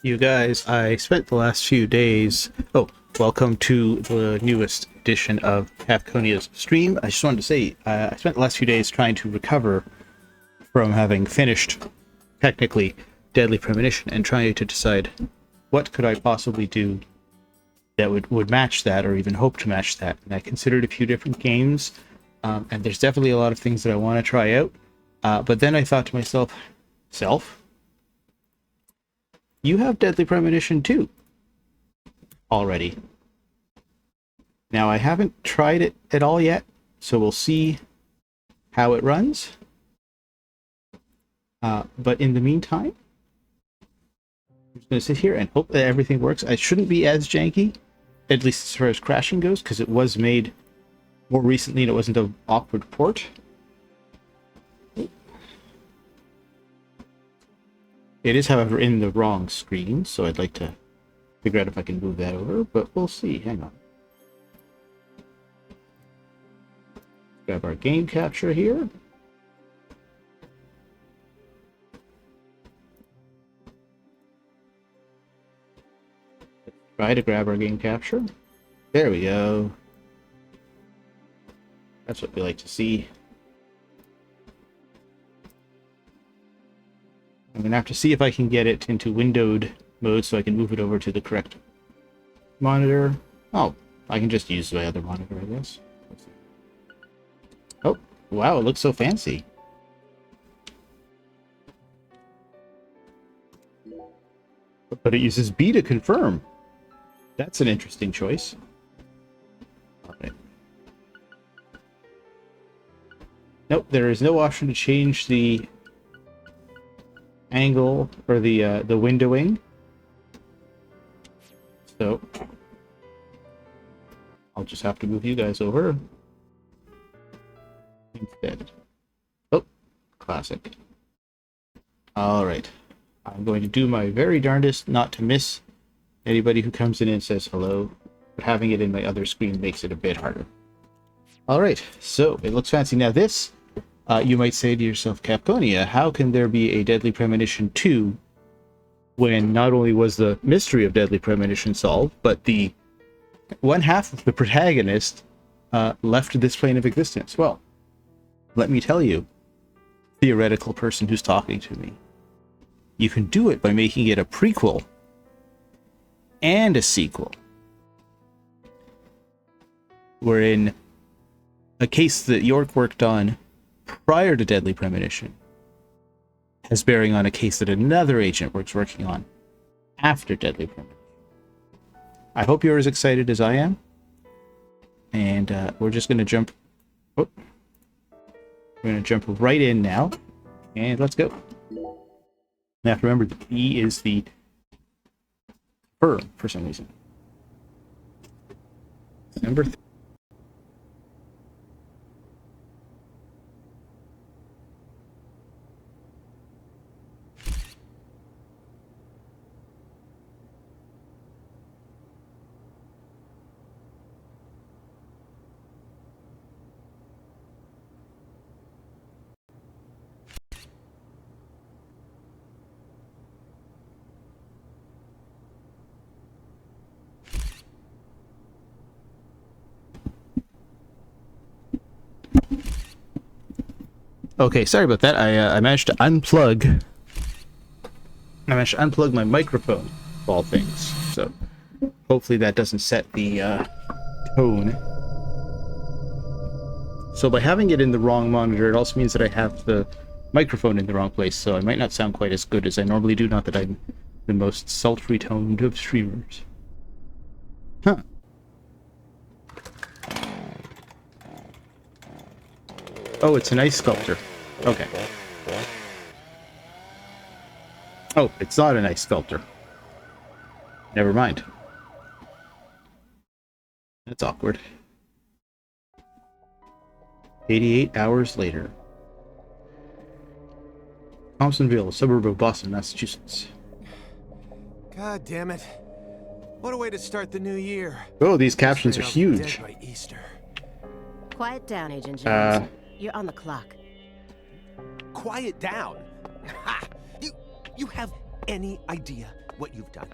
You guys, I spent the last few days. Oh, welcome to the newest edition of Capconia's stream. I just wanted to say, I spent the last few days trying to recover from having finished, technically, Deadly Premonition and trying to decide what could I possibly do that would match that or even hope to match that. And I considered a few different games, and there's definitely a lot of things that I want to try out. But then I thought to myself, you have Deadly Premonition 2 already. Now, I haven't tried it at all yet, so we'll see how it runs. But in the meantime, I'm just going to sit here and hope that everything works. I shouldn't be as janky, at least as far as crashing goes, because it was made more recently and it wasn't an awkward port. It is, however, in the wrong screen, so I'd like to figure out if I can move that over, but we'll see. Hang on. Grab our game capture here. Let's try to grab our game capture. There we go. That's what we like to see. I'm going to have to see if I can get it into windowed mode so I can move it over to the correct monitor. Oh, I can just use my other monitor, I guess. Oh, wow, it looks so fancy. But it uses B to confirm. That's an interesting choice. Alright. Nope, there is no option to change the angle or the windowing, so I'll just have to move you guys over instead. Oh, classic. All right, I'm going to do my very darndest not to miss anybody who comes in and says hello, but having it in my other screen makes it a bit harder. All right, so it looks fancy. Now this, you might say to yourself, Capconia, how can there be a Deadly Premonition 2 when not only was the mystery of Deadly Premonition solved, but the one half of the protagonist left this plane of existence? Well, let me tell you, theoretical person who's talking to me, you can do it by making it a prequel and a sequel, wherein a case that York worked on prior to Deadly Premonition has bearing on a case that another agent was working on after Deadly Premonition. I hope you're as excited as I am, and we're just going to jump. Oh, we're going to jump right in now, and let's go. Now, have to remember that E is the firm for some reason. Number 3. Okay, sorry about that. I managed to unplug. I managed to unplug my microphone, of all things. So hopefully that doesn't set the tone. So by having it in the wrong monitor, it also means that I have the microphone in the wrong place. So I might not sound quite as good as I normally do. Not that I'm the most sultry toned of streamers. Huh. Oh, it's an ice sculptor. Okay. Oh, it's not an ice sculptor. Never mind. That's awkward. 88 hours later. Thompsonville, a suburb of Boston, Massachusetts. God damn it. What a way to start the new year. Oh, these captions are Straight, I'll be huge. dead by Easter. Quiet down, Agent Jones. You're on the clock. Quiet down. Ha! You have any idea what you've done.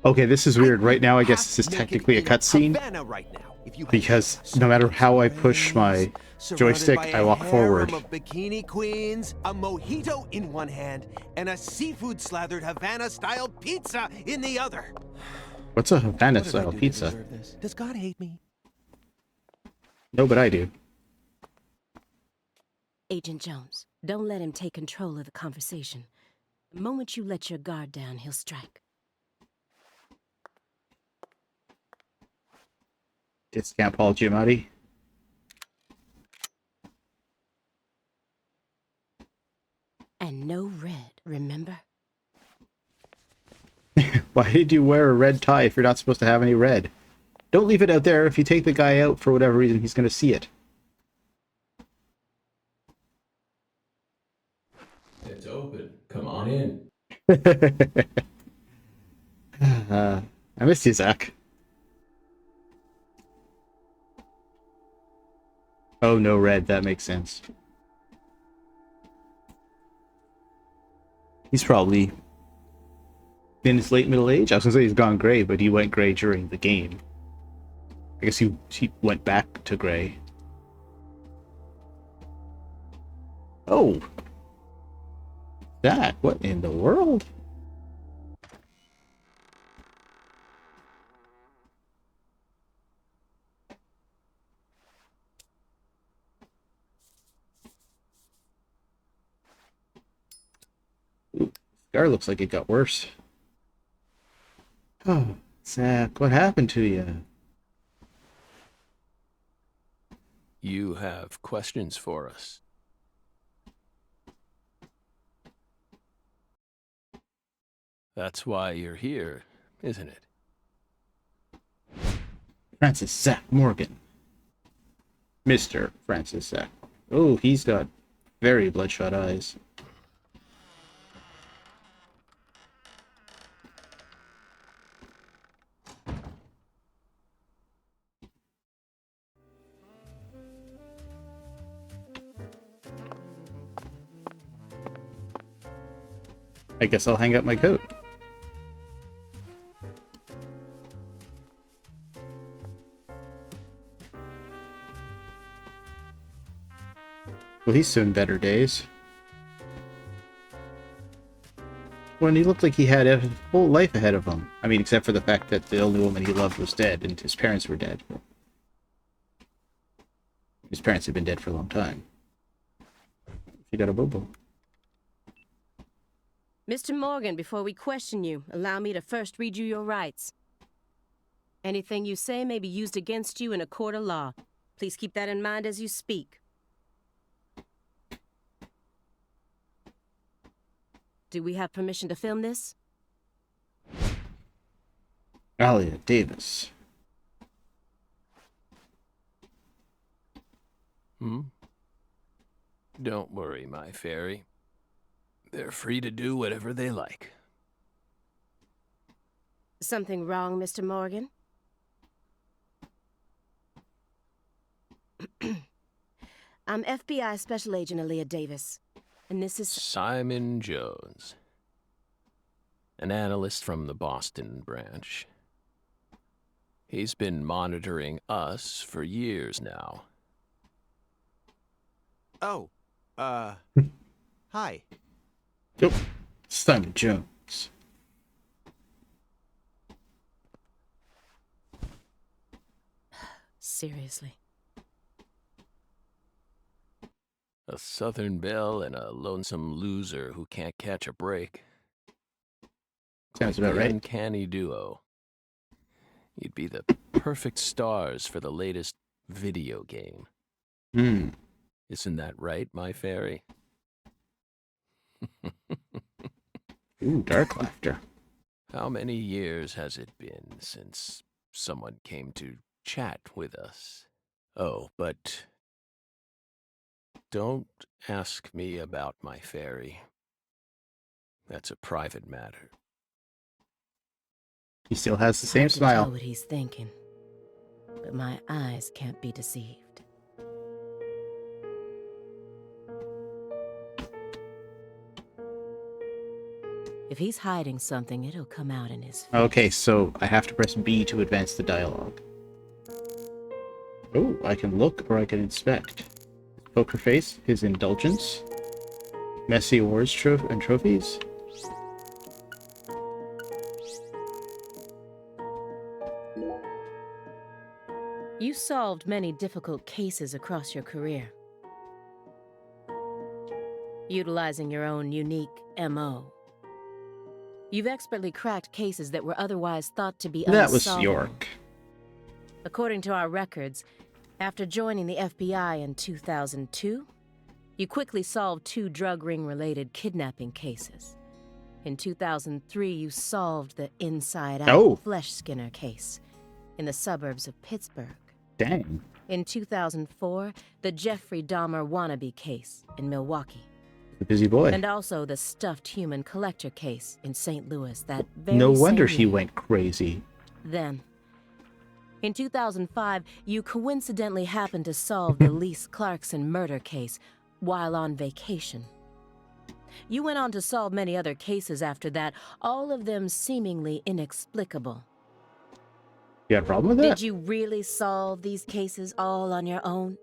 Okay, this is weird. Right now, I guess this is Make it technically a in cutscene. Havana right now, if you Because no matter how I push my joystick, I walk forward. Of bikini queens, a mojito in one hand, and a seafood slathered Havana-style pizza in the other. What's a Havana What did I style do to pizza? deserve this? Does God hate me? No, but I do. Agent Jones, don't let him take control of the conversation. The moment you let your guard down, he'll strike. Discount Paul Giamatti. And no red, remember? Why did you wear a red tie if you're not supposed to have any red? Don't leave it out there. If you take the guy out for whatever reason, he's going to see it. It's open. Come on in. I missed you, Zach. Oh, no red. That makes sense. He's probably in his late middle age. I was going to say he's gone gray, but he went gray during the game. I guess he went back to gray. Oh. That? What in the world? Ooh, scar looks like it got worse. Oh, Zach, what happened to you? You have questions for us. That's why you're here, isn't it? Francis Zach Morgan. Mr. Francis Zach. Oh, he's got very bloodshot eyes. I guess I'll hang up my coat. Well, he's soon better days. When he looked like he had a whole life ahead of him. I mean, except for the fact that the only woman he loved was dead, and his parents were dead. His parents had been dead for a long time. He got a boo-boo. Mr. Morgan, before we question you, allow me to first read you your rights. Anything you say may be used against you in a court of law. Please keep that in mind as you speak. Do we have permission to film this? Alia Davis. Don't worry, my fairy. They're free to do whatever they like. Something wrong, Mr. Morgan? I'm FBI Special Agent Alia Davis, and this is... Simon Jones. An analyst from the Boston branch. He's been monitoring us for years now. Oh, hi. Yep. Simon Jones. Seriously. A Southern belle and a lonesome loser who can't catch a break. Sounds about The right. uncanny duo. You'd be the perfect stars for the latest video game. Isn't that right, my fairy? Ooh, dark laughter. How many years has it been since someone came to chat with us? Oh, but don't ask me about my fairy. That's a private matter. He still has the It's same hard to tell smile. what he's thinking, but my eyes can't be deceived. If he's hiding something, it'll come out in his face. Okay, so I have to press B to advance the dialogue. Oh, I can look or I can inspect. Poker face, his indulgence. Messy awards and trophies. You solved many difficult cases across your career, utilizing your own unique MO. You've expertly cracked cases that were otherwise thought to be That was unsolvable. York. According to our records, after joining the FBI in 2002, you quickly solved 2 drug ring-related kidnapping cases. In 2003, you solved the Inside-Out Flesh Skinner case in the suburbs of Pittsburgh. Dang. In 2004, the Jeffrey Dahmer wannabe case in Milwaukee. A busy boy. And also the stuffed human collector case in St. Louis that very No wonder same he year. went crazy. Then, in 2005, you coincidentally happened to solve the Lise Clarkson murder case while on vacation. You went on to solve many other cases after that, all of them seemingly inexplicable. You got a problem with that? Did you really solve these cases all on your own?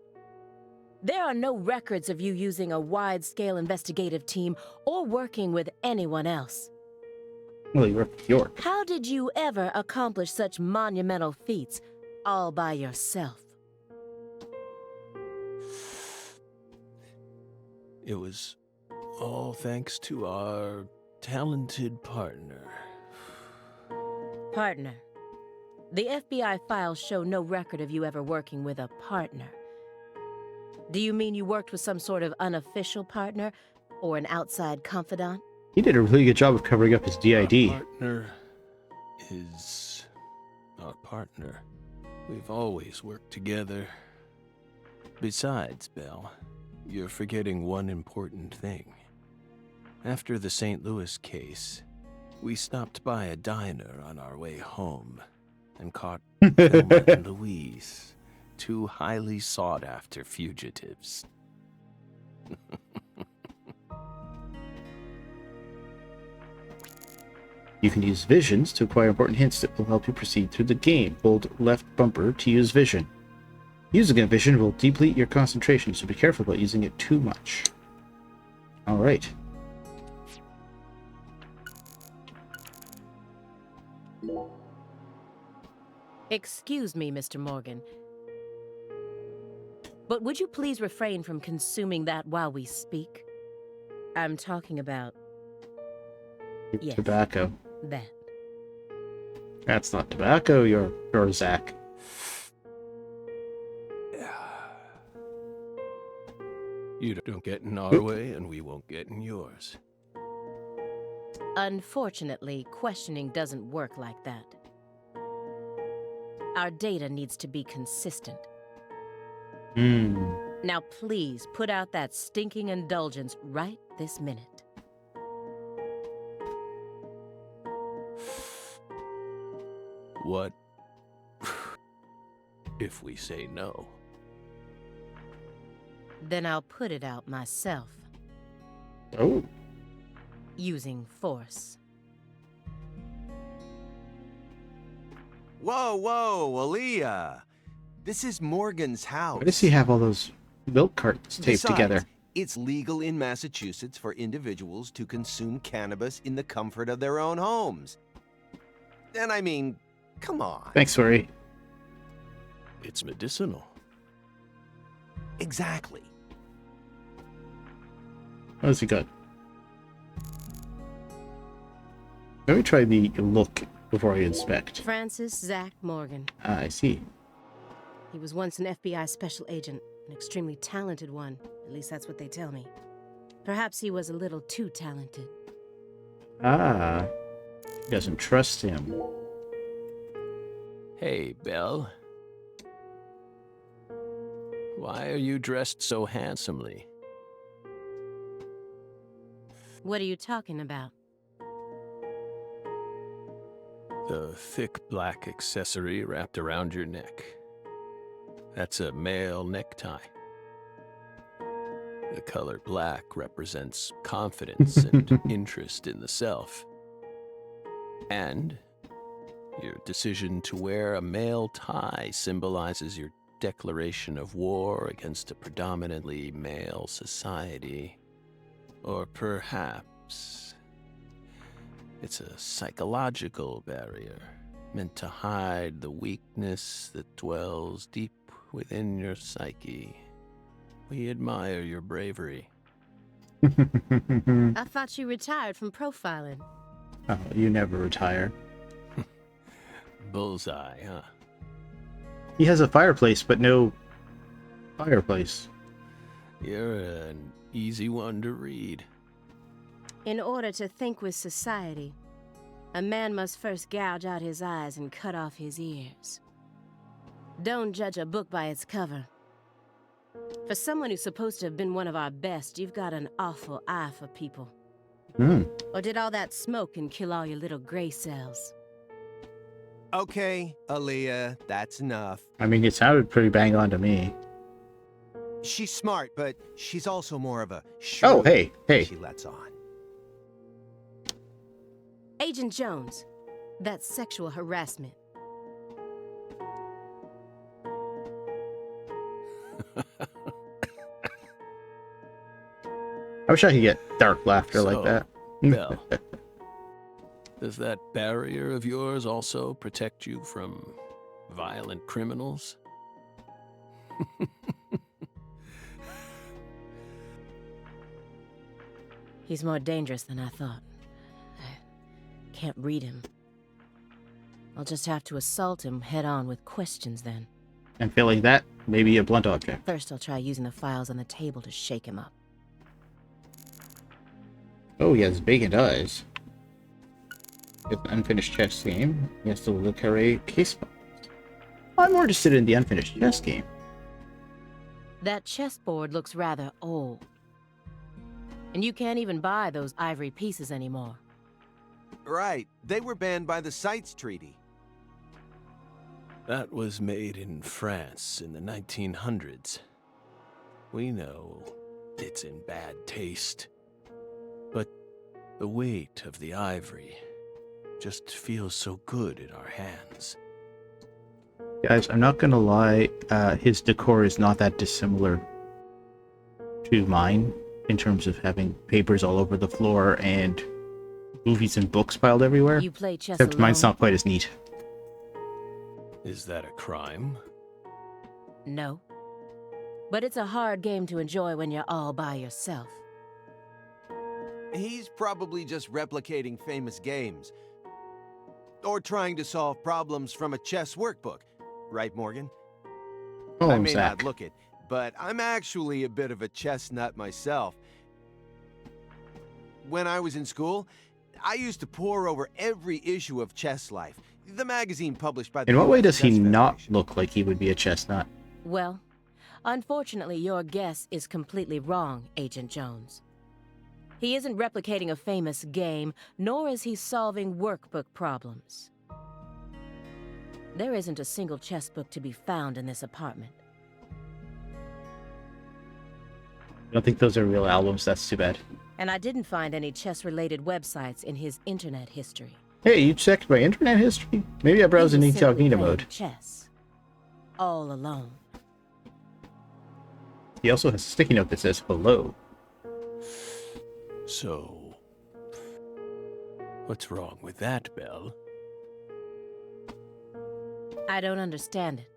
There are no records of you using a wide-scale investigative team or working with anyone else. Well, you worked with York. How did you ever accomplish such monumental feats all by yourself? It was all thanks to our talented partner. Partner. The FBI files show no record of you ever working with a partner. Do you mean you worked with some sort of unofficial partner or an outside confidant? He did a really good job of covering up his DID. Our partner is our partner. We've always worked together. Besides, Belle, you're forgetting one important thing. After the St. Louis case, we stopped by a diner on our way home and caught Thelma and Louise, 2 highly sought-after fugitives. You can use visions to acquire important hints that will help you proceed through the game. Hold left bumper to use vision. Using a vision will deplete your concentration, so be careful about using it too much. Alright. Excuse me, Mr. Morgan. But would you please refrain from consuming that while we speak? I'm talking about... Yes, Tobacco. that. That's not tobacco, you're Zach. You don't get in our way, and we won't get in yours. Unfortunately, questioning doesn't work like that. Our data needs to be consistent. Now please, put out that stinking indulgence right this minute. What if we say no? Then I'll put it out myself. Oh. Using force. Whoa, whoa, Aaliyah. This is Morgan's house. Why does he have all those milk cartons taped Besides, together? It's legal in Massachusetts for individuals to consume cannabis in the comfort of their own homes. And I mean, come on. Thanks, Swery. It's medicinal. Exactly. What has he got? Let me try the look before I inspect. Francis Zach Morgan. Ah, I see. He was once an FBI special agent, an extremely talented one. At least that's what they tell me. Perhaps he was a little too talented. Ah. He doesn't trust him. Hey, Belle. Why are you dressed so handsomely? What are you talking about? The thick black accessory wrapped around your neck. That's a male necktie. The color black represents confidence and interest in the self. And your decision to wear a male tie symbolizes your declaration of war against a predominantly male society. Or perhaps it's a psychological barrier meant to hide the weakness that dwells deep within your psyche. We admire your bravery. I thought you retired from profiling. Oh, you never retire. Bullseye, huh? He has a fireplace, but no fireplace. You're an easy one to read. In order to think with society, a man must first gouge out his eyes and cut off his ears. Don't judge a book by its cover. For someone who's supposed to have been one of our best, you've got an awful eye for people. Or did all that smoke and kill all your little gray cells? Okay, Aaliyah, that's enough. I mean, it sounded pretty bang on to me. She's smart, but she's also more of a Oh, shrew hey. she lets on. Agent Jones, that's sexual harassment. I wish I could get dark laughter like So, that. Belle, does that barrier of yours also protect you from violent criminals? He's more dangerous than I thought. I can't read him. I'll just have to assault him head-on with questions then. And failing that, maybe a blunt object. First, I'll try using the files on the table to shake him up. Oh, he has vacant eyes. It's an unfinished chess game. He has the Le Carré case files. I'm more interested in the unfinished chess game. That chessboard looks rather old. And you can't even buy those ivory pieces anymore. Right, they were banned by the CITES Treaty. That was made in France in the 1900s. We know it's in bad taste. But the weight of the ivory just feels so good in our hands. Guys, I'm not gonna lie, his decor is not that dissimilar to mine in terms of having papers all over the floor and movies and books piled everywhere. You play chess Except alone? mine's not quite as neat. Is that a crime? No. But it's a hard game to enjoy when you're all by yourself. He's probably just replicating famous games. Or trying to solve problems from a chess workbook. Right, Morgan? Oh, I may Zach. not look it, but I'm actually a bit of a chess nut myself. When I was in school, I used to pore over every issue of Chess Life, the magazine published by the In what way US does he Chess not Federation. look like he would be a chestnut? Well, unfortunately, your guess is completely wrong, Agent Jones. He isn't replicating a famous game, nor is he solving workbook problems. There isn't a single chess book to be found in this apartment. I don't think those are real albums. That's too bad. And I didn't find any chess-related websites in his internet history. Hey, you checked my internet history? Maybe I browsed in He was simply incognito playing mode. chess. All alone. He also has a sticky note that says hello. So, what's wrong with that, Belle? I don't understand it.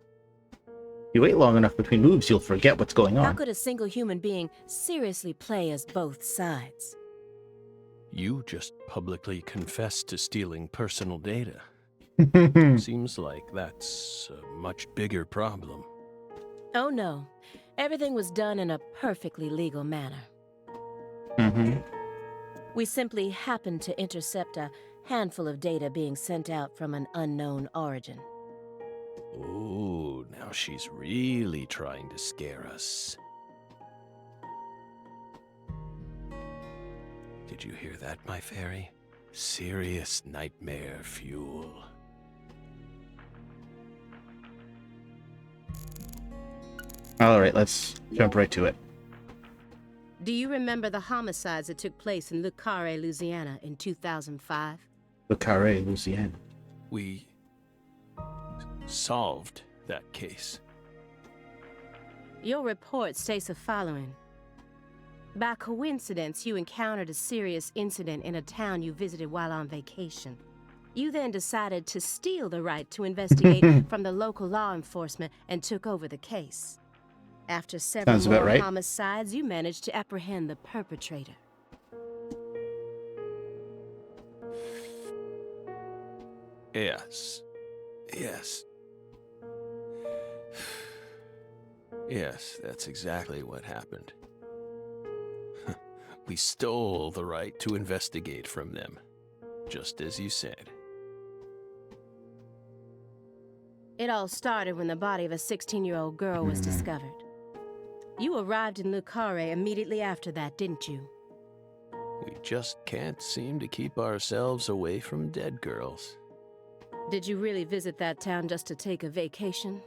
If you wait long enough between moves, you'll forget what's going How on. could a single human being seriously play as both sides? You just publicly confessed to stealing personal data. Seems like that's a much bigger problem. Oh no. Everything was done in a perfectly legal manner. We simply happened to intercept a handful of data being sent out from an unknown origin. Ooh, now she's really trying to scare us. Did you hear that, my fairy? Serious nightmare fuel. Alright, let's jump right to it. Do you remember the homicides that took place in Le Carré, Louisiana in 2005? Le Carré, Lucien. We solved that case. Your report states the following. By coincidence, you encountered a serious incident in a town you visited while on vacation. You then decided to steal the right to investigate from the local law enforcement and took over the case. After several Sounds about more right. homicides, you managed to apprehend the perpetrator. Yes. Yes. Yes, that's exactly what happened. We stole the right to investigate from them, just as you said. It all started when the body of a 16-year-old girl was discovered. You arrived in Le Carré immediately after that, didn't you? We just can't seem to keep ourselves away from dead girls. Did you really visit that town just to take a vacation?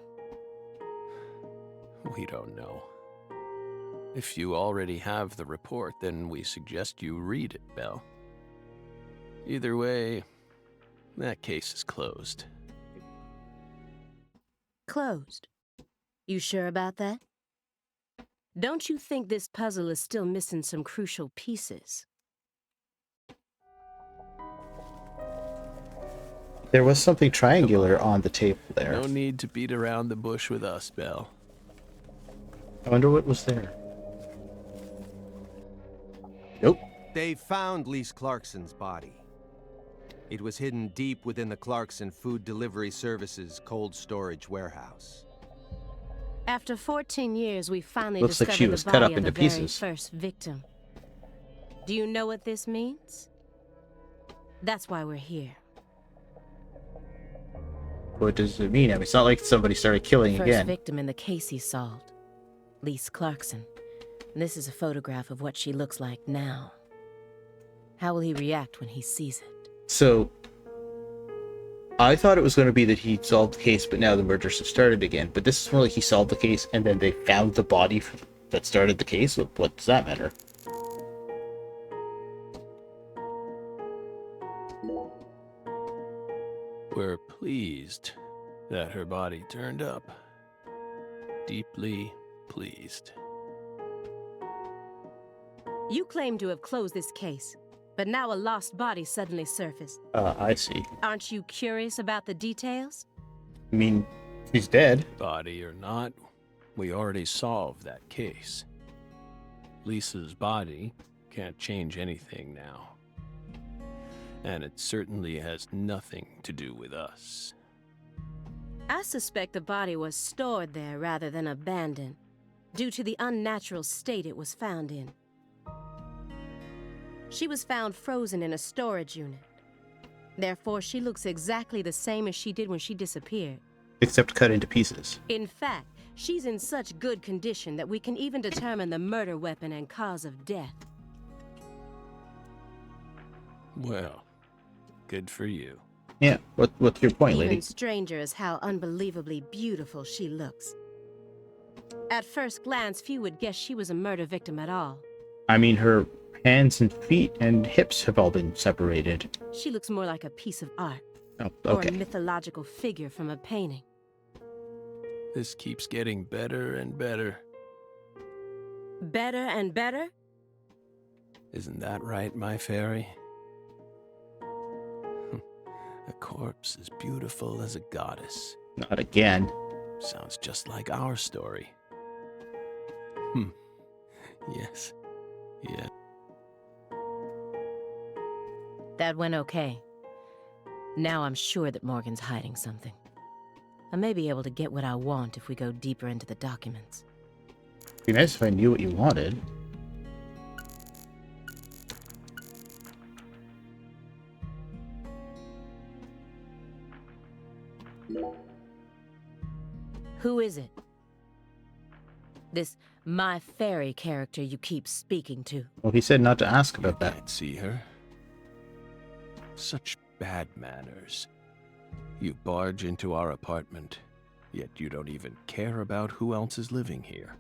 We don't know. If you already have the report, then we suggest you read it, Belle. Either way, that case is closed. Closed. You sure about that? Don't you think this puzzle is still missing some crucial pieces? There was something triangular on the table there. No need to beat around the bush with us, Belle. I wonder what was there. Nope. They found Lise Clarkson's body. It was hidden deep within the Clarkson Food Delivery Services cold storage warehouse. After 14 years, we finally Looks like discovered she was the cut body up of the into very pieces. first victim. Do you know what this means? That's why we're here. What does it mean? I mean, it's not like somebody started killing First again. victim in the case he solved, Lise Clarkson. And this is a photograph of what she looks like now. How will he react when he sees it? So, I thought it was going to be that he solved the case, but now the murders have started again. But this is more like he solved the case, and then they found the body that started the case. What does that matter? We're pleased that her body turned up. Deeply pleased. You claim to have closed this case, but now a lost body suddenly surfaced. I see. Aren't you curious about the details? I mean, he's dead. Body or not, we already solved that case. Lisa's body can't change anything now. And it certainly has nothing to do with us. I suspect the body was stored there rather than abandoned, due to the unnatural state it was found in. She was found frozen in a storage unit. Therefore, she looks exactly the same as she did when she disappeared. Except cut into pieces. In fact, she's in such good condition that we can even determine the murder weapon and cause of death. Well, good for you. Yeah, what's your point, lady? Even stranger is how unbelievably beautiful she looks. At first glance, few would guess she was a murder victim at all. I mean, her hands and feet and hips have all been separated. She looks more like a piece of art, Oh, or okay. a mythological figure from a painting. This keeps getting better and better. Better and better? Isn't that right, my fairy? A corpse as beautiful as a goddess. Not again. Sounds just like our story. Yes. Yeah. That went okay. Now I'm sure that Morgan's hiding something. I may be able to get what I want if we go deeper into the documents. It'd be nice if I knew what you wanted. Who is it? This my fairy character you keep speaking to. Well, he said not to ask about that. Can't see her. Such bad manners. You barge into our apartment, yet you don't even care about who else is living here.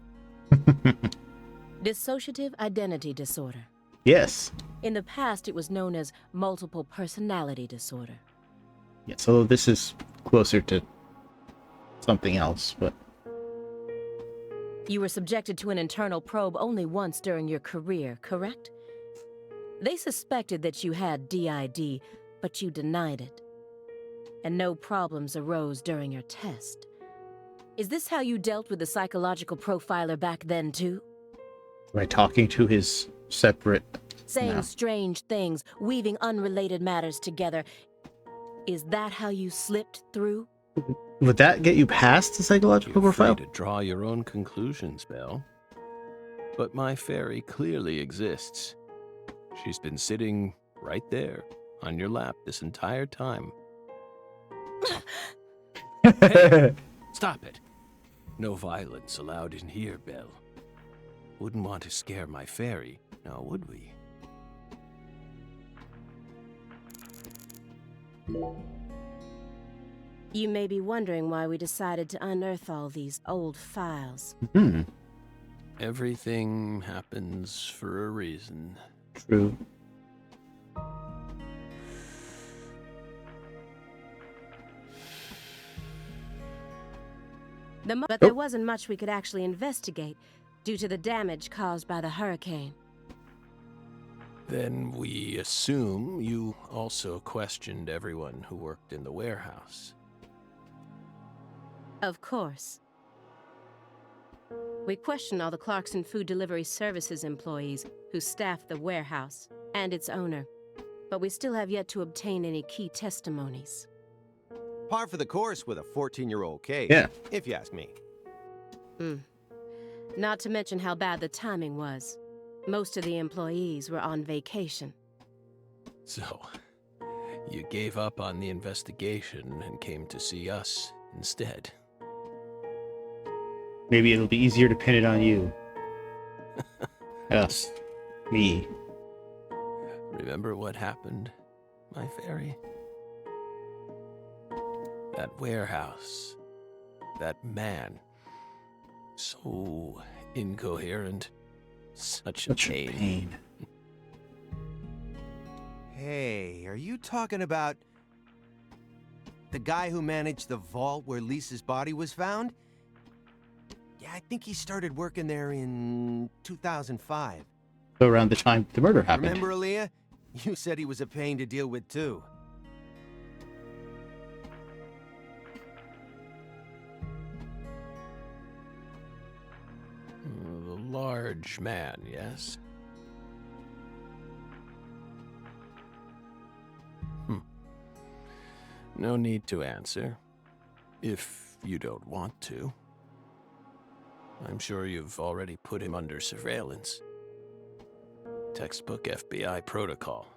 Dissociative identity disorder. Yes. In the past, it was known as multiple personality disorder. Yeah, so this is closer to something else, but You were subjected to an internal probe only once during your career, correct? They suspected that you had DID, but you denied it. And no problems arose during your test. Is this how you dealt with the psychological profiler back then, too? by talking to his separate... Saying No. strange things, weaving unrelated matters together. Is that how you slipped through? Would that get you past the psychological You're free profile? to draw your own conclusions, Belle. But my fairy clearly exists. She's been sitting right there on your lap this entire time. Hey, stop it. No violence allowed in here, Belle. Wouldn't want to scare my fairy, now would we? You may be wondering why we decided to unearth all these old files. Hmm, Everything happens for a reason. true. But there wasn't much we could actually investigate due to the damage caused by the hurricane. Then we assume you also questioned everyone who worked in the warehouse. Of course. We questioned all the Clarkson Food Delivery Services employees who staffed the warehouse and its owner, but we still have yet to obtain any key testimonies. Par for the course with a 14-year-old case, Yeah. if you ask me. Not to mention how bad the timing was. Most of the employees were on vacation. So, you gave up on the investigation and came to see us instead. Maybe it'll be easier to pin it on you. Us. Me. Remember what happened, my fairy? That warehouse. That man. So incoherent. Such a Such a pain. pain. Hey, are you talking about the guy who managed the vault where Lisa's body was found? Yeah, I think he started working there in 2005. So around the time the murder happened. Remember, Aaliyah? You said he was a pain to deal with, too. The large man, yes? No need to answer, if you don't want to. I'm sure you've already put him under surveillance. Textbook FBI protocol.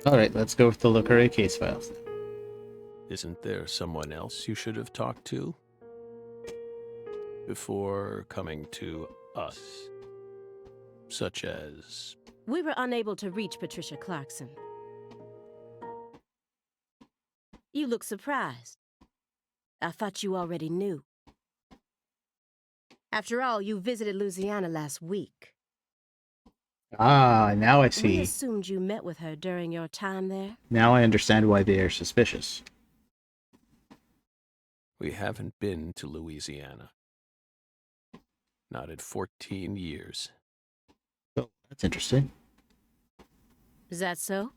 Alright, let's go with the Le Carre case files. Isn't there someone else you should have talked to? Before coming to us? Such as... We were unable to reach Patricia Clarkson. You look surprised. I thought you already knew. After all, you visited Louisiana last week. Ah, now I We see. assumed you met with her during your time there. Now I understand why they are suspicious. We haven't been to Louisiana. Not in 14 years. Oh, that's interesting. Is that so?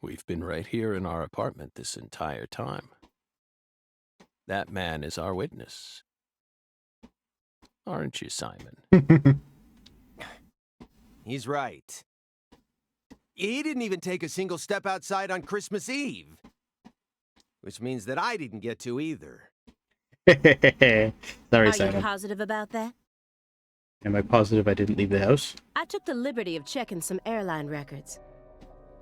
We've been right here in our apartment this entire time. That man is our witness. Aren't you, Simon? He's right. He didn't even take a single step outside on Christmas Eve. Which means that I didn't get to either. Sorry, Are you Simon. positive about that? Am I positive I didn't leave the house? I took the liberty of checking some airline records.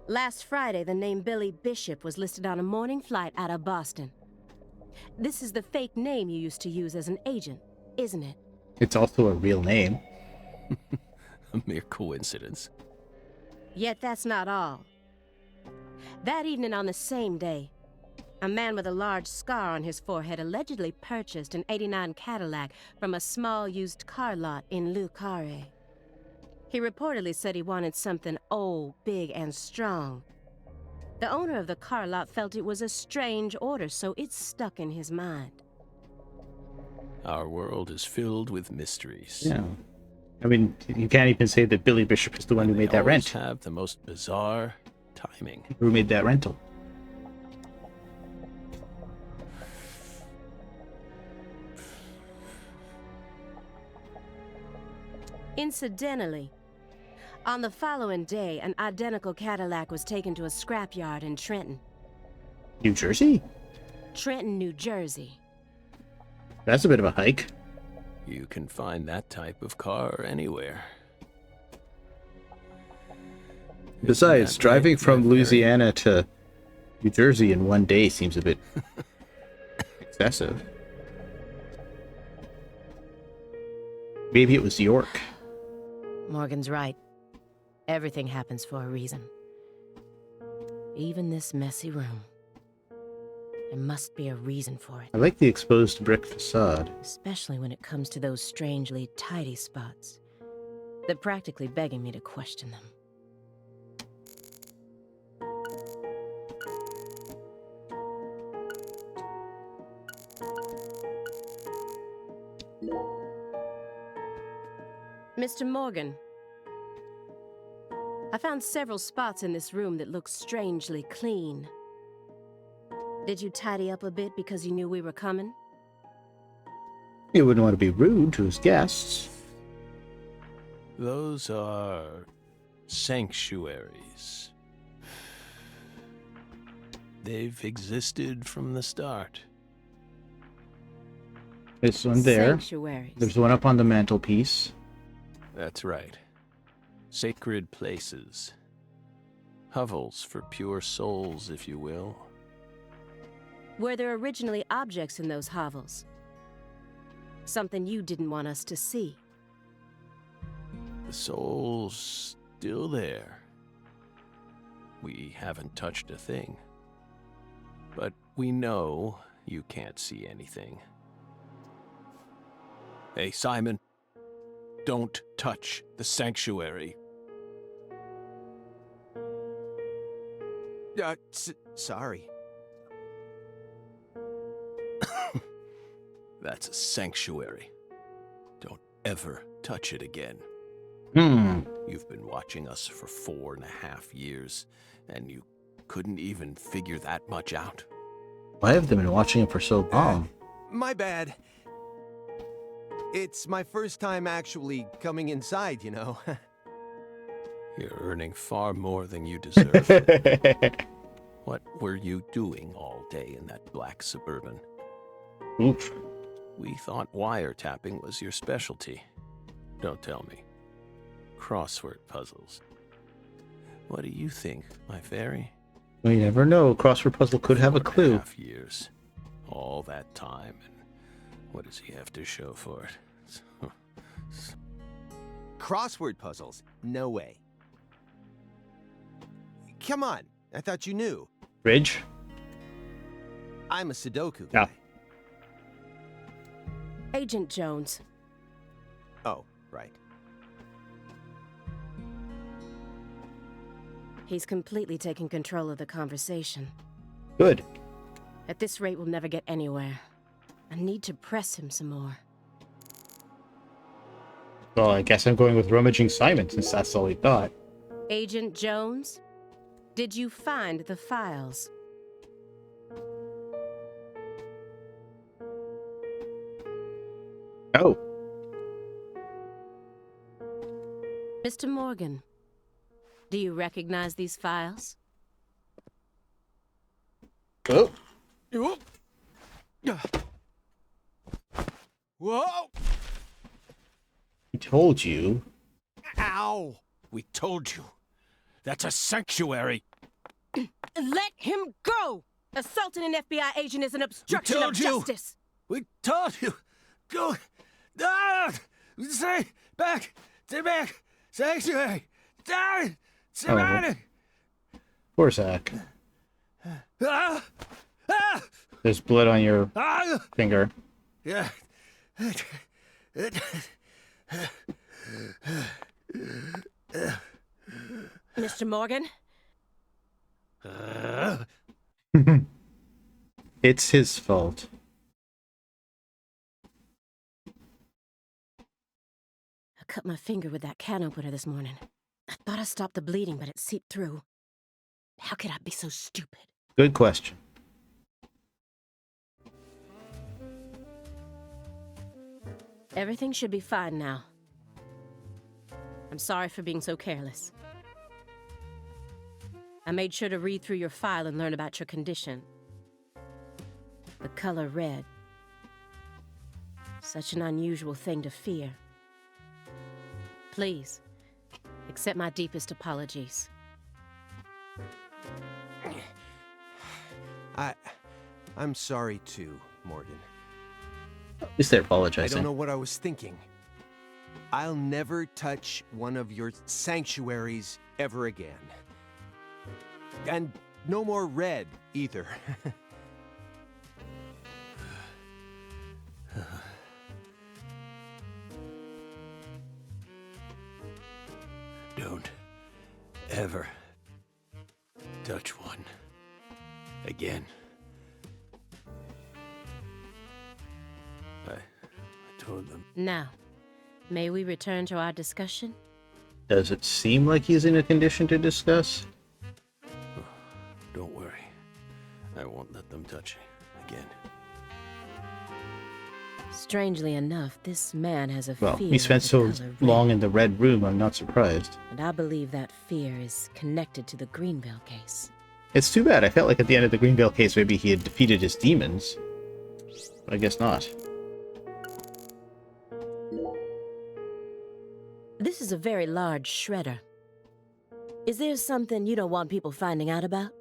Last Friday, the name Billy Bishop was listed on a morning flight out of Boston. This is the fake name you used to use as an agent, isn't it? It's also a real name. A mere coincidence. Yet that's not all. That evening on the same day, A man with a large scar on his forehead allegedly purchased an '89 Cadillac from a small used car lot in Le Carré. He reportedly said he wanted something old, big, and strong. The owner of the car lot felt it was a strange order, so it stuck in his mind. Our world is filled with mysteries. Yeah. I mean, you can't even say that Billy Bishop is the one who made that rent. They always have the most bizarre timing. Who made that rental? Incidentally, on the following day, an identical Cadillac was taken to a scrapyard in Trenton. New Jersey? Trenton, New Jersey. That's a bit of a hike. You can find that type of car anywhere. Besides, Isn't that driving right, from my Mary? Louisiana to New Jersey in one day seems a bit excessive. Maybe it was York. Morgan's right. Everything happens for a reason. Even this messy room. There must be a reason for it. I like the exposed brick facade. Especially when it comes to those strangely tidy spots. They're practically begging me to question them. Mr. Morgan, I found several spots in this room that look strangely clean. Did you tidy up a bit because you knew we were coming? You wouldn't want to be rude to his guests. Those are sanctuaries. They've existed from the start. There's one there. Sanctuaries. There's one up on the mantelpiece. That's right. Sacred places. Hovels for pure souls, if you will. Were there originally objects in those hovels? Something you didn't want us to see? The soul's still there. We haven't touched a thing. But we know you can't see anything. Hey, Simon. Don't touch the sanctuary. Sorry. That's a sanctuary. Don't ever touch it again. You've been watching us for 4.5 years, and you couldn't even figure that much out. Why have they been watching it for so long? My bad. It's my first time actually coming inside, you know. You're earning far more than you deserve. What were you doing all day in that black Suburban? Oof. We thought wiretapping was your specialty. Don't tell me. Crossword puzzles. What do you think, my fairy? Well, you never know. Crossword puzzle could have a clue. 4.5 years. All that time, and what does he have to show for it? Crossword puzzles? No way. Come on, I thought you knew. Bridge? I'm a Sudoku Yeah. guy. Agent Jones, Oh, right. he's completely taken control of the conversation. Good. At this rate, we'll never get anywhere. I need to press him some more. Well, I guess I'm going with Rummaging Simon, since that's all he thought. Agent Jones, did you find the files? Oh. Mr. Morgan, do you recognize these files? Oh. Whoa! He told you. Ow! We told you. That's a sanctuary. Let him go! Assaulting an FBI agent is an obstruction of told you. justice! We told you. Go. Ah! Stay back. Stay back. Sanctuary. Stay back. Poor Zach. Ah! Ah! There's blood on your Ah! finger. Yeah. Mr. Morgan? It's his fault. I cut my finger with that can opener this morning. I thought I stopped the bleeding, but it seeped through. How could I be so stupid? Good question. Everything should be fine now. I'm sorry for being so careless. I made sure to read through your file and learn about your condition. The color red. Such an unusual thing to fear. Please, accept my deepest apologies. I'm sorry too, Morgan. At least they're I apologizing. don't know what I was thinking. I'll never touch one of your sanctuaries ever again. And no more red, either. Don't ever touch one again. I told them. Now, may we return to our discussion? Does it seem like he's in a condition to discuss? Don't worry. I won't let them touch you again. Strangely enough, this man has a Well, fear he spent of the so color red, long in the red room, I'm not surprised. and I believe that fear is connected to the Greenville case. It's too bad. I felt like at the end of the Greenville case, maybe he had defeated his demons. But I guess not. This is a very large shredder. Is there something you don't want people finding out about?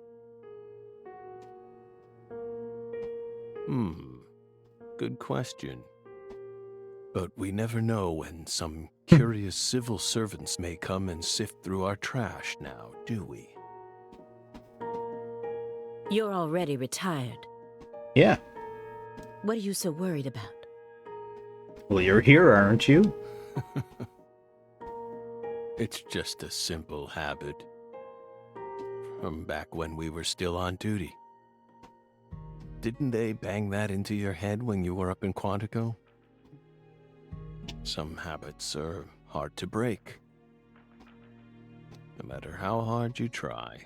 Good question. But we never know when some curious civil servants may come and sift through our trash now, do we? You're already retired. Yeah. What are you so worried about? Well, you're here, aren't you? It's just a simple habit. From back when we were still on duty. Didn't they bang that into your head when you were up in Quantico? Some habits are hard to break. No matter how hard you try.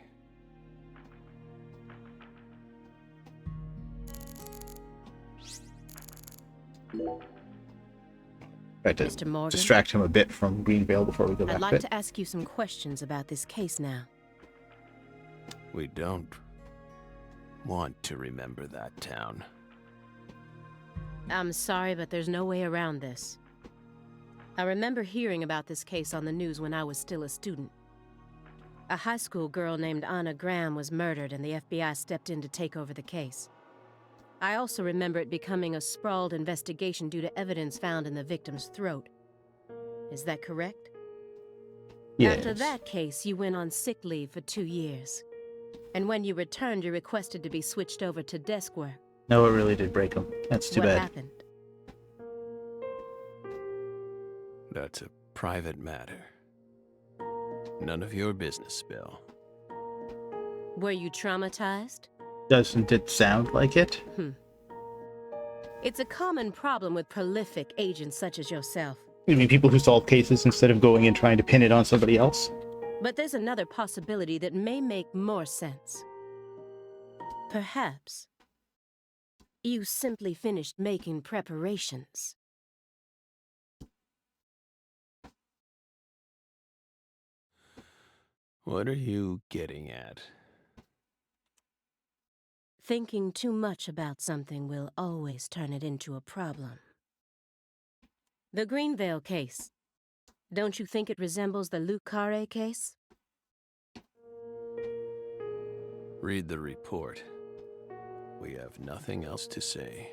Tried to Mr. Morgan? distract him a bit from Greenvale before we go back I'd like to it. to ask you some questions about this case now. We don't want to remember that town. I'm sorry, but there's no way around this. I remember hearing about this case on the news when I was still a student. A high school girl named Anna Graham was murdered and the FBI stepped in to take over the case. I also remember it becoming a sprawled investigation due to evidence found in the victim's throat. Is that correct? Yes. After that case, you went on sick leave for 2 years. And when you returned, you requested to be switched over to desk work. No, it really did break him. That's too What bad. happened? That's a private matter. None of your business, Bill. Were you traumatized? Doesn't it sound like it? It's a common problem with prolific agents such as yourself. You mean people who solve cases instead of going and trying to pin it on somebody else? But there's another possibility that may make more sense. Perhaps you simply finished making preparations. What are you getting at? Thinking too much about something will always turn it into a problem. The Greenvale case. Don't you think it resembles the Luke Carre case? Read the report. We have nothing else to say.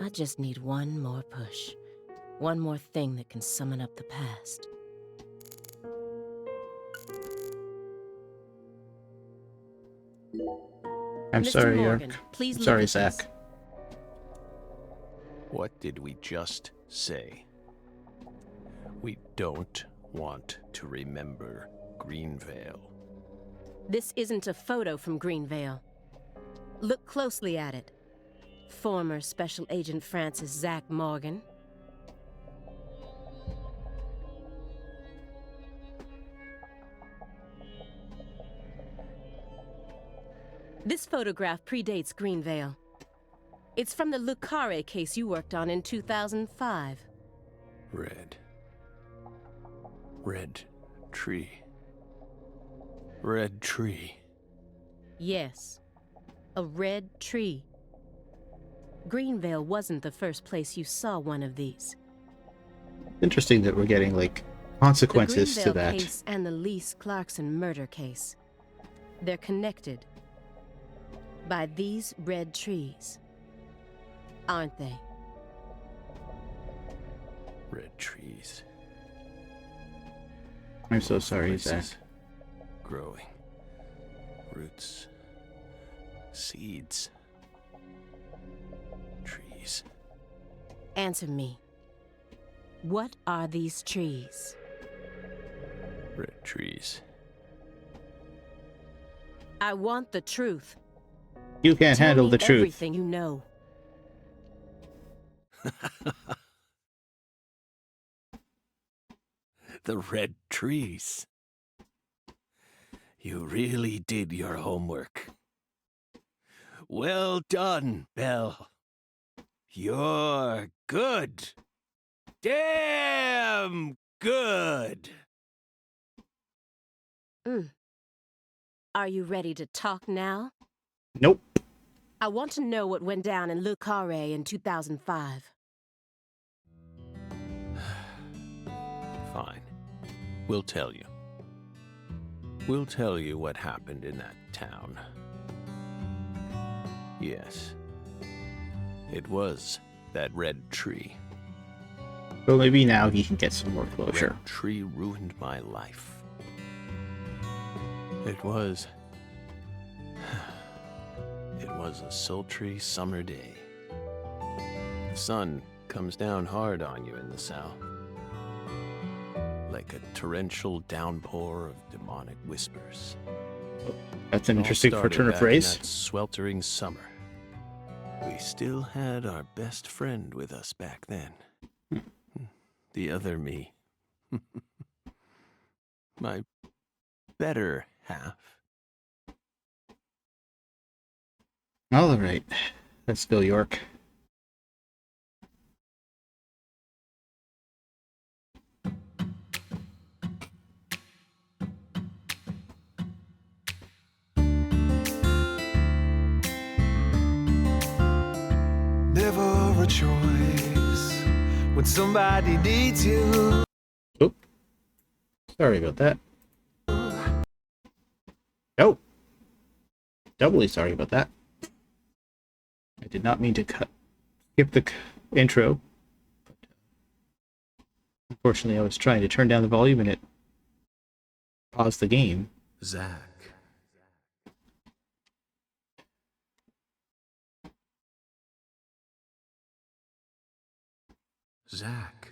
I just need one more push. One more thing that can summon up the past. I'm Mr. sorry, Morgan, York. please I'm look sorry, at Zach. this. What did we just say? We don't want to remember Greenvale. This isn't a photo from Greenvale. Look closely at it. Former Special Agent Francis Zach Morgan. This photograph predates Greenvale. It's from the Le Carre case you worked on in 2005. Red. Red tree. Red tree. Yes, a red tree. Greenvale wasn't the first place you saw one of these. Interesting that we're getting, like, The consequences to Greenvale that. case and the Lise Clarkson murder case. They're connected by these red trees, aren't they? Red trees. I'm so sorry, Zach. Places growing. Roots. Seeds. Trees. Answer me. What are these trees? Red trees. I want the truth. You can't Tell handle me the truth. everything you know. The red trees. You really did your homework. Well done, Belle. You're good. Damn good. Are you ready to talk now? Nope. I want to know what went down in Le Carre in 2005. Fine. We'll tell you. We'll tell you what happened in that town. Yes. It was that red tree. Well, maybe now he can get some more closure. Red tree ruined my life. It was a sultry summer day. The sun comes down hard on you in the south, like a torrential downpour of demonic whispers. That's an All interesting started turn of back in phrase. that sweltering summer. We still had our best friend with us back then. The other me. My better half. All right. Let's go, York. Never a choice when somebody needs you. Oop. Sorry about that. Oh. Doubly sorry about that. I did not mean to skip the intro. Unfortunately, I was trying to turn down the volume and it paused the game. Zach. Zach.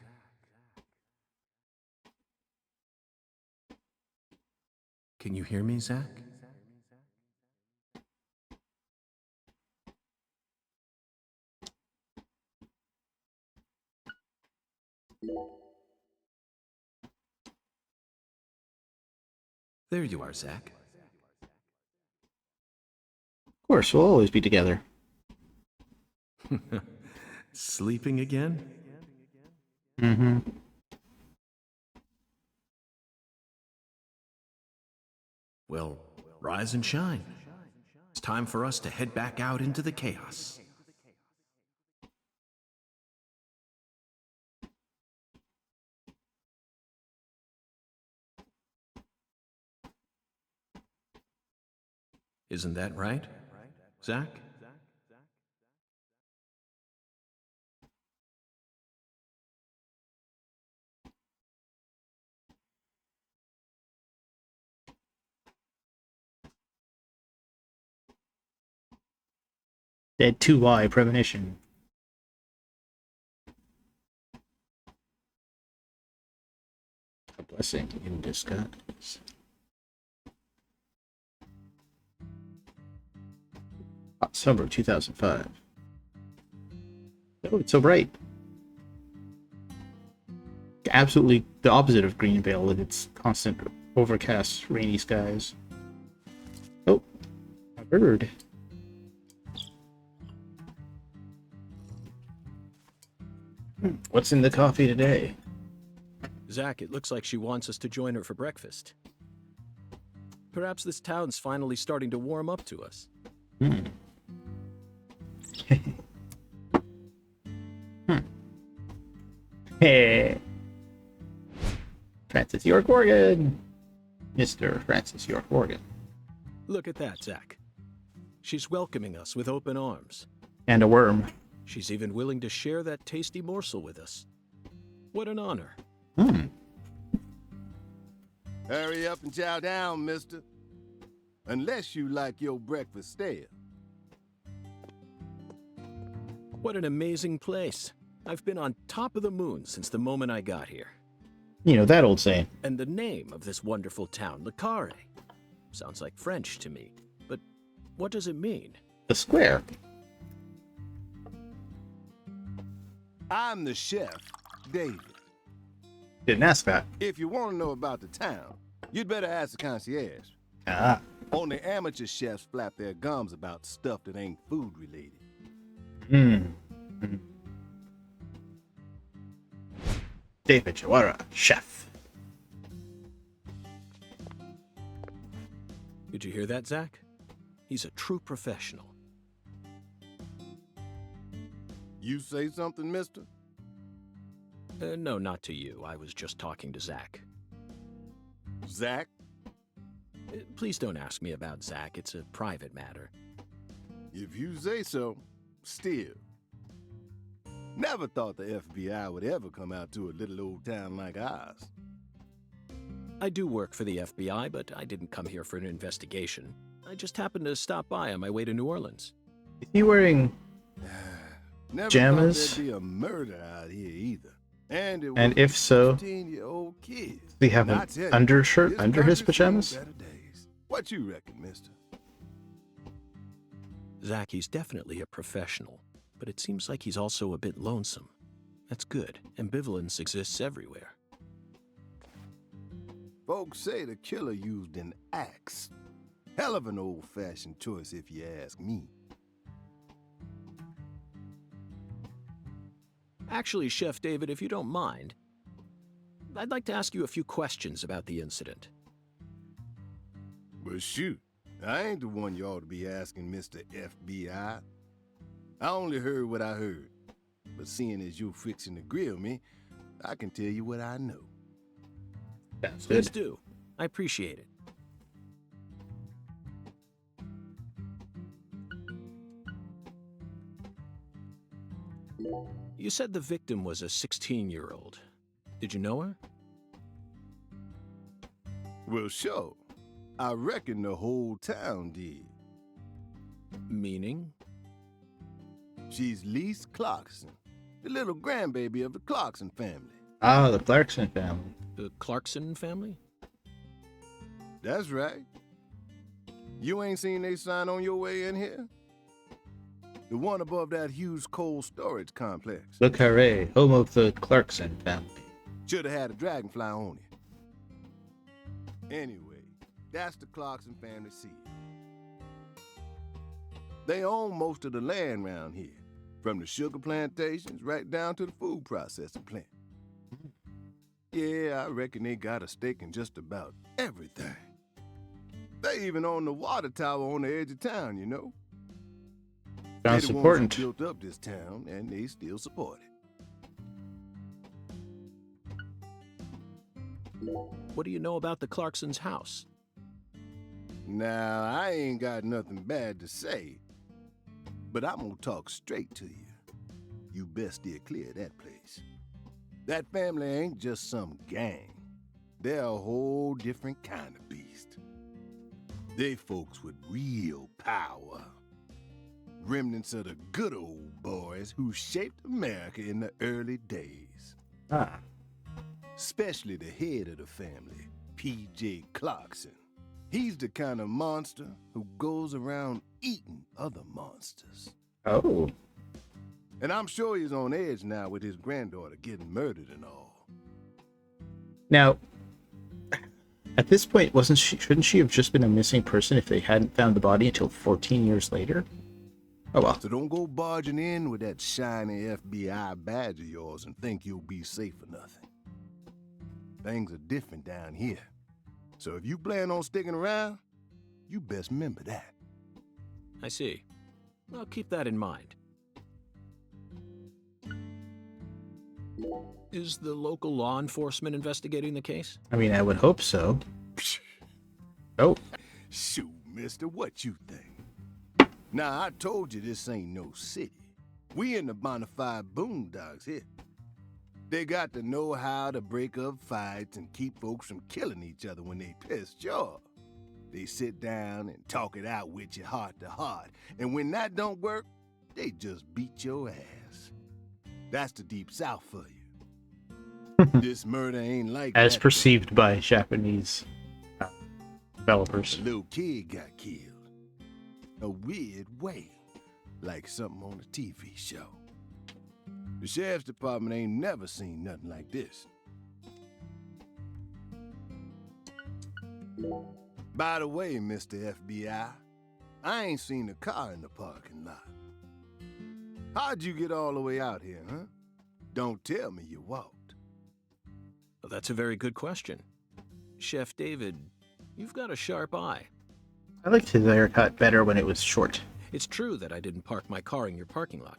Can you hear me, Zach? There you are, Zach. Of course, we'll always be together. Sleeping again? Mm-hmm. Well, rise and shine. It's time for us to head back out into the chaos. Isn't that right, Zach? Deadly Premonition. A blessing in disguise. Hot summer 2005. Oh, it's so bright. Absolutely the opposite of Greenvale with its constant overcast, rainy skies. Oh, a bird. What's in the coffee today? Zach, it looks like she wants us to join her for breakfast. Perhaps this town's finally starting to warm up to us. Hey. Francis York Morgan. Mr. Francis York Morgan. Look at that, Zach. She's welcoming us with open arms. And a worm. She's even willing to share that tasty morsel with us. What an honor. Hurry up and chow down, mister. Unless you like your breakfast stale. What an amazing place. I've been on top of the moon since the moment I got here. You know that old saying. And the name of this wonderful town, Le Carre. Sounds like French to me. But what does it mean? The square. I'm the chef, David. Didn't ask that. If you want to know about the town, you'd better ask the concierge. Ah. Only amateur chefs flap their gums about stuff that ain't food related. David Jawara, chef. Did you hear that, Zach? He's a true professional. You say something, mister? No, not to you. I was just talking to Zach. Zach? Please don't ask me about Zach. It's a private matter. If you say so, still. Never thought the FBI would ever come out to a little old town like ours. I do work for the FBI, but I didn't come here for an investigation. I just happened to stop by on my way to New Orleans. Is he wearing Never Pajamas? thought there'd be a murder out here either. And if so, 15-year-old kid. does he have an undershirt under his pajamas? What you reckon, mister? Zach, he's definitely a professional, but it seems like he's also a bit lonesome. That's good. Ambivalence exists everywhere. Folks say the killer used an axe. Hell of an old-fashioned choice if you ask me. Actually, Chef David, if you don't mind, I'd like to ask you a few questions about the incident. Well, shoot. I ain't the one you ought to be asking, Mr. FBI. I only heard what I heard. But seeing as you're fixing to grill me, I can tell you what I know. That's Please good. do. I appreciate it. You said the victim was a 16-year-old. Did you know her? Well, sure. I reckon the whole town did. Meaning? She's Lise Clarkson, the little grandbaby of the Clarkson family. Ah, the Clarkson family. The Clarkson family? That's right. You ain't seen they sign on your way in here? The one above that huge cold storage complex. Le Carre, home of the Clarkson family. Should have had a dragonfly on it. Anyway, that's the Clarkson family seat. They own most of the land around here, from the sugar plantations right down to the food processing plant. Yeah, I reckon they got a stake in just about everything. They even own the water tower on the edge of town, you know. Sounds They the ones important. who built up this town, and they still support it. What do you know about the Clarkson's house? Now, I ain't got nothing bad to say, but I'm gonna talk straight to you. You best steer clear of that place. That family ain't just some gang. They're a whole different kind of beast. They folks with real power. remnants of the good old boys who shaped America in the early days. Ah. Especially the head of the family, P.J. Clarkson. He's the kind of monster who goes around eating other monsters. Oh. And I'm sure he's on edge now with his granddaughter getting murdered and all. Now, at this point, shouldn't she have just been a missing person if they hadn't found the body until 14 years later? Oh well. So don't go barging in with that shiny FBI badge of yours and think you'll be safe for nothing. Things are different down here. So if you plan on sticking around, you best remember that. I see. I'll keep that in mind. Is the local law enforcement investigating the case? I mean, I would hope so. Oh. Shoot, mister, what you think? Now, I told you this ain't no city. We in the bonafide boondocks here. They got to know how to break up fights and keep folks from killing each other when they pissed you off. They sit down and talk it out with you heart to heart. And when that don't work, they just beat your ass. That's the Deep South for you. This murder ain't like As that. perceived by Japanese developers. A little kid got killed. A weird way. Like something on a TV show. The sheriff's department ain't never seen nothing like this. By the way, Mr. FBI, I ain't seen a car in the parking lot. How'd you get all the way out here, huh? Don't tell me you walked. Well, that's a very good question. Chef David, you've got a sharp eye. I liked his haircut better when it was short. It's true that I didn't park my car in your parking lot.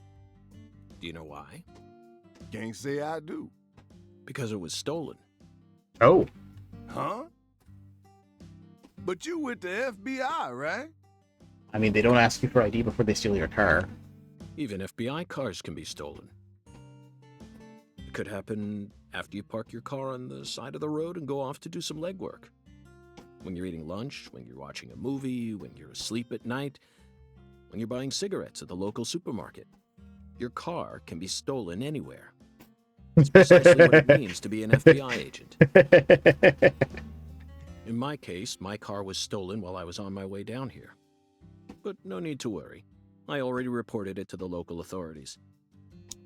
Do you know why? Can't say I do. Because it was stolen. Oh. Huh? But you with the FBI, right? I mean, they don't ask you for ID before they steal your car. Even FBI cars can be stolen. It could happen after you park your car on the side of the road and go off to do some legwork. When you're eating lunch, when you're watching a movie, when you're asleep at night, when you're buying cigarettes at the local supermarket. Your car can be stolen anywhere. It's precisely what it means to be an FBI agent. In my case, my car was stolen while I was on my way down here. But no need to worry. I already reported it to the local authorities.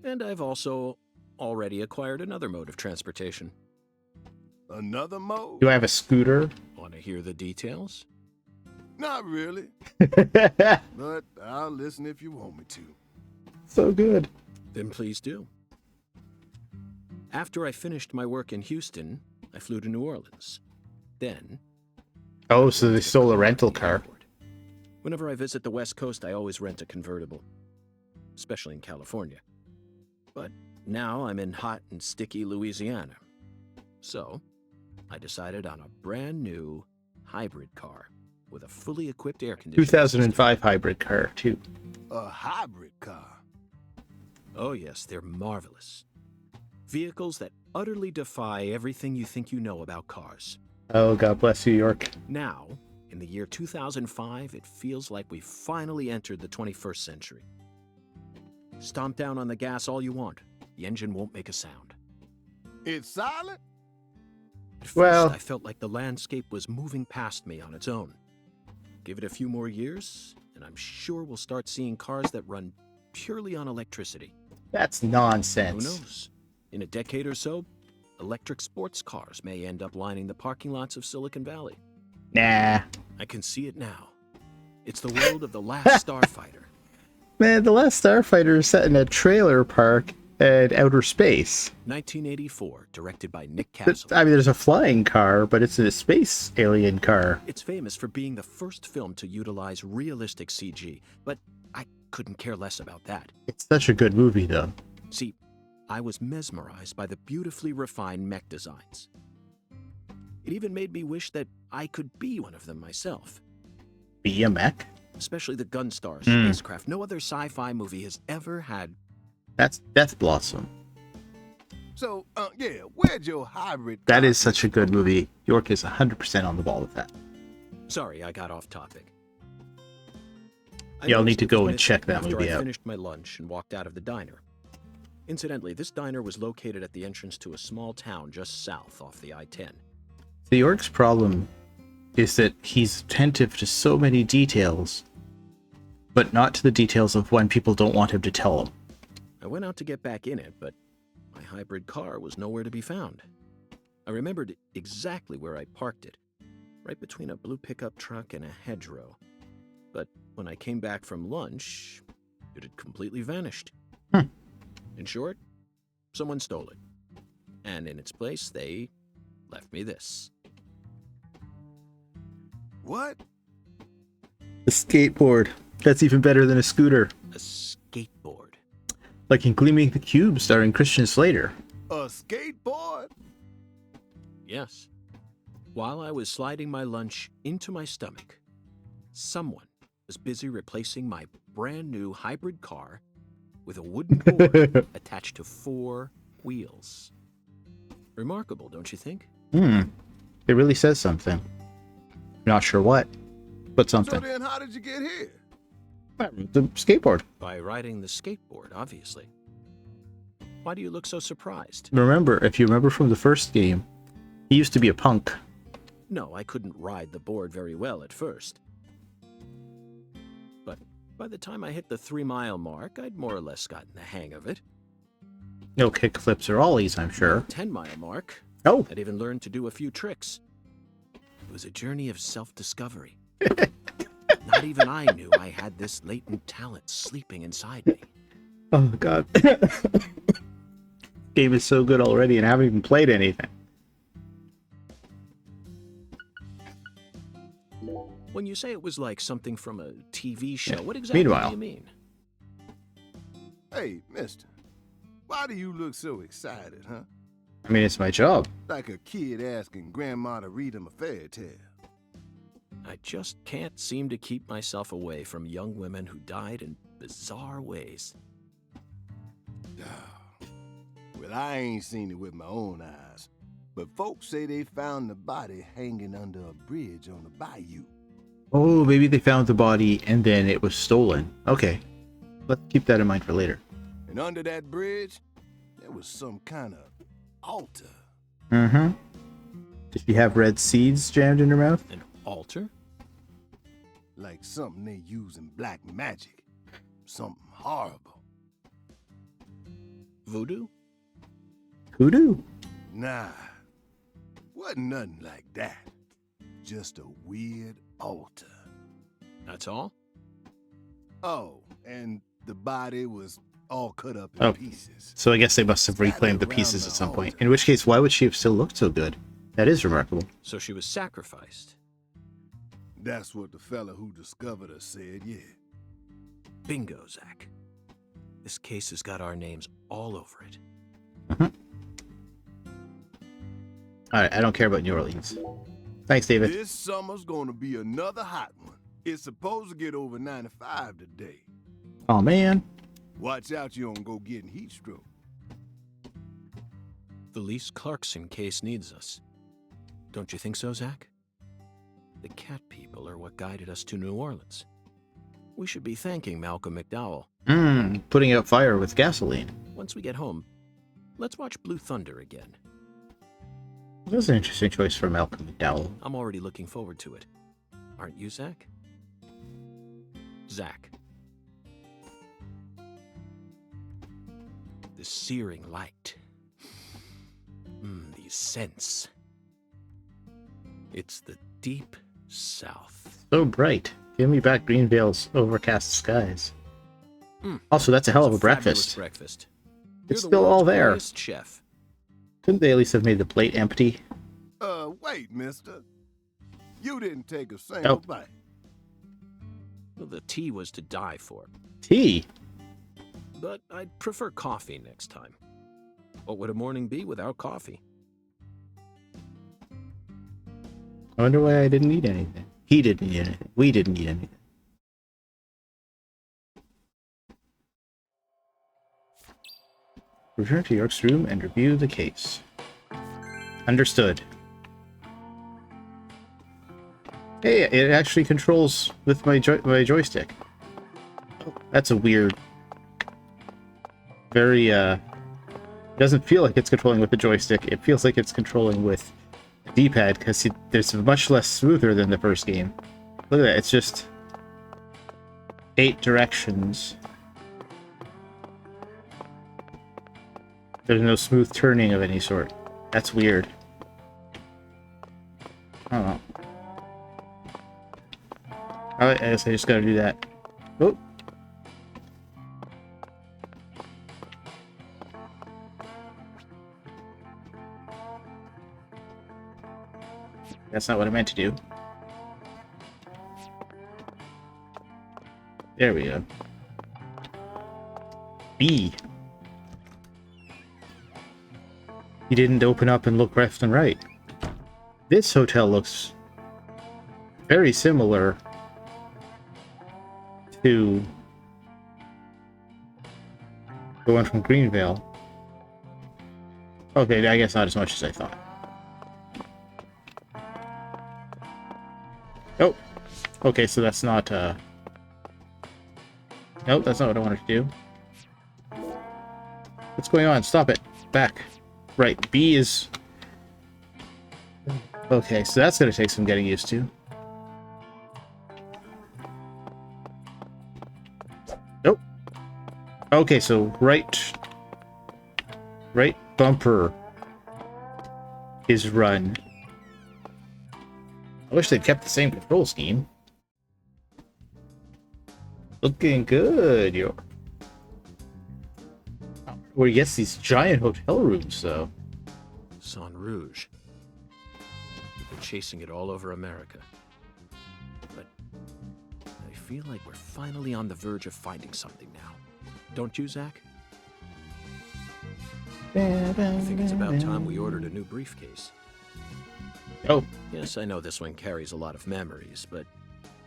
And I've also already acquired another mode of transportation. Another mode? Do I have a scooter? Want to hear the details? Not really. But I'll listen if you want me to. So good. Then please do. After I finished my work in Houston, I flew to New Orleans. Then... Oh, so they stole a rental car. Whenever I visit the West Coast, I always rent a convertible. Especially in California. But now I'm in hot and sticky Louisiana. So, I decided on a brand new hybrid car with a fully equipped air conditioning 2005 hybrid car, too. A hybrid car? Oh yes, they're marvelous. Vehicles that utterly defy everything you think you know about cars. Oh, God bless New York. Now, in the year 2005, it feels like we've finally entered the 21st century. Stomp down on the gas all you want. The engine won't make a sound. It's silent? At first, Well- I felt like the landscape was moving past me on its own. Give it a few more years, and I'm sure we'll start seeing cars that run purely on electricity. That's Who nonsense. knows? In a decade or so, electric sports cars may end up lining the parking lots of Silicon Valley. Nah. I can see it now. It's the world of The Last Starfighter. Man, The Last Starfighter is set in a trailer park in outer space. 1984, directed by Nick Castle. I mean, there's a flying car, but it's a space alien car. It's famous for being the first film to utilize realistic CG, but I couldn't care less about that. It's such a good movie, though. See, I was mesmerized by the beautifully refined mech designs. It even made me wish that I could be one of them myself. Be a mech? Especially the Gunstar spacecraft. No other sci-fi movie has ever had. That's Death Blossom. So, yeah, where'd your hybrid That car is such a good movie. York is 100% on the ball with that. Sorry, I got off topic. I Yeah, I'll noticed need to it was go and missing check that after movie I out. finished my lunch and walked out of the diner. Incidentally, this diner was located at the entrance to a small town just south off the I-10. The orc's problem is that he's attentive to so many details, but not to the details of when people don't want him to tell them. I went out to get back in it, but my hybrid car was nowhere to be found. I remembered exactly where I parked it, right between a blue pickup truck and a hedgerow. But when I came back from lunch, it had completely vanished. Hmm. In short, someone stole it. And in its place, they left me this. What? A skateboard. That's even better than a scooter. A skateboard. Like in Gleaming the Cube starring Christian Slater. A skateboard? Yes. While I was sliding my lunch into my stomach, someone was busy replacing my brand new hybrid car with a wooden board attached to 4 wheels. Remarkable, don't you think? It really says something. Not sure what, but So something. then how did you get here? The skateboard. By riding the skateboard, obviously. Why do you look so surprised? Remember, if you remember from the first game, he used to be a punk. No, I couldn't ride the board very well at first. But by the time I hit the 3-mile mark, I'd more or less gotten the hang of it. No kickflips or ollies, I'm sure. 10-mile mark, Oh, I'd even learned to do a few tricks. It was a journey of self-discovery. Not even I knew I had this latent talent sleeping inside me. oh god. Game is so good already and I haven't even played anything. When you say it was like something from a TV show, what exactly Meanwhile. do you mean? Hey, mister. Why do you look so excited, huh? I mean, it's my job. Like a kid asking grandma to read him a fairy tale. I just can't seem to keep myself away from young women who died in bizarre ways. Well, I ain't seen it with my own eyes, but folks say they found the body hanging under a bridge on the bayou. Oh, maybe they found the body and then it was stolen. Okay. Let's keep that in mind for later. And under that bridge, there was some kind of altar. Mm-hmm. Did she have red seeds jammed in her mouth? An altar? Like something they use in black magic. Something horrible. Voodoo? Hoodoo? Nah, wasn't nothing like that. Just a weird altar. That's all? Oh, and the body was all cut up in Oh. pieces. So I guess they must have reclaimed the pieces at some point. In which case, why would she have still looked so good? That is remarkable. So she was sacrificed. That's what the fella who discovered her said, yeah. Bingo, Zach. This case has got our names all over it. Alright, I don't care about New Orleans. Thanks, David. This summer's gonna be another hot one. It's supposed to get over 95 today. Oh man. Watch out you don't go getting heat stroke. The Lise Clarkson case needs us. Don't you think so, Zach? The cat people are what guided us to New Orleans. We should be thanking Malcolm McDowell. Putting out fire with gasoline. Once we get home, let's watch Blue Thunder again. That's an interesting choice for Malcolm McDowell. I'm already looking forward to it. Aren't you, Zach? Zach. The searing light. These scents. It's the deep south. So bright. Give me back Greenvale's overcast skies. Also, that's a hell of a Fabulous breakfast. breakfast. It's You're the still all world's there. greatest chef. Couldn't they at least have made the plate empty? Wait, mister. You didn't take a single Oh. bite. Well, the tea was to die for, Tea? but I'd prefer coffee next time. What would a morning be without coffee? I wonder why I didn't eat anything. He didn't eat anything. We didn't eat anything. Return to York's room and review the case. Understood. Hey, it actually controls with my joystick. That's a weird... Very, It doesn't feel like it's controlling with the joystick. It feels like it's controlling with the D-pad, because there's much less smoother than the first game. Look at that, it's just 8 directions. There's no smooth turning of any sort. That's weird. I don't know. I guess I just gotta do that. Oh. That's not what I meant to do. There we go. B. He didn't open up and look left and right. This hotel looks very similar to the one from Greenvale. Okay, I guess not as much as I thought. Oh, okay, so that's not, nope, that's not what I wanted to do. What's going on? Stop it. Back. Right, B is... Okay, so that's gonna take some getting used to. Nope. Okay, so right bumper is run. I wish they'd kept the same control scheme. Looking good, yo. Where he gets these giant hotel rooms, though. San Rouge. We've been chasing it all over America. But I feel like we're finally on the verge of finding something now. Don't you, Zach? I think it's about time we ordered a new briefcase. Oh. Yes, I know this one carries a lot of memories, but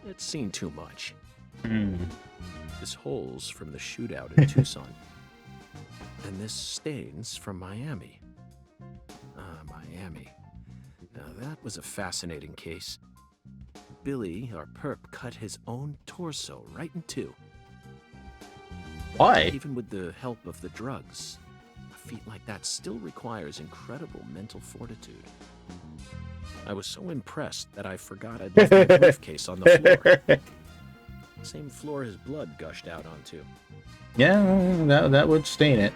it's seen too much. This hole's from the shootout in Tucson. And this stain's from Miami. Miami. Now that was a fascinating case. Billy, our perp, cut his own torso right in two. Why? Even with the help of the drugs, a feat like that still requires incredible mental fortitude. I was so impressed that I forgot I'd left my briefcase on the floor. Same floor his blood gushed out onto. Yeah, that would stain it.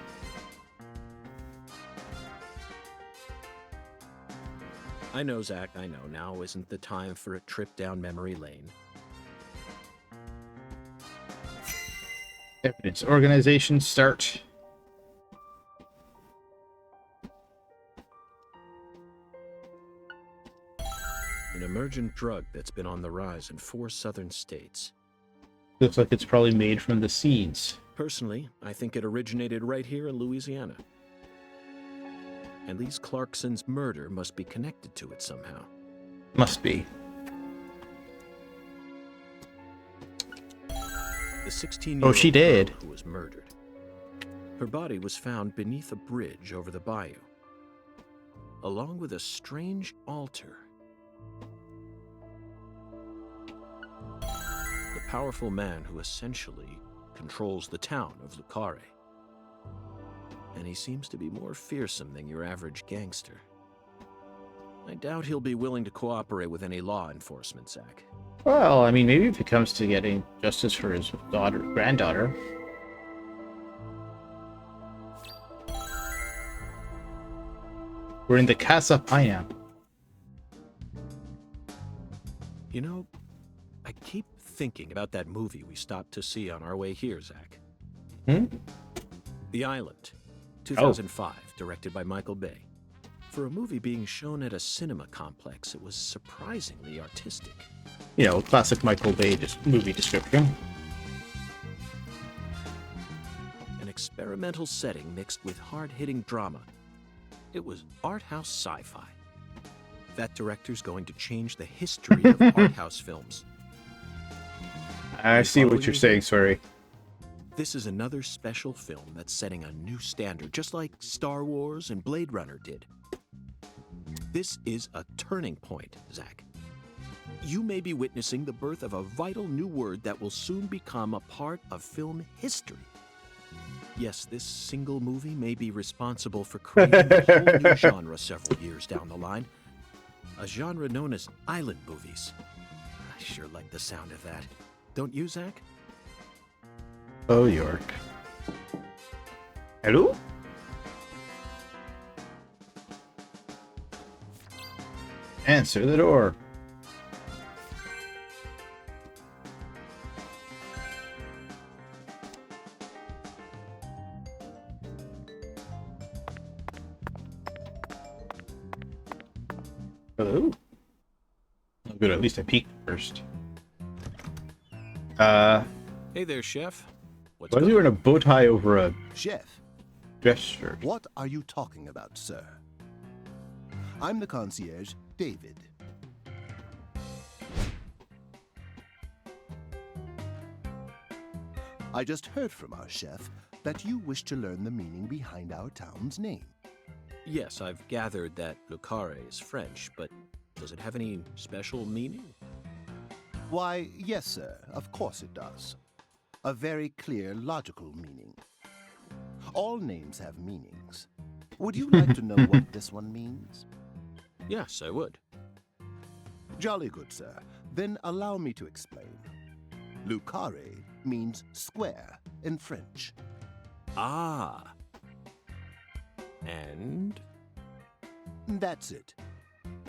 I know, Zach, I know. Now isn't the time for a trip down memory lane. Evidence organization start. An emergent drug that's been on the rise in 4 southern states. Looks like it's probably made from the seeds. Personally, I think it originated right here in Louisiana. And Lise Clarkson's murder must be connected to it somehow. Must be. The 16-year-old Oh, she did. girl who was murdered. Her body was found beneath a bridge over the bayou, along with a strange altar. The powerful man who essentially controls the town of Lucare. And he seems to be more fearsome than your average gangster. I doubt he'll be willing to cooperate with any law enforcement, Zach. Well, I mean, maybe if it comes to getting justice for his granddaughter. We're in the Casa Pina. You know, I keep thinking about that movie we stopped to see on our way here, Zach. The Island, 2005, directed by Michael Bay. For a movie being shown at a cinema complex, it was surprisingly artistic. You know, classic Michael Bay movie description. An experimental setting mixed with hard-hitting drama. It was art house sci-fi. That director's going to change the history of art house films. I see what you're saying, Swery. This is another special film that's setting a new standard, just like Star Wars and Blade Runner did. This is a turning point, Zach. You may be witnessing the birth of a vital new word that will soon become a part of film history. Yes, this single movie may be responsible for creating a whole new genre several years down the line. A genre known as island movies. I sure like the sound of that. Don't you, Zach? Oh, York. Hello? Answer the door. Hello? Oh, good. At least I peeked first. Hey there, chef. What's Why is he cooking? wearing a bow tie over a Chef, dress shirt? what are you talking about, sir? I'm the concierge, David. I just heard from our chef that you wish to learn the meaning behind our town's name. Yes, I've gathered that Le Carre is French, but does it have any special meaning? Why, yes, sir, of course it does. A very clear, logical meaning. All names have meanings. Would you like to know what this one means? Yes, I would. Jolly good, sir. Then allow me to explain. Lucare means square in French. Ah. And That's it.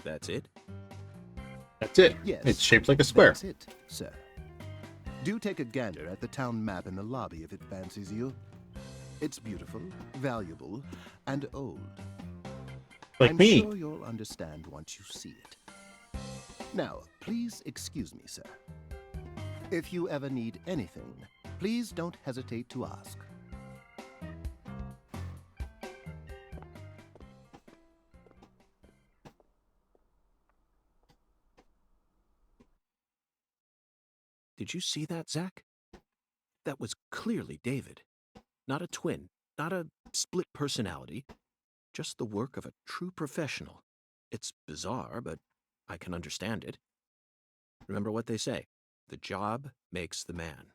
that's it? That's it. Yes. It's shaped like a square. That's it, sir. Do take a gander at the town map in the lobby if it fancies you. It's beautiful, valuable, and old. Like I'm me. sure you'll understand once you see it. Now, please excuse me, sir. If you ever need anything, please don't hesitate to ask. Did you see that, Zach? That was clearly David. Not a twin, not a split personality, just the work of a true professional. It's bizarre, but I can understand it. Remember what they say, the job makes the man.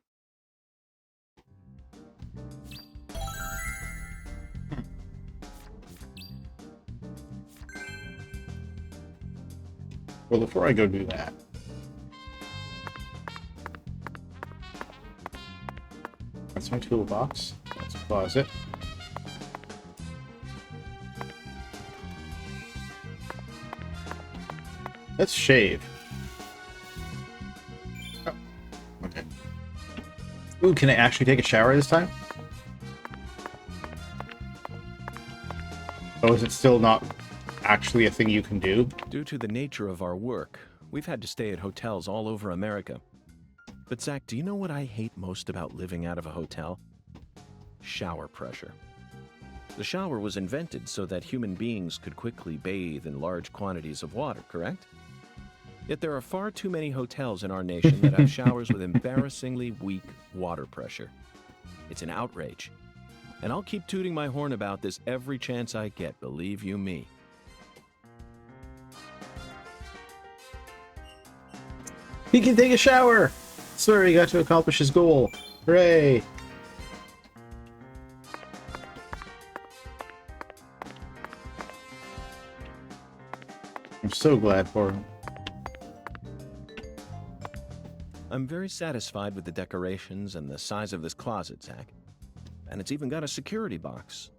Well, before I go do that, that's my toolbox. That's a closet. Let's shave. Oh, okay. Ooh, can I actually take a shower this time? Oh, is it still not actually a thing you can do? Due to the nature of our work, we've had to stay at hotels all over America. But Zach, do you know what I hate most about living out of a hotel? Shower pressure. The shower was invented so that human beings could quickly bathe in large quantities of water, correct? Yet there are far too many hotels in our nation that have showers with embarrassingly weak water pressure. It's an outrage. And I'll keep tooting my horn about this every chance I get, believe you me. He can take a shower! Swery got to accomplish his goal. Hooray! I'm so glad for him. I'm very satisfied with the decorations and the size of this closet, Zach. And it's even got a security box.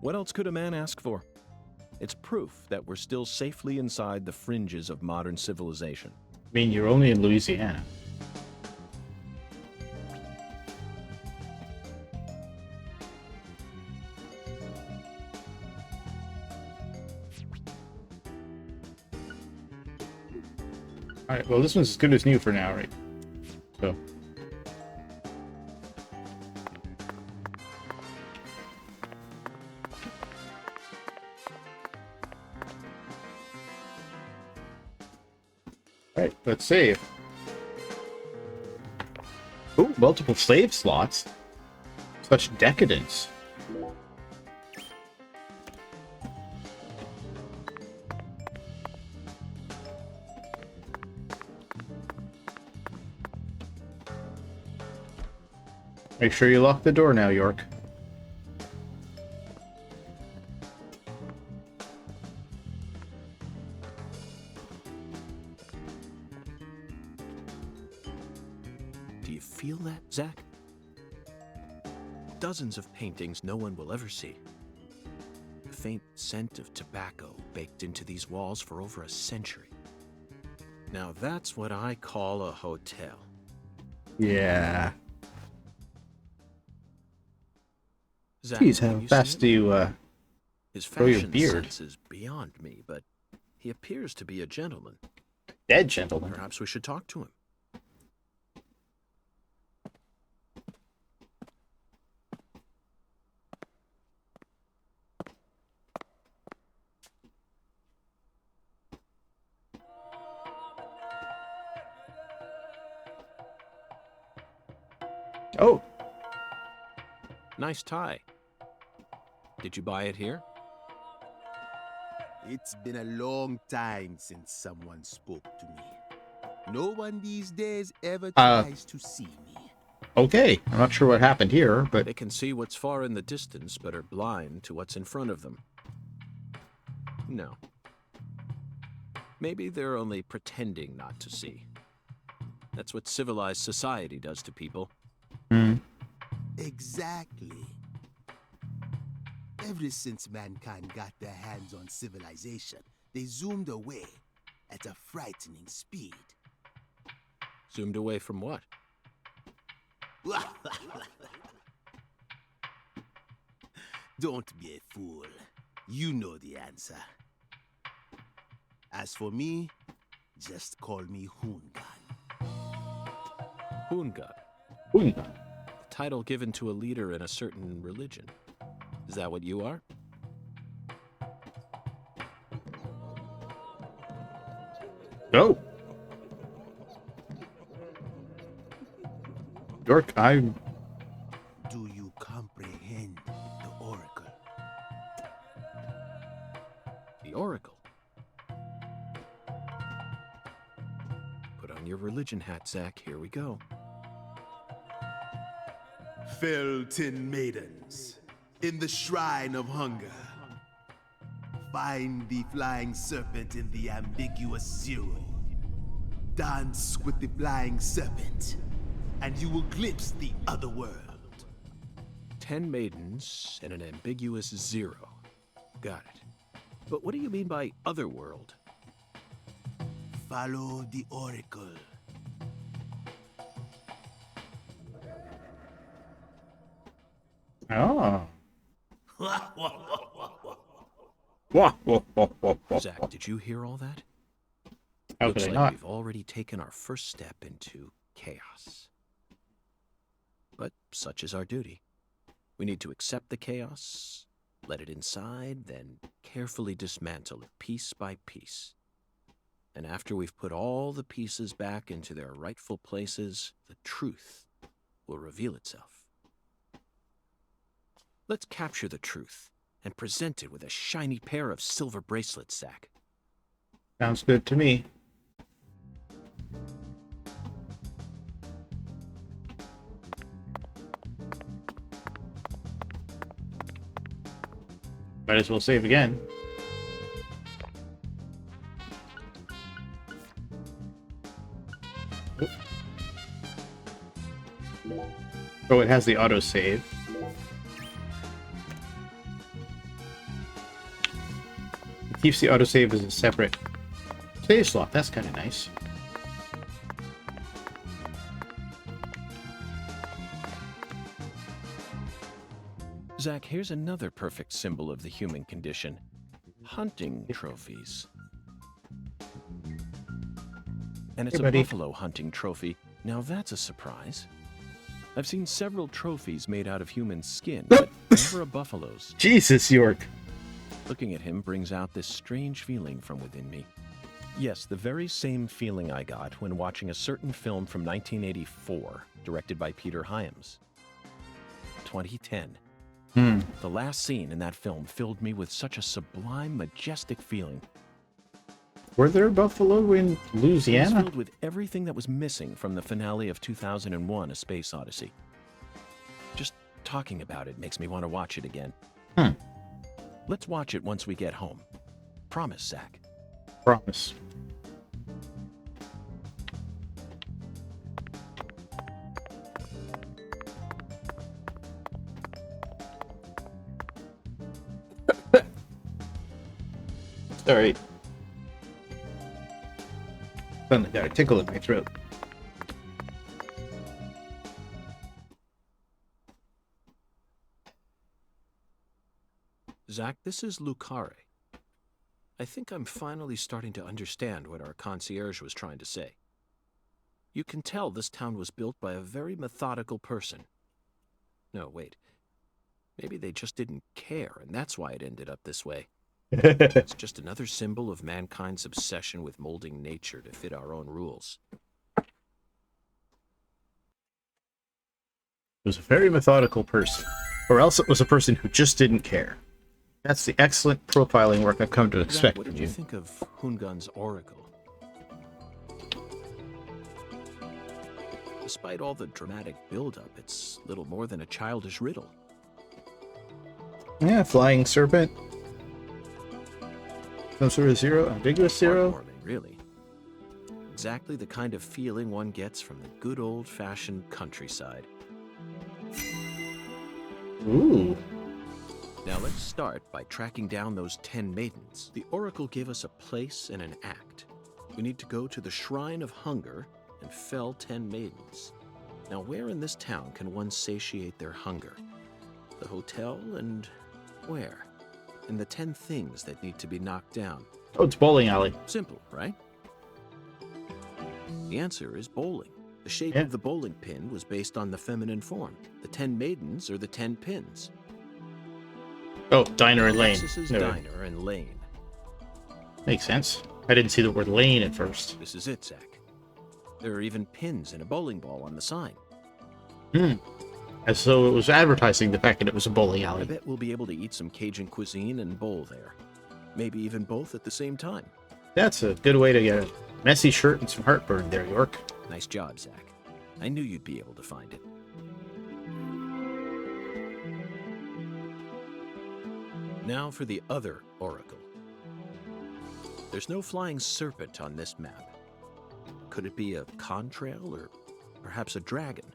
What else could a man ask for? It's proof that we're still safely inside the fringes of modern civilization. I mean, you're only in Louisiana. Alright, well, this one's as good as new for now, right? So. Alright, let's save. Ooh, multiple save slots. Such decadence. Make sure you lock the door now, York. Do you feel that, Zach? Dozens of paintings no one will ever see. The faint scent of tobacco baked into these walls for over a century. Now that's what I call a hotel. Yeah. Zach, Jeez, have how you fast seen do him? you His grow your fashion beard? sense is beyond me, but he appears to be a gentleman. Dead gentleman? Perhaps we should talk to him. Oh, Nice tie. Did you buy it here? It's been a long time since someone spoke to me. No one these days ever tries to see me. okay. I'm not sure what happened here, but They can see what's far in the distance, but are blind to what's in front of them. No. Maybe they're only pretending not to see. That's what civilized society does to people. Exactly. Ever since mankind got their hands on civilization, they zoomed away at a frightening speed. Zoomed away from what? Don't be a fool. You know the answer. As for me, just call me Hoongan. Hoongan. Hoongan. Title given to a leader in a certain religion. Is that what you are? Go. York, Do you comprehend the Oracle? The Oracle. Put on your religion hat, Zach. Here we go. Felton maidens, in the shrine of hunger, find the flying serpent in the ambiguous zero. Dance with the flying serpent, and you will glimpse the other world. 10 maidens and an ambiguous zero. Got it. But what do you mean by otherworld? Follow the Oracle. oh. Wah, wah, wah, wah, wah. Zach, did you hear all that? How Looks could I like not? we've already taken our first step into chaos. But such is our duty. We need to accept the chaos, let it inside, then carefully dismantle it piece by piece. And after we've put all the pieces back into their rightful places, the truth will reveal itself. Let's capture the truth and present it with a shiny pair of silver bracelets, Zach. Sounds good to me. Might as well save again. Oop. Oh, it has the autosave. It keeps the autosave as a separate save slot. That's kind of nice. Zach, here's another perfect symbol of the human condition. Hunting trophies. And it's Hey, a buddy. buffalo hunting trophy. Now that's a surprise. I've seen several trophies made out of human skin, but never a buffalo's. Jesus, York. Looking at him brings out this strange feeling from within me. Yes, the very same feeling I got when watching a certain film from 1984, directed by Peter Hyams. 2010. The last scene in that film filled me with such a sublime, majestic feeling. Were there buffalo in It was Louisiana? filled with everything that was missing from the finale of 2001: A Space Odyssey. Talking about it makes me want to watch it again. Hmm. Let's watch it once we get home. Promise, Zach. Promise. Sorry. Suddenly got a tickle in my throat. Zach, this is Lucare. I think I'm finally starting to understand what our concierge was trying to say. You can tell this town was built by a very methodical person. No, wait. Maybe they just didn't care, and that's why it ended up this way. It's just another symbol of mankind's obsession with molding nature to fit our own rules. It was a very methodical person. Or else it was a person who just didn't care. That's the excellent profiling work I've come to expect What from did you you. think of Hungan's oracle? Despite all the dramatic build-up, it's little more than a childish riddle. Yeah, flying serpent. Some sort of zero, ambiguous zero. Heartwarming, really. Exactly the kind of feeling one gets from the good old-fashioned countryside. Ooh. Now let's start by tracking down those 10 maidens. The oracle gave us a place and an act. We need to go to the Shrine of Hunger and fell 10 maidens. Now where in this town can one satiate their hunger? The hotel and where? In the 10 things that need to be knocked down. Oh, it's bowling alley. Simple, right? The answer is bowling. The shape Yeah. of the bowling pin was based on the feminine form. The 10 maidens are the 10 pins. Oh, diner and lane. Alexis's No, diner and lane. makes sense. I didn't see the word lane at first. This is it, Zach. There are even pins and a bowling ball on the sign. As though it was advertising the fact that it was a bowling I alley. bet we'll be able to eat some Cajun cuisine and bowl there. Maybe even both at the same time. That's a good way to get a messy shirt and some heartburn there, York. Nice job, Zach. I knew you'd be able to find it. Now for the other oracle. There's no flying serpent on this map. Could it be a contrail or perhaps a dragon?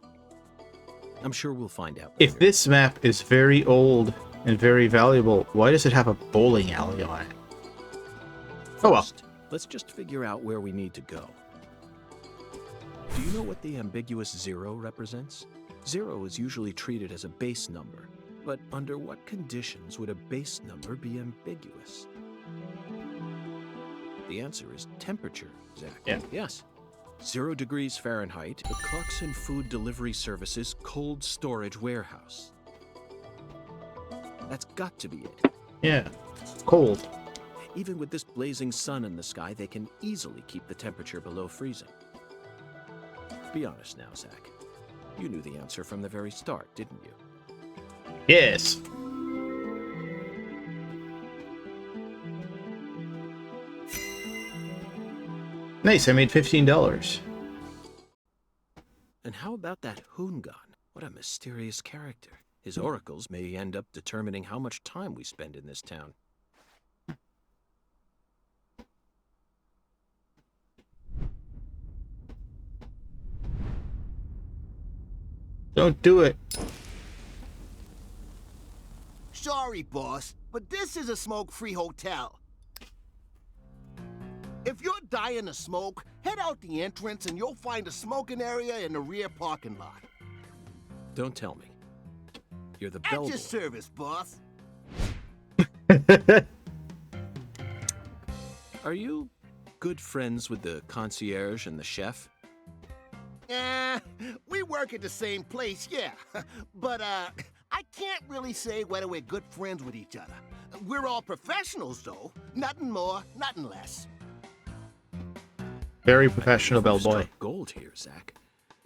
I'm sure we'll find out later. If this map is very old and very valuable, why does it have a bowling alley on it? Oh well. First, let's just figure out where we need to go. Do you know what the ambiguous 0 represents? 0 is usually treated as a base number, but under what conditions would a base number be ambiguous? The answer is temperature, Zach. Yeah. Yes. 0 degrees Fahrenheit, the Clarkson Food Delivery Services cold storage warehouse. That's got to be it. Yeah. Cold. Even with this blazing sun in the sky, they can easily keep the temperature below freezing. Be honest now, Zach. You knew the answer from the very start, didn't you? Yes. Nice, I made $15. And how about that Hungan? What a mysterious character. His oracles may end up determining how much time we spend in this town. Don't do it. Sorry, boss, but this is a smoke-free hotel. If you're dying to smoke, head out the entrance and you'll find a smoking area in the rear parking lot. Don't tell me. You're the At bellboy. your service, boss. Are you good friends with the concierge and the chef? We work at the same place, yeah. But, I can't really say whether we're good friends with each other. We're all professionals, though. Nothing more, nothing less. Very professional bellboy. Struck gold here, Zach.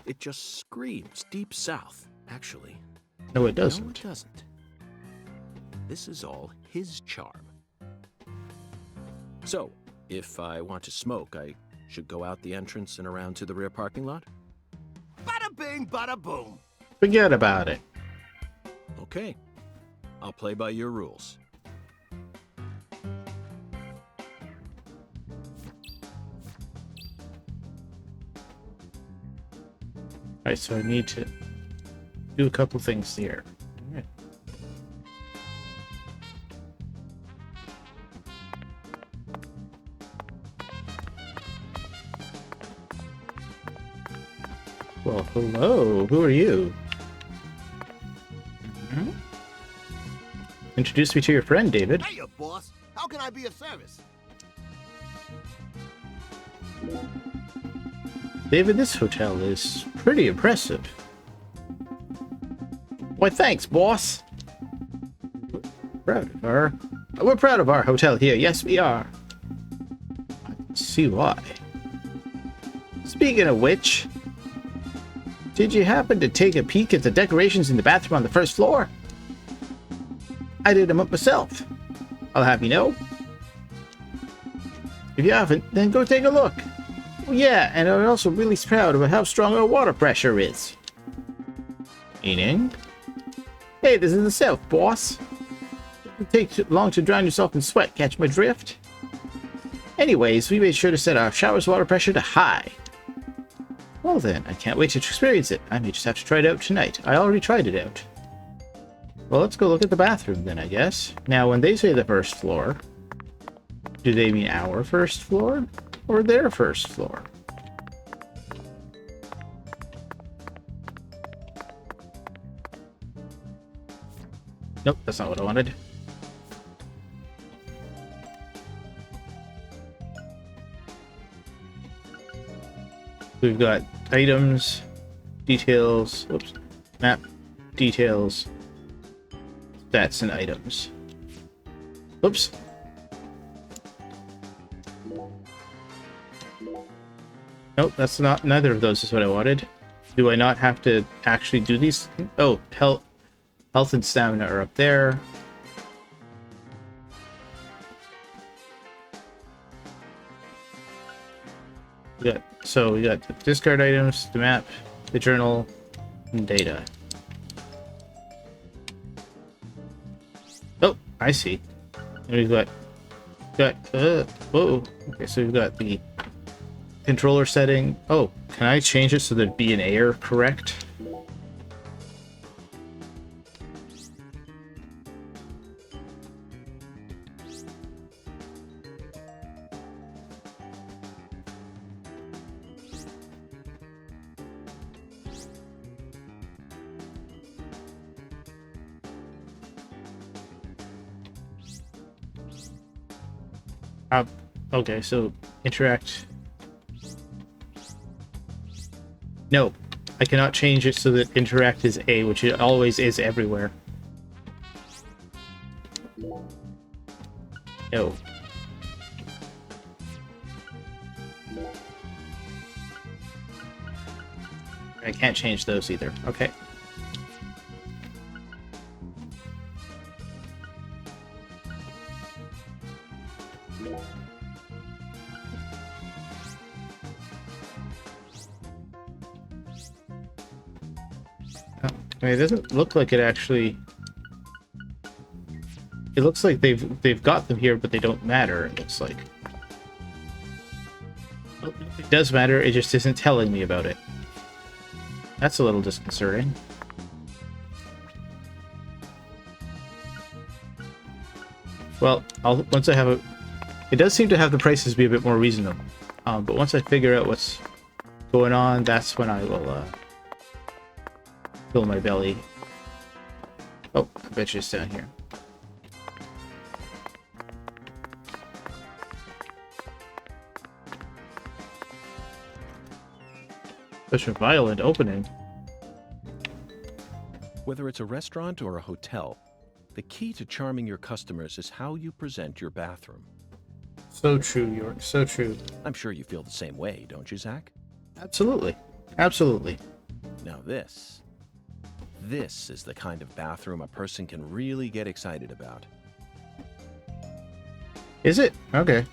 It just screams deep south, actually. No, it No, it doesn't. doesn't. This is all his charm. So, if I want to smoke, I should go out the entrance and around to the rear parking lot? Bada bing, bada boom. Forget about it. Okay. I'll play by your rules. Alright, so I need to do a couple things here. Alright. Well, hello. Who are you? Introduce me to your friend, David. Hey, boss. How can I be of service? David, this hotel is pretty impressive. Why, thanks, boss. We're proud of our hotel here. Yes, we are. I can see why. Speaking of which, did you happen to take a peek at the decorations in the bathroom on the first floor? I did them up myself. I'll have you know. If you haven't, then go take a look. Oh, yeah, and I'm also really proud about how strong our water pressure is. Meaning? Hey, this is the south, boss. It take too long to drown yourself in sweat, catch my drift? Anyways, we made sure to set our shower's water pressure to high. Well then, I can't wait to experience it. I may just have to try it out tonight. I already tried it out. Well, let's go look at the bathroom then, I guess. Now, when they say the first floor, do they mean our first floor? Or their first floor? Nope, that's not what I wanted. We've got items, details, whoops, map, details, stats and items. Whoops. Nope, that's not, neither of those is what I wanted. Do I not have to actually do these? Oh, health and stamina are up there. So we got the discard items, the map, the journal, and data. Oh, I see. And we've got whoa. Okay, so we've got the controller setting. Oh, can I change it so that B and A are correct? Okay, so interact. No, I cannot change it so that interact is A, which it always is everywhere. No. I can't change those either. Okay. I mean, it doesn't look like it actually. It looks like they've got them here, but they don't matter. It looks like. It does matter. It just isn't telling me about it. That's a little disconcerting. Well, once I have a. It does seem to have the prices be a bit more reasonable, but once I figure out what's going on, that's when I will fill my belly. Oh, I bet you it's down here. Such a violent opening. Whether it's a restaurant or a hotel, the key to charming your customers is how you present your bathroom. So true, York. So true. I'm sure you feel the same way, don't you, Zach? Absolutely. Absolutely. Now this is the kind of bathroom a person can really get excited about. Is it? Okay.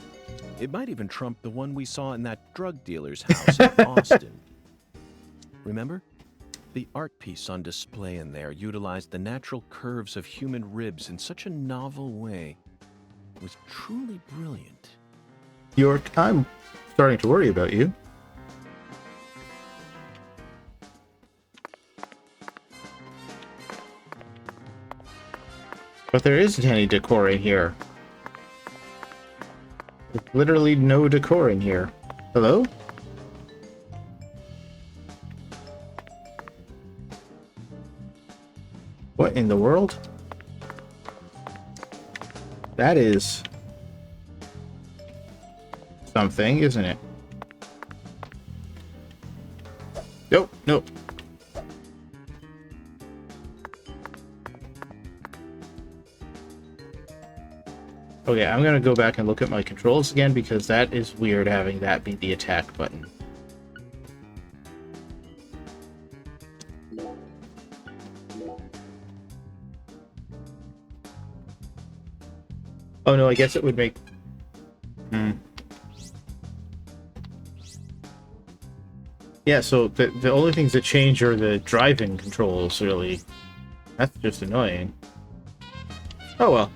It might even trump the one we saw in that drug dealer's house in Austin. Remember? The art piece on display in there utilized the natural curves of human ribs in such a novel way. It was truly brilliant. York, I'm starting to worry about you. But there isn't any decor in here. There's literally no decor in here. Hello? What in the world? That is something, isn't it? Nope, nope. Okay, I'm gonna go back and look at my controls again because that is weird having that be the attack button. Oh no, I guess it would make... Yeah, so the only things that change are the driving controls, really. That's just annoying. Oh well.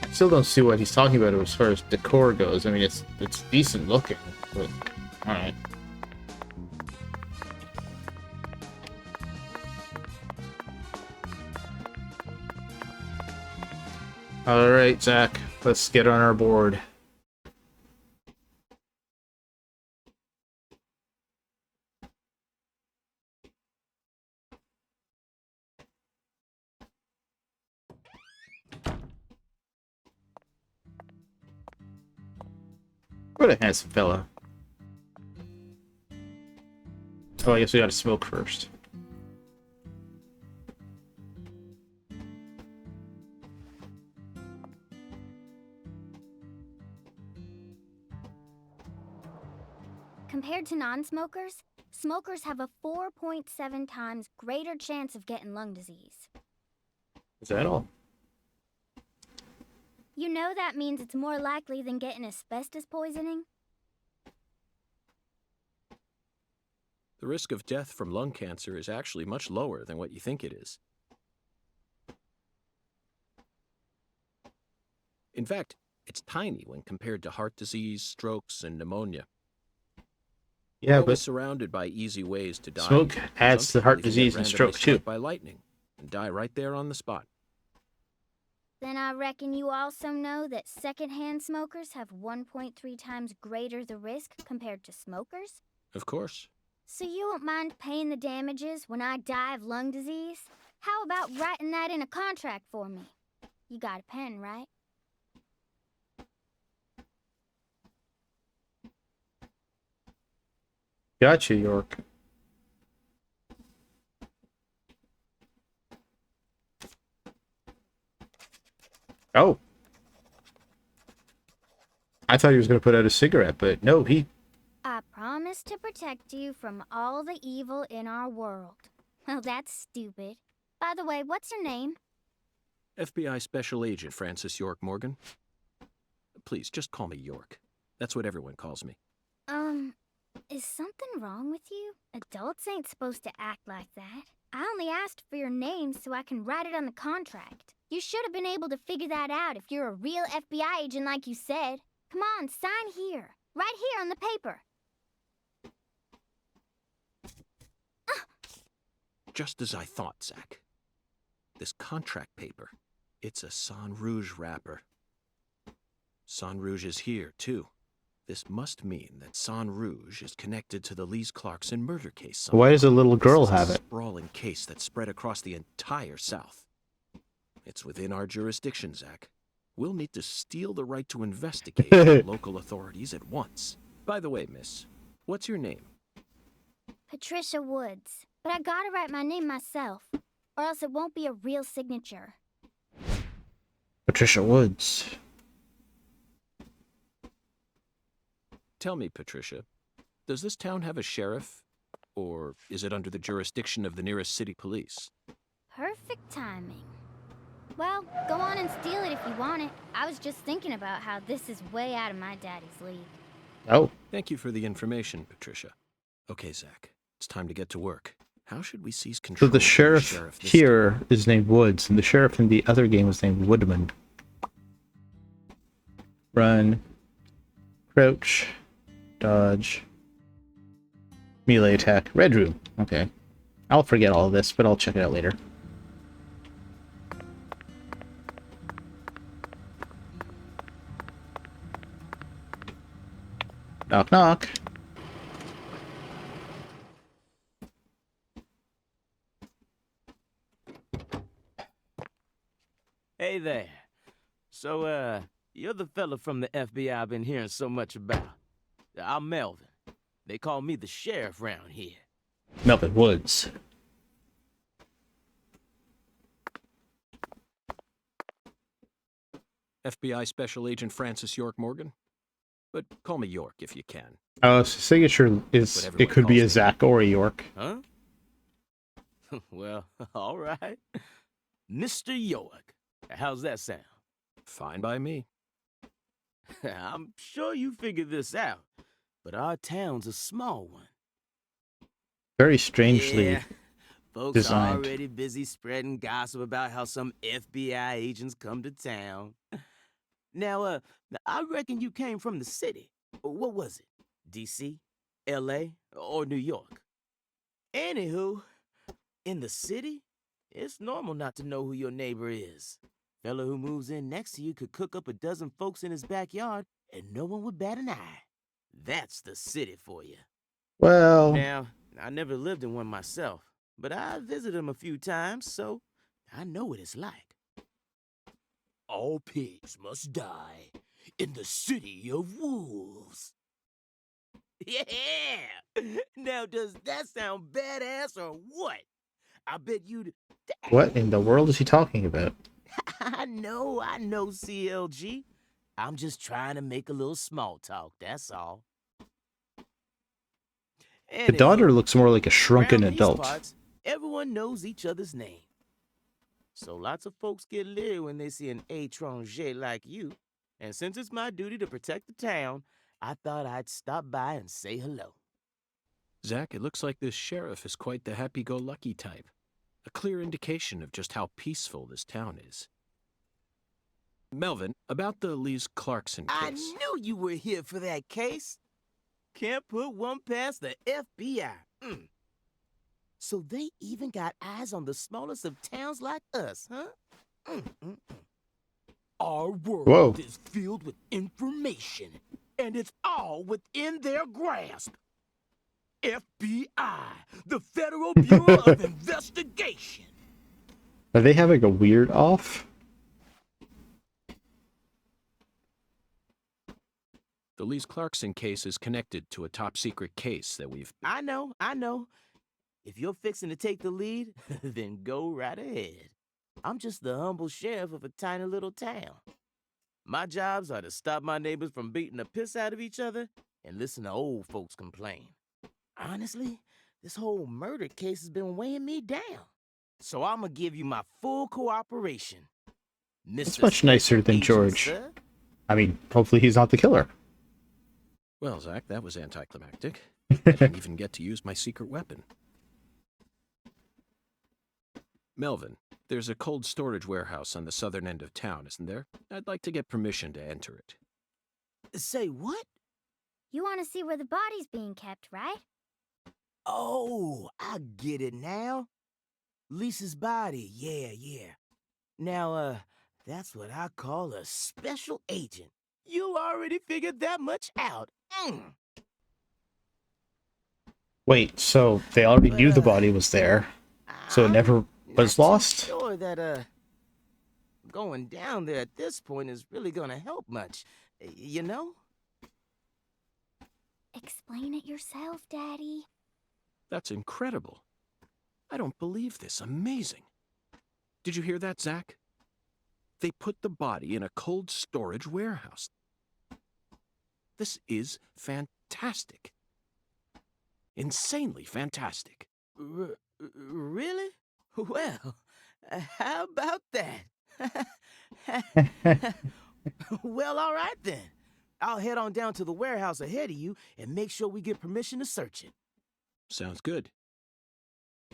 I still don't see what he's talking about as far as decor goes. I mean, it's decent looking, but alright. Alright, Zach, let's get on our board. What a handsome fella. Oh, I guess we gotta smoke first. Compared to non-smokers, smokers have a 4.7 times greater chance of getting lung disease. Is that all? You know that means it's more likely than getting asbestos poisoning? The risk of death from lung cancer is actually much lower than what you think it is. In fact, it's tiny when compared to heart disease, strokes, and pneumonia. Yeah, We're but surrounded by easy ways to die. smoke adds Some to heart people even disease get and stroke randomly too. struck by lightning and die right there on the spot. Then I reckon you also know that secondhand smokers have 1.3 times greater the risk compared to smokers? Of course. So you won't mind paying the damages when I die of lung disease? How about writing that in a contract for me? You got a pen, right? Gotcha, York. Oh. I thought he was going to put out a cigarette, but no, he... I promise to protect you from all the evil in our world. Well, that's stupid. By the way, what's your name? FBI Special Agent Francis York Morgan. Please, just call me York. That's what everyone calls me. Is something wrong with you? Adults ain't supposed to act like that. I only asked for your name so I can write it on the contract. You should have been able to figure that out if you're a real FBI agent like you said. Come on, sign here. Right here on the paper. Just as I thought, Zach. This contract paper, it's a Sang Rouge wrapper. Sang Rouge is here, too. This must mean that Sang Rouge is connected to the Lise Clarkson murder case somehow. Why does a little girl This is have a it? sprawling case that spread across the entire South. It's within our jurisdiction, Zach. We'll need to steal the right to investigate from local authorities at once. By the way, miss, what's your name? Patricia Woods. But I gotta write my name myself, or else it won't be a real signature. Patricia Woods. Tell me, Patricia, does this town have a sheriff? Or is it under the jurisdiction of the nearest city police? Perfect timing. Well, go on and steal it if you want it. I was just thinking about how this is way out of my daddy's league. Oh. Thank you for the information, Patricia. Okay, Zach. It's time to get to work. How should we seize So control the of sheriff this here is named Woods, and the sheriff in the other game was named Woodman. Run, crouch, dodge, melee attack, red room. Okay. I'll forget all of this, but I'll check it out later. Knock, knock. Hey there. So, you're the fella from the FBI I've been hearing so much about. I'm Melvin. They call me the sheriff round here. Melvin Woods. FBI Special Agent Francis York Morgan? But call me York if you can. Signature is, it could be a Zach or a York. Huh? Well, all right. Mr. York. How's that sound? Fine by me. I'm sure you figured this out, but our town's a small one. Very strangely folks designed. are already busy spreading gossip about how some FBI agents come to town. Now, I reckon you came from the city. What was it? D.C., L.A., or New York? Anywho, in the city, it's normal not to know who your neighbor is. Fella who moves in next to you could cook up a dozen folks in his backyard and no one would bat an eye. That's the city for you. Well, Now, I never lived in one myself, but I visited them a few times, so I know what it's like. All pigs must die in the city of wolves. Yeah! Now, does that sound badass or what? I bet you'd... what in the world is he talking about? I know, CLG. I'm just trying to make a little small talk, that's all. The daughter looks more like a shrunken around these adult. parts, everyone knows each other's name. So lots of folks get leery when they see an étranger like you. And since it's my duty to protect the town, I thought I'd stop by and say hello. Zach, it looks like this sheriff is quite the happy-go-lucky type. A clear indication of just how peaceful this town is. Melvin, about the Lise Clarkson case. I knew you were here for that case. Can't put one past the FBI. So they even got eyes on the smallest of towns like us, huh? Our world is filled with information, and it's all within their grasp. FBI, the Federal Bureau of Investigation. Are they having a weird off? The Lise Clarkson case is connected to a top-secret case that we've... I know. If you're fixing to take the lead, then go right ahead. I'm just the humble sheriff of a tiny little town. My jobs are to stop my neighbors from beating the piss out of each other and listen to old folks complain. Honestly, this whole murder case has been weighing me down. So I'm gonna give you my full cooperation. That's much nicer than George. Sir. I mean, hopefully he's not the killer. Well, Zach, that was anticlimactic. I didn't even get to use my secret weapon. Melvin, there's a cold storage warehouse on the southern end of town, isn't there? I'd like to get permission to enter it. Say what? You want to see where the body's being kept, right? Oh, I get it now. Lisa's body, yeah. Now, that's what I call a special agent. You already figured that much out. Wait, so they already knew the body was there, so it never was lost? I'm sure that, going down there at this point is really gonna help much, you know? Explain it yourself, Daddy. That's incredible. I don't believe this. Amazing. Did you hear that, Zach? They put the body in a cold storage warehouse. This is fantastic. Insanely fantastic. Really? Well, how about that? Well, all right then. I'll head on down to the warehouse ahead of you and make sure we get permission to search it. Sounds good.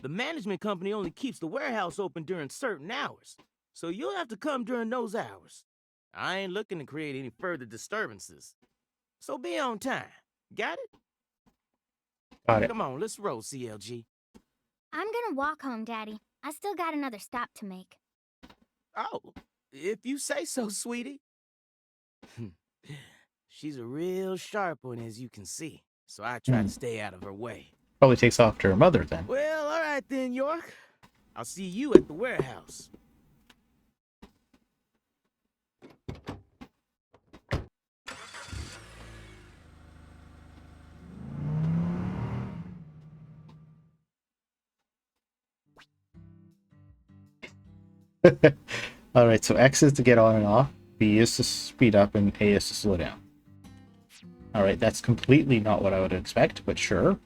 The management company only keeps the warehouse open during certain hours, so you'll have to come during those hours. I ain't looking to create any further disturbances. So be on time. Got it? Got it. Come on, let's roll, CLG. I'm gonna walk home, Daddy. I still got another stop to make. Oh, if you say so, sweetie. She's a real sharp one, as you can see, so I try to stay out of her way. Probably takes off to her mother then. Well, all right then, York. I'll see you at the warehouse. Alright, so X is to get on and off, B is to speed up, and A is to slow down. Alright, that's completely not what I would expect, but sure.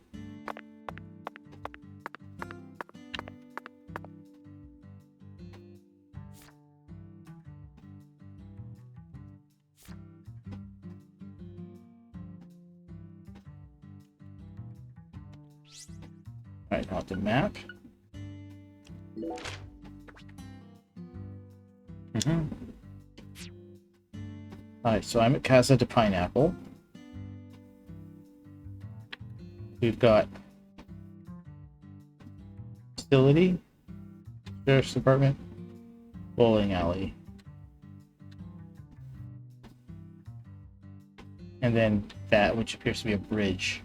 Alright, now the map. Alright, so I'm at Casa de Pineapple. We've got facility, sheriff's department, bowling alley, and then that which appears to be a bridge.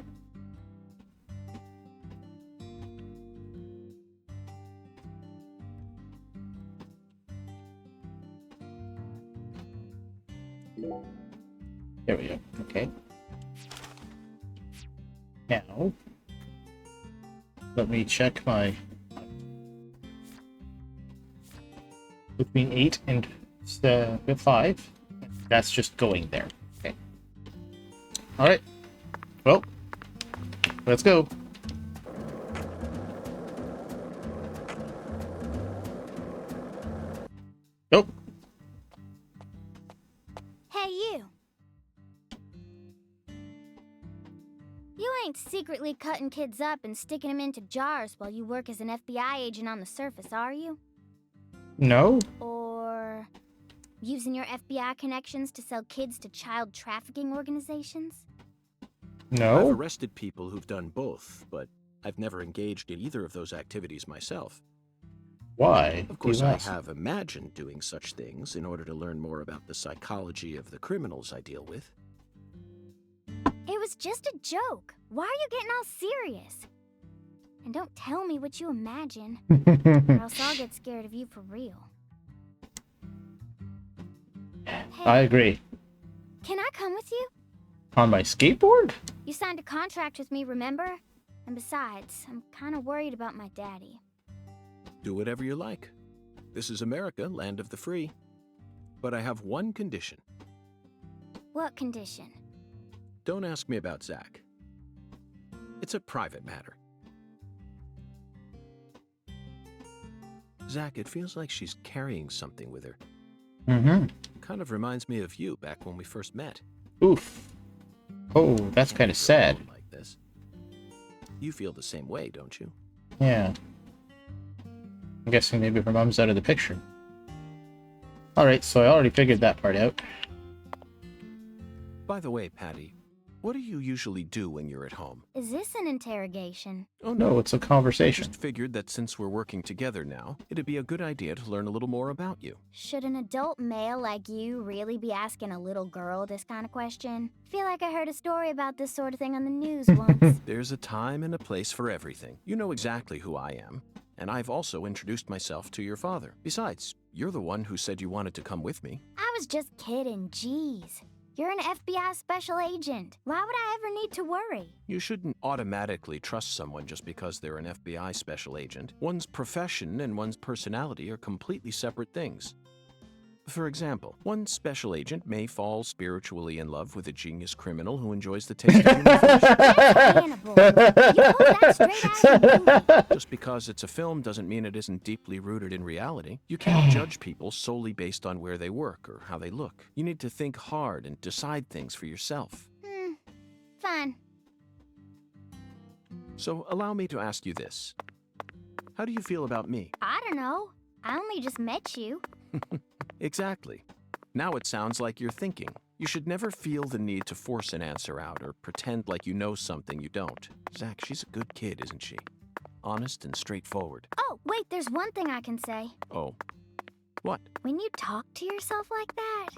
There we go. Okay. Now, let me check my between 8 and 5. That's just going there. Okay. All right. Well, let's go. Nope. Hey, you. You ain't secretly cutting kids up and sticking them into jars while you work as an FBI agent on the surface, are you? No. Or using your FBI connections to sell kids to child trafficking organizations? I've No. arrested people who've done both, but I've never engaged in either of those activities myself. Why? Of course, You I asked. have imagined doing such things in order to learn more about the psychology of the criminals I deal with. It was just a joke. Why are you getting all serious? And don't tell me what you imagine, or else I'll get scared of you for real. Hey, I agree. can I come with you? On my skateboard? You signed a contract with me, remember? And besides, I'm kind of worried about my daddy. Do whatever you like. This is America, land of the free. But I have one condition. What condition? Don't ask me about Zach. It's a private matter. Zach, it feels like she's carrying something with her. Mm-hmm. Kind of reminds me of you back when we first met. Oof. Oh, that's Can't kind of leave her sad. alone like this. You feel the same way, don't you? Yeah. I'm guessing maybe her mom's out of the picture. Alright, so I already figured that part out. By the way, Patty, what do you usually do when you're at home? Is this an interrogation? Oh No, it's a conversation. Just figured that since we're working together now, it'd be a good idea to learn a little more about you. Should an adult male like you really be asking a little girl this kind of question? Feel like I heard a story about this sort of thing on the news once. There's a time and a place for everything. You know exactly who I am. And I've also introduced myself to your father. Besides, you're the one who said you wanted to come with me. I was just kidding, jeez. You're an FBI special agent. Why would I ever need to worry? You shouldn't automatically trust someone just because they're an FBI special agent. One's profession and one's personality are completely separate things. For example, one special agent may fall spiritually in love with a genius criminal who enjoys the taste of human flesh. That's Hannibal. You pulled that straight out of a movie. Just because it's a film doesn't mean it isn't deeply rooted in reality. You can't judge people solely based on where they work or how they look. You need to think hard and decide things for yourself. Fine. So allow me to ask you this. How do you feel about me? I don't know. I only just met you. Exactly. Now it sounds like you're thinking. You should never feel the need to force an answer out or pretend like you know something you don't. Zach, she's a good kid, isn't she? Honest and straightforward. Oh, wait, there's one thing I can say. Oh. What? When you talk to yourself like that,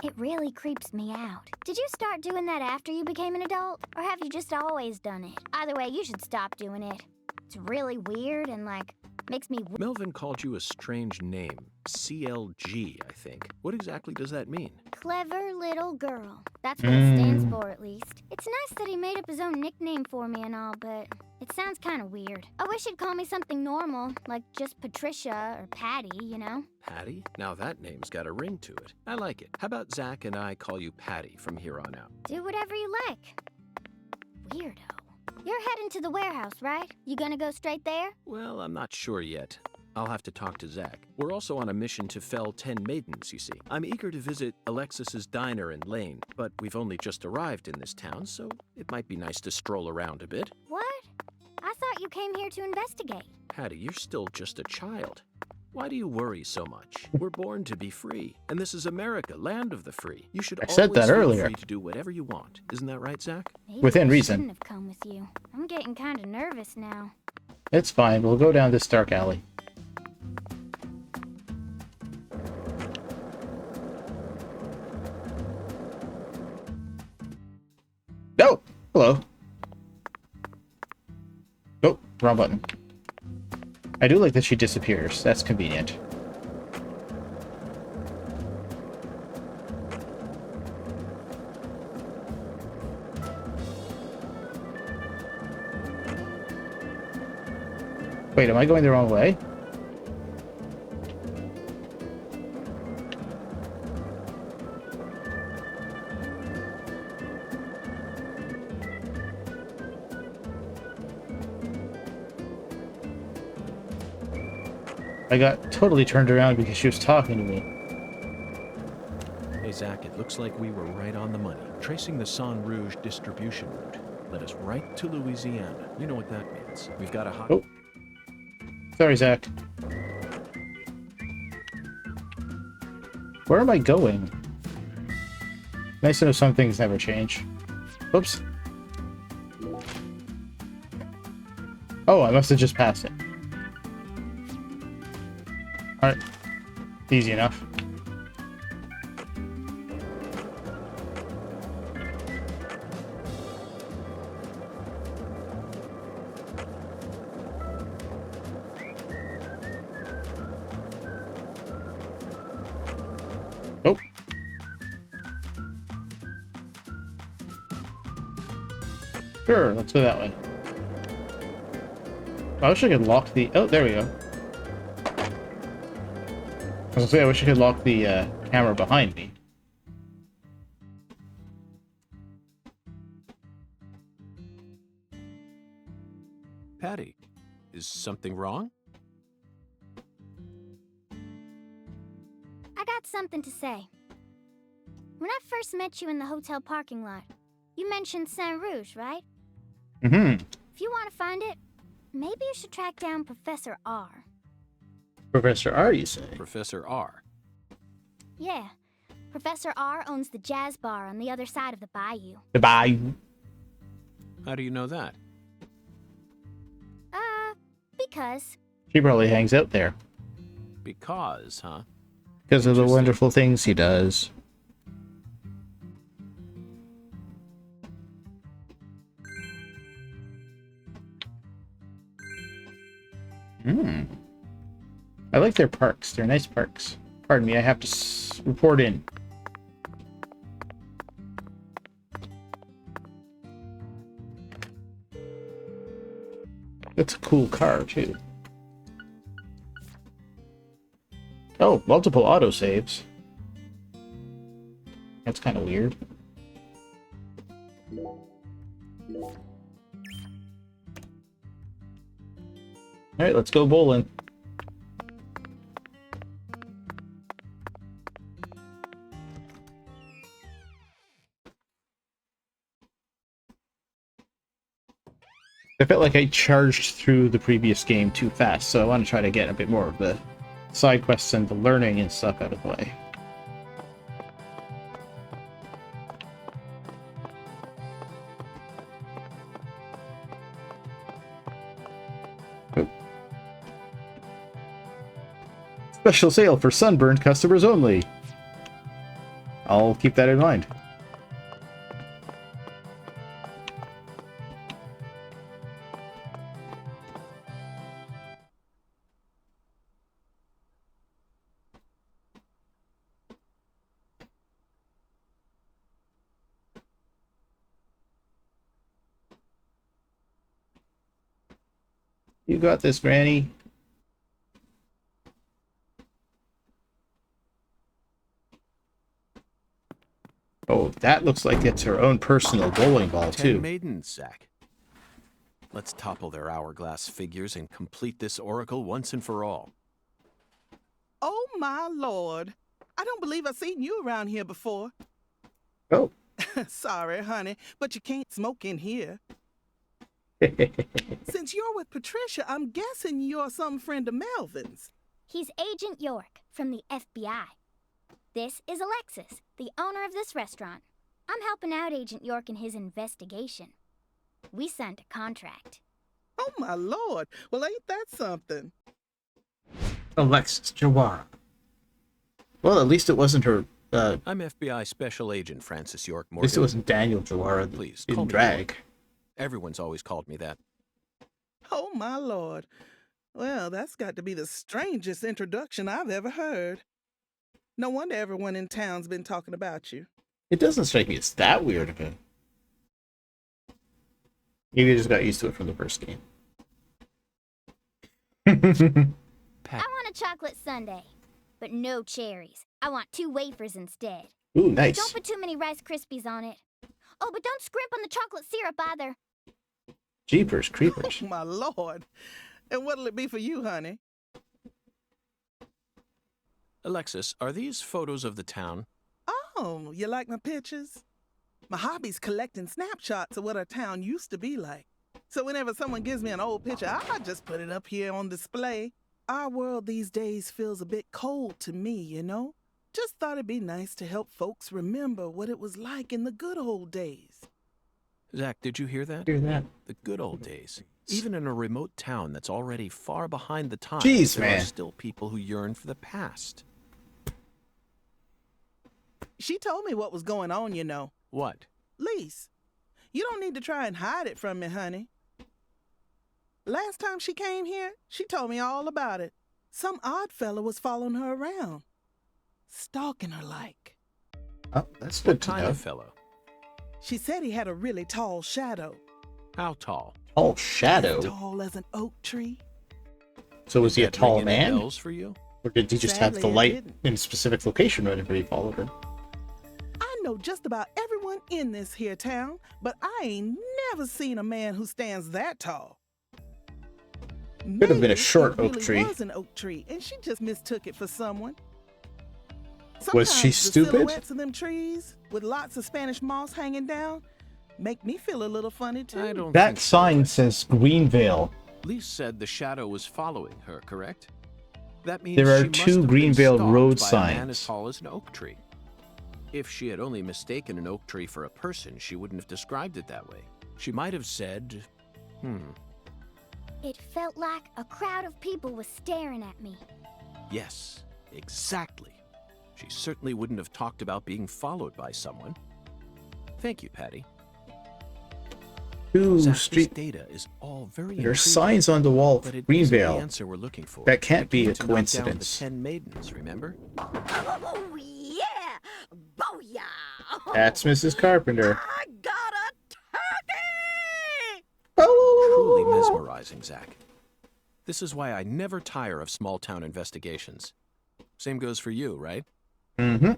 it really creeps me out. Did you start doing that after you became an adult? Or have you just always done it? Either way, you should stop doing it. It's really weird and, like, makes me... Melvin called you a strange name. CLG, I think. What exactly does that mean? Clever little girl. That's what it stands for, at least. It's nice that he made up his own nickname for me and all, but it sounds kind of weird. I wish he'd call me something normal, like just Patricia or Patty, you know? Patty? Now that name's got a ring to it. I like it. How about Zach and I call you Patty from here on out? Do whatever you like. Weirdo. You're heading to the warehouse, right? You gonna go straight there? Well, I'm not sure yet. I'll have to talk to Zach. We're also on a mission to fell 10 maidens, you see. I'm eager to visit Alexis's diner in Lane, but we've only just arrived in this town, so it might be nice to stroll around a bit. What? I thought you came here to investigate. Patty, you're still just a child. Why do you worry so much? We're born to be free, and this is America, land of the free. You should I said always that feel earlier. free to do whatever you want. Isn't that right, Zach? Maybe Within I reason. shouldn't have come with you. I'm getting kind of nervous now. It's fine. We'll go down this dark alley. Oh! Hello. Oh, wrong button. I do like that she disappears. That's convenient. Wait, am I going the wrong way? I got totally turned around because she was talking to me. Hey, Zach, it looks like we were right on the money. Tracing the San Rouge distribution route led us right to Louisiana. You know what that means. We've got a hot... Oh. Sorry, Zach. Where am I going? Nice to know some things never change. Oops. Oh, I must have just passed it. Alright. Easy enough. Oh. Sure, let's go that way. I wish I could lock the... Oh, there we go. I was gonna say, I wish I could lock the camera behind me. Patty, is something wrong? I got something to say. When I first met you in the hotel parking lot, you mentioned Saint Rouge, right? Mm-hmm. If you want to find it, maybe you should track down Professor R. Professor R, you say? Professor R. Yeah. Professor R owns the jazz bar on the other side of the bayou. The bayou. How do you know that? Because... She probably hangs out there. Because, huh? Because of the Interesting. wonderful things he does. Hmm. I like their parks. They're nice parks. Pardon me, I have to report in. That's a cool car, too. Oh, multiple autosaves. That's kind of weird. Alright, let's go bowling. felt like I charged through the previous game too fast, so I want to try to get a bit more of the side quests and the learning and stuff out of the way. Oh. Special sale for sunburned customers only. I'll keep that in mind. You got this, Granny. Oh, that looks like it's her own personal bowling ball, 10 too. maidens, Zack. Let's topple their hourglass figures and complete this oracle once and for all. Oh, my lord. I don't believe I've seen you around here before. Oh. Sorry, honey, but you can't smoke in here. Since you're with Patricia, I'm guessing you're some friend of Melvin's. He's Agent York from the FBI. This is Alexis, the owner of this restaurant. I'm helping out Agent York in his investigation. We signed a contract. Oh, my lord. Well, ain't that something? Alexis Jawara. Well, at least it wasn't her. I'm FBI Special Agent Francis York At least it Morgan. wasn't Daniel Jawara Please, in call me drag. York. Everyone's always called me that. Oh, my lord. Well, that's got to be the strangest introduction I've ever heard. No wonder everyone in town's been talking about you. It doesn't strike me as that weird of it. Maybe I just got used to it from the first game. I want a chocolate sundae, but no cherries. I want 2 wafers instead. Ooh, nice. Don't put too many Rice Krispies on it. Oh, but don't scrimp on the chocolate syrup either. Jeepers creepers. Oh, my lord. And what'll it be for you, honey? Alexis, are these photos of the town? Oh, you like my pictures? My hobby's collecting snapshots of what our town used to be like. So whenever someone gives me an old picture, I just put it up here on display. Our world these days feels a bit cold to me, you know? Just thought it'd be nice to help folks remember what it was like in the good old days. Zack, did you hear that? Hear that? The good old days. Even in a remote town that's already far behind the times, Jeez, there man. are still people who yearn for the past. She told me what was going on, you know. What? Lise, you don't need to try and hide it from me, honey. Last time she came here, she told me all about it. Some odd fella was following her around, stalking her like. Oh, that's good to Kind know. of fellow. She said he had a really tall shadow. How tall? Tall shadow. As tall as an oak tree. So was he a Did that tall ring any man? bells for you? Or did he just have Sadly, the it light didn't. in a specific location whenever he followed her? I know just about everyone in this here town, but I ain't never seen a man who stands that tall. Could have been a Maybe short it oak really tree. was an oak tree, and she just mistook it for someone. Was she Sometimes stupid? The silhouettes of them trees with lots of Spanish moss hanging down make me feel a little funny too. I don't That think so. sign says Greenvale. Lise said the shadow was following her, correct? That means There are she must 2 have been Greenvale stalked road by a man signs. as tall as an oak tree. If she had only mistaken an oak tree for a person, she wouldn't have described it that way. She might have said, It felt like a crowd of people was staring at me. yes, exactly. She certainly wouldn't have talked about being followed by someone. Thank you, Patty. 2 Zack, this street. data is all very There are intriguing, signs on the wall but of it isn't the Greenvale. answer we're looking for. That can't be I came a to knock down coincidence. the 10 maidens, remember? Oh, yeah! Booyah! That's Mrs. Carpenter. I got a turkey! Truly mesmerizing, Zack. This is why I never tire of small-town investigations. Same goes for you, right? Mm-hmm.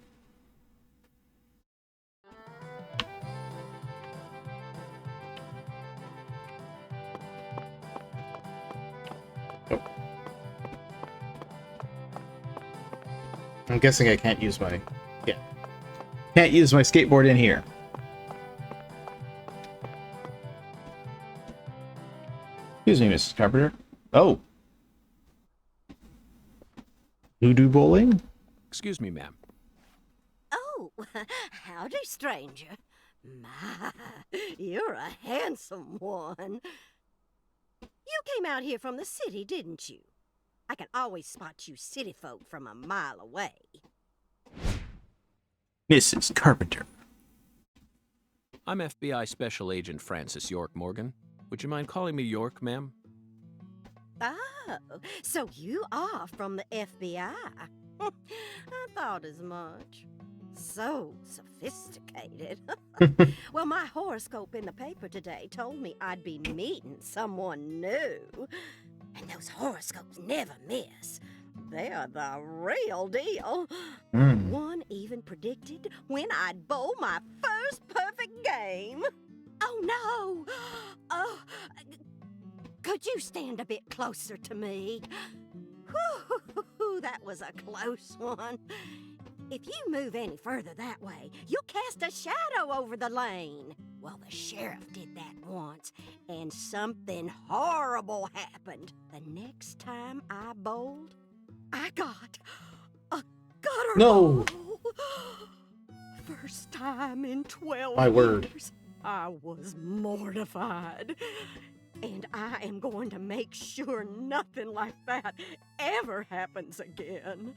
Oh. I'm guessing I can't use my... Yeah. Can't use my skateboard in here. Excuse me, Mrs. Carpenter. Oh. Voodoo bowling? Excuse me, ma'am. Oh, howdy, stranger. My, you're a handsome one. You came out here from the city, didn't you? I can always spot you city folk from a mile away. Mrs. Carpenter. I'm FBI Special Agent Francis York Morgan. Would you mind calling me York, ma'am? Oh, so you are from the FBI. I thought as much. So sophisticated. Well, my horoscope in the paper today told me I'd be meeting someone new. And those horoscopes never miss. They're the real deal. One even predicted when I'd bowl my first perfect game. Oh, no. Oh, could you stand a bit closer to me? Whew, that was a close one. If you move any further that way, you'll cast a shadow over the lane. Well, the sheriff did that once, and something horrible happened. The next time I bowled, I got a gutter No. bowl. First time in 12 My word. years. I was mortified. And I am going to make sure nothing like that ever happens again.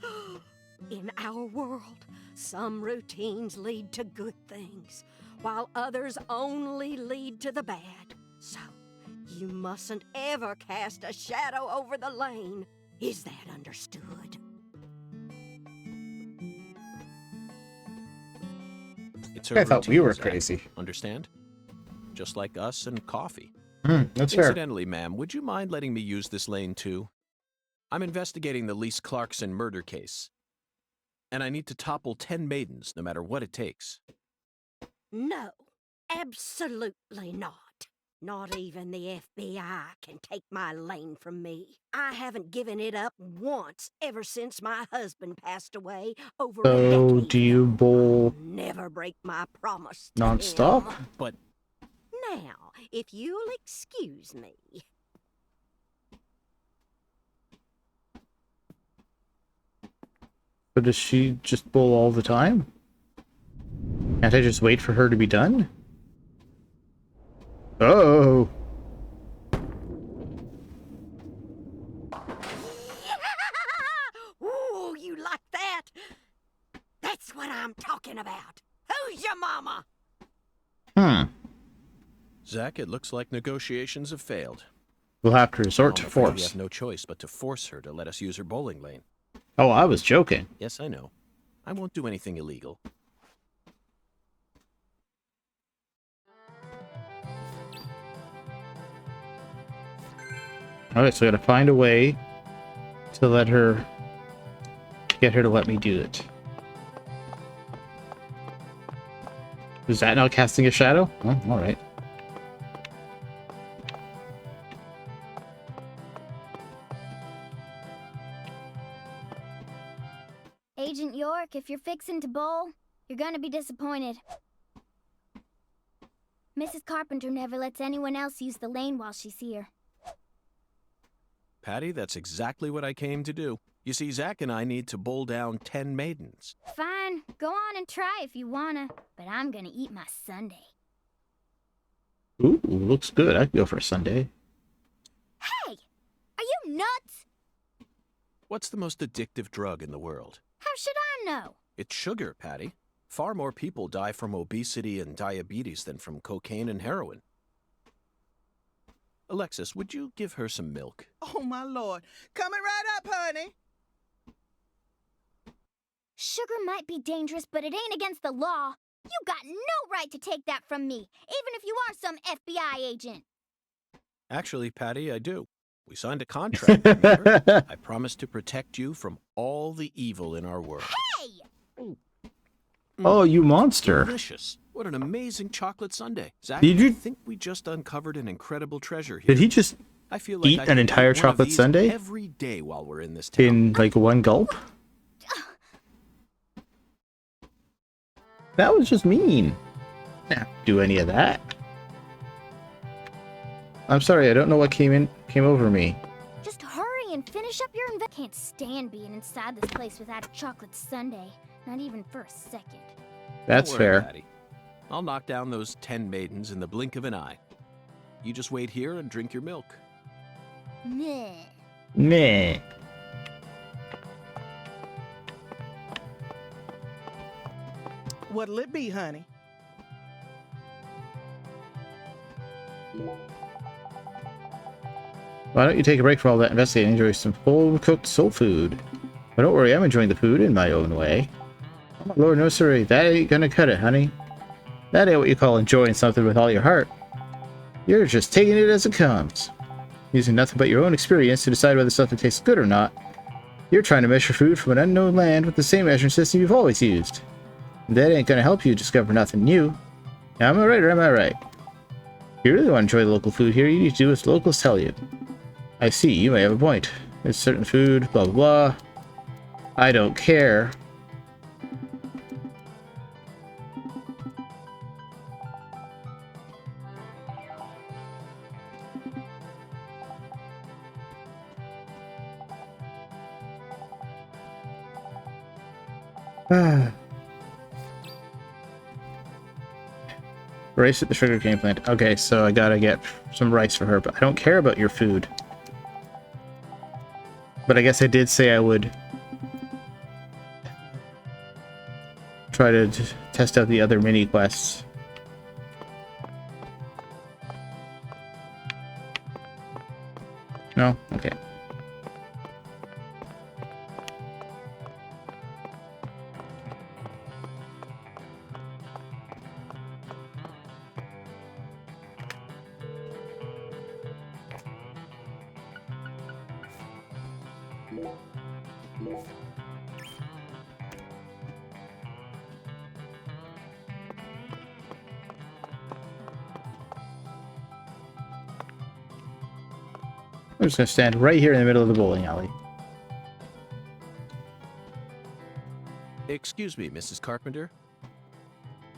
In our world, some routines lead to good things, while others only lead to the bad. So, you mustn't ever cast a shadow over the lane. Is that understood? It's her I thought we routine, were Zach. crazy. Understand? Just like us and coffee. That's fair. Incidentally, ma'am, would you mind letting me use this lane too? I'm investigating the Lise Clarkson murder case. And I need to topple 10 maidens, no matter what it takes. No, absolutely not. Not even the FBI can take my lane from me. I haven't given it up once ever since my husband passed away over a So, decade do you ago. bowl I'll never break my promise to non-stop? him. But Now, if you'll excuse me. But does she just bowl all the time? Can't I just wait for her to be done? Oh. Ooh, you like that? That's what I'm talking about. Who's your mama? Zach, it looks like negotiations have failed. We'll have to resort to I'm afraid we force. have no choice but to force her to let us use her bowling lane. Oh, I was joking. Yes, I know. I won't do anything illegal. Alright, so I gotta find a way to let her... get her to let me do it. Is that now casting a shadow? Oh, alright. Agent York, if you're fixing to bowl, you're gonna be disappointed. Mrs. Carpenter never lets anyone else use the lane while she's here. Patty, that's exactly what I came to do. You see, Zach and I need to bowl down 10 maidens. Fine, go on and try if you wanna, but I'm gonna eat my sundae. Ooh, looks good. I'd go for a Sunday. Hey! Are you nuts? What's the most addictive drug in the world? How should I know? It's sugar, Patty. Far more people die from obesity and diabetes than from cocaine and heroin. Alexis, would you give her some milk? Oh, my Lord. Coming right up, honey. Sugar might be dangerous, but it ain't against the law. You got no right to take that from me, even if you are some FBI agent. Actually, Patty, I do. We signed a contract, remember? I promised to protect you from all the evil in our world. Hey! Oh, you monster. Delicious. What an amazing chocolate sundae. Zach, Did you- I think we just uncovered an incredible treasure here. Did he just I feel like eat I an could entire eat one of chocolate these sundae? every day while we're in this town. in like one gulp? That was just mean. Nah, do any of that. I'm sorry, I don't know what came in. came over me. Just hurry and finish up your Can't stand being inside this place without a chocolate sundae. Not even for a second. That's Don't worry, fair. Patty. I'll knock down those 10 maidens in the blink of an eye. You just wait here and drink your milk. Meh. Meh. What'll it be, honey? Why don't you take a break from all that investigating and enjoy some home-cooked soul food? But don't worry, I'm enjoying the food in my own way. Oh my lord, no siree, that ain't gonna cut it, honey. That ain't what you call enjoying something with all your heart. You're just taking it as it comes. Using nothing but your own experience to decide whether something tastes good or not. You're trying to measure food from an unknown land with the same measuring system you've always used. That ain't gonna help you discover nothing new. Now, am I right or am I right? If you really want to enjoy the local food here, you need to do as locals tell you. I see, you may have a point. There's certain food, blah blah blah. I don't care. Rice at the sugarcane plant. Okay, so I gotta get some rice for her, but I don't care about your food. But I guess I did say I would try to test out the other mini quests. No? Okay. I'm just gonna stand right here in the middle of the bowling alley. Excuse me, Mrs. Carpenter.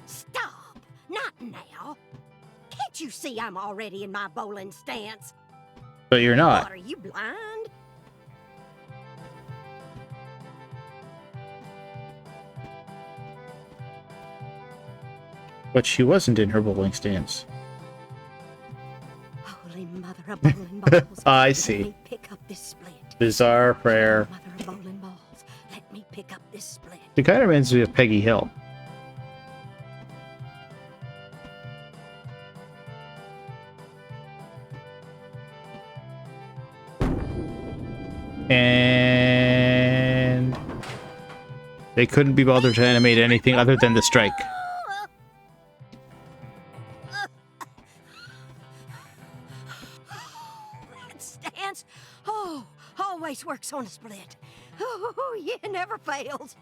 Stop! Not now! Can't you see I'm already in my bowling stance? But you're not. What, are you blind? But she wasn't in her bowling stance. Holy mother of bowling balls. I Let see. me pick up this split. Bizarre prayer. Mother of bowling balls. Let me pick up this split. She kind of reminds me of Peggy Hill. And they couldn't be bothered to animate anything other than the strike. That stance. Oh, always works on a split. Oh, yeah, never fails.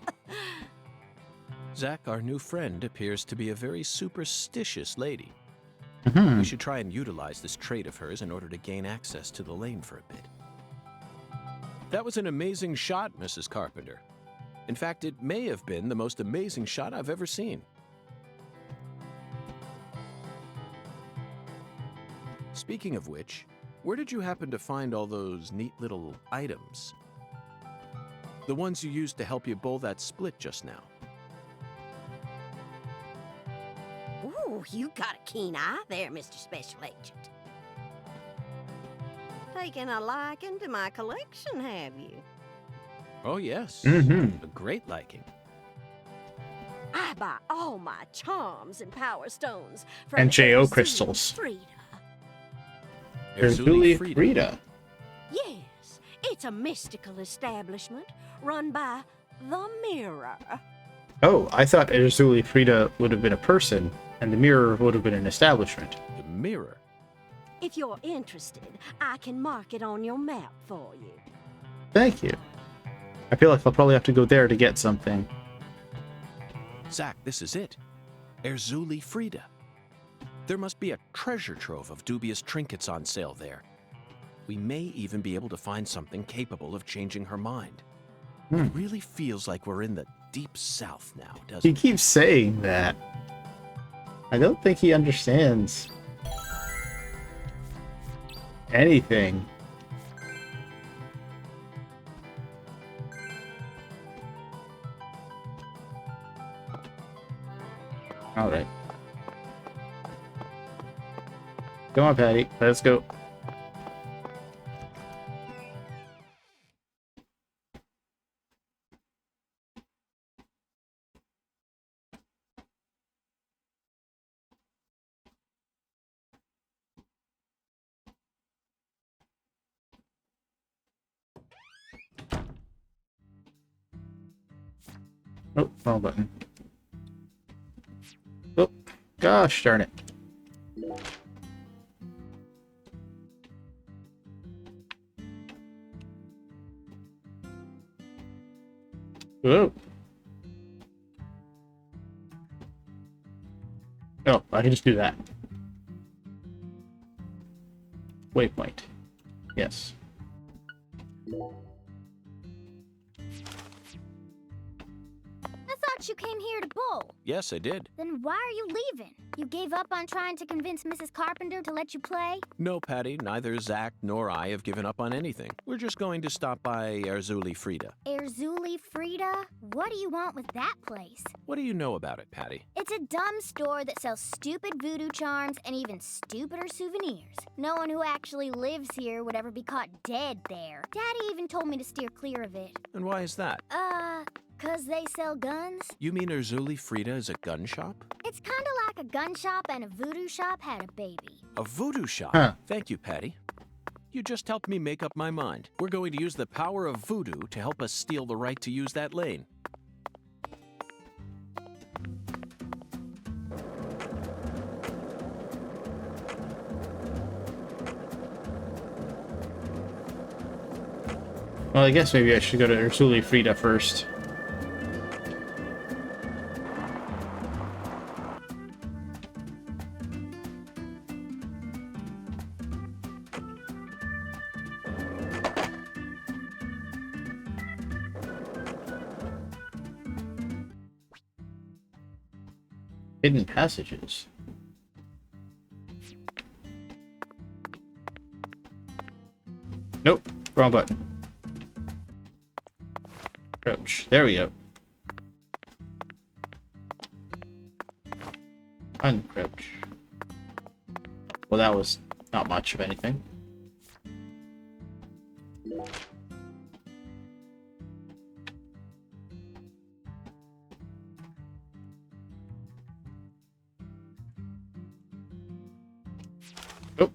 Zach, our new friend, appears to be a very superstitious lady. Mhm. We should try and utilize this trait of hers in order to gain access to the lane for a bit. That was an amazing shot, Mrs. Carpenter. In fact, it may have been the most amazing shot I've ever seen. Speaking of which, where did you happen to find all those neat little items? The ones you used to help you bowl that split just now. Ooh, you got a keen eye there, Mr. Special Agent. Taking a liking to my collection, have you? Oh, yes. Mhm. A great liking. I buy all my charms and power stones from And J.O. Erzulie crystals. Frida. Erzulie Frida. Yes, it's a mystical establishment run by the Mirror. Oh, I thought Erzulie Frida would have been a person, and the mirror would have been an establishment. The mirror. If you're interested, I can mark it on your map for you. Thank you. I feel like I'll probably have to go there to get something. Zach, this is it. Erzulie Frida. There must be a treasure trove of dubious trinkets on sale there. We may even be able to find something capable of changing her mind. It really feels like we're in the deep south now, doesn't He it? keeps saying that. I don't think he understands anything. Alright. Come on, Patty. Let's go. Oh, wrong button. Oh, gosh darn it. Whoa. Oh, I can just do that. Waypoint. Yes. I thought you came here to bowl. Yes, I did. Then why are you leaving? You gave up on trying to convince Mrs. Carpenter to let you play? No, Patty, neither Zach nor I have given up on anything. We're just going to stop by Erzuli Frida. Erzuli Frida? What do you want with that place? What do you know about it, Patty? It's a dumb store that sells stupid voodoo charms and even stupider souvenirs. No one who actually lives here would ever be caught dead there. Daddy even told me to steer clear of it. And why is that? 'Cause they sell guns? You mean Erzuli Frida is a gun shop? It's kinda like a gun shop and a voodoo shop had a baby. A voodoo shop? Huh. Thank you, Patty. You just helped me make up my mind. We're going to use the power of voodoo to help us steal the right to use that lane. Well, I guess maybe I should go to Ursuli Frida first. Hidden passages. Nope, wrong button. Crouch. There we go. Uncrouch. Well, that was not much of anything. Oh.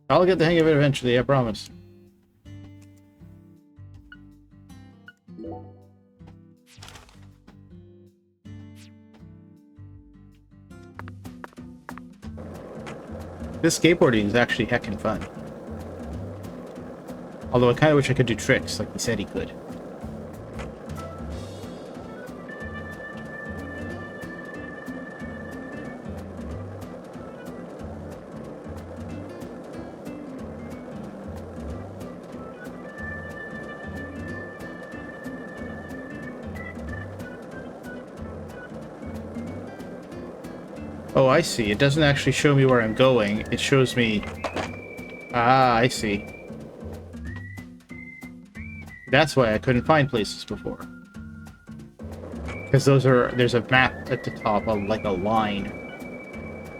I'll get the hang of it eventually, I promise. This skateboarding is actually heckin' fun. Although I kind of wish I could do tricks like he said he could. Oh, I see. It doesn't actually show me where I'm going. It shows me... Ah, I see. That's why I couldn't find places before. Because there's a map at the top of like a line.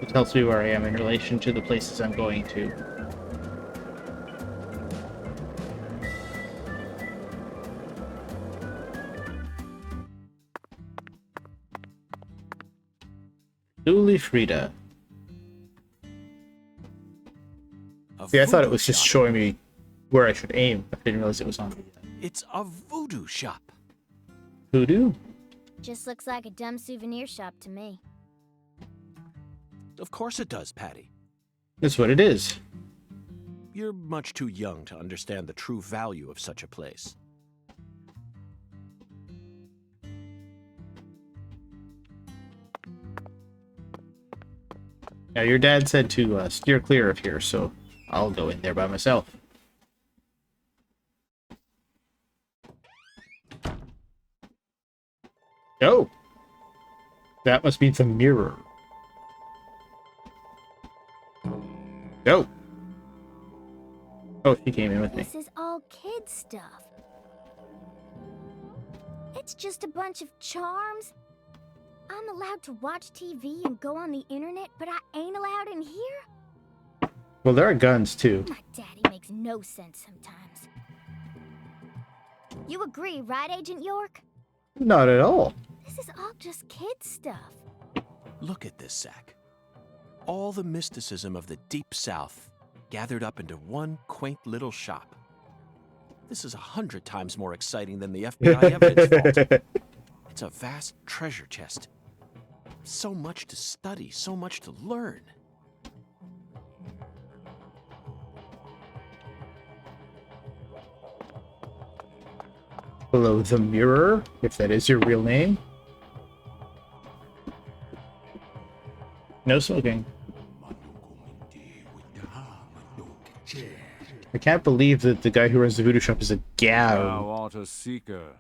It tells me where I am in relation to the places I'm going to. Julie Frida. See, I thought it was just showing me where I should aim. I didn't realize it was on the... It's a voodoo shop. Voodoo? Just looks like a dumb souvenir shop to me. Of course it does, Patty. That's what it is. You're much too young to understand the true value of such a place. Now, your dad said to steer clear of here, so I'll go in there by myself. Oh! That must be the mirror. Go! Oh, she came in with me. This is all kid stuff. It's just a bunch of charms I'm allowed to watch TV and go on the internet, but I ain't allowed in here? Well, there are guns, too. My daddy makes no sense sometimes. You agree, right, Agent York? Not at all. This is all just kid stuff. Look at this, Zach. All the mysticism of the Deep South gathered up into one quaint little shop. This is 100 times more exciting than the FBI evidence vault. It's a vast treasure chest. So much to study, so much to learn. Hello, the Mirror, if that is your real name. No smoking. I can't believe that the guy who runs the voodoo shop is a Thou gal. art a seeker,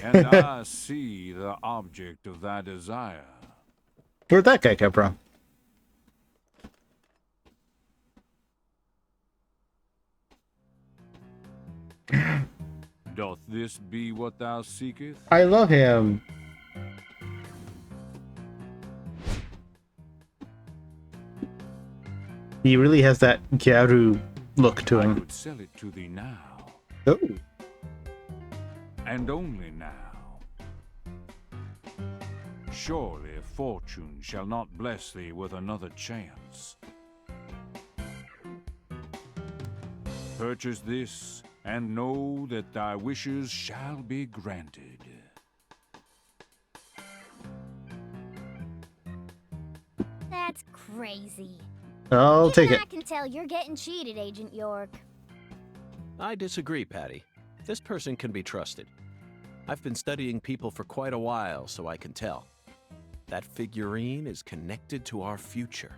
and I see the object of thy desire. Where'd that guy come from? Doth this be what thou seekest? I love him. He really has that Gyaru look to I him. would sell it to thee now, Oh. and only now. Surely fortune shall not bless thee with another chance. Purchase this, and know that thy wishes shall be granted. That's crazy. I'll take Even it. I can tell you're getting cheated, Agent York. I disagree, Patty. This person can be trusted. I've been studying people for quite a while, so I can tell. That figurine is connected to our future.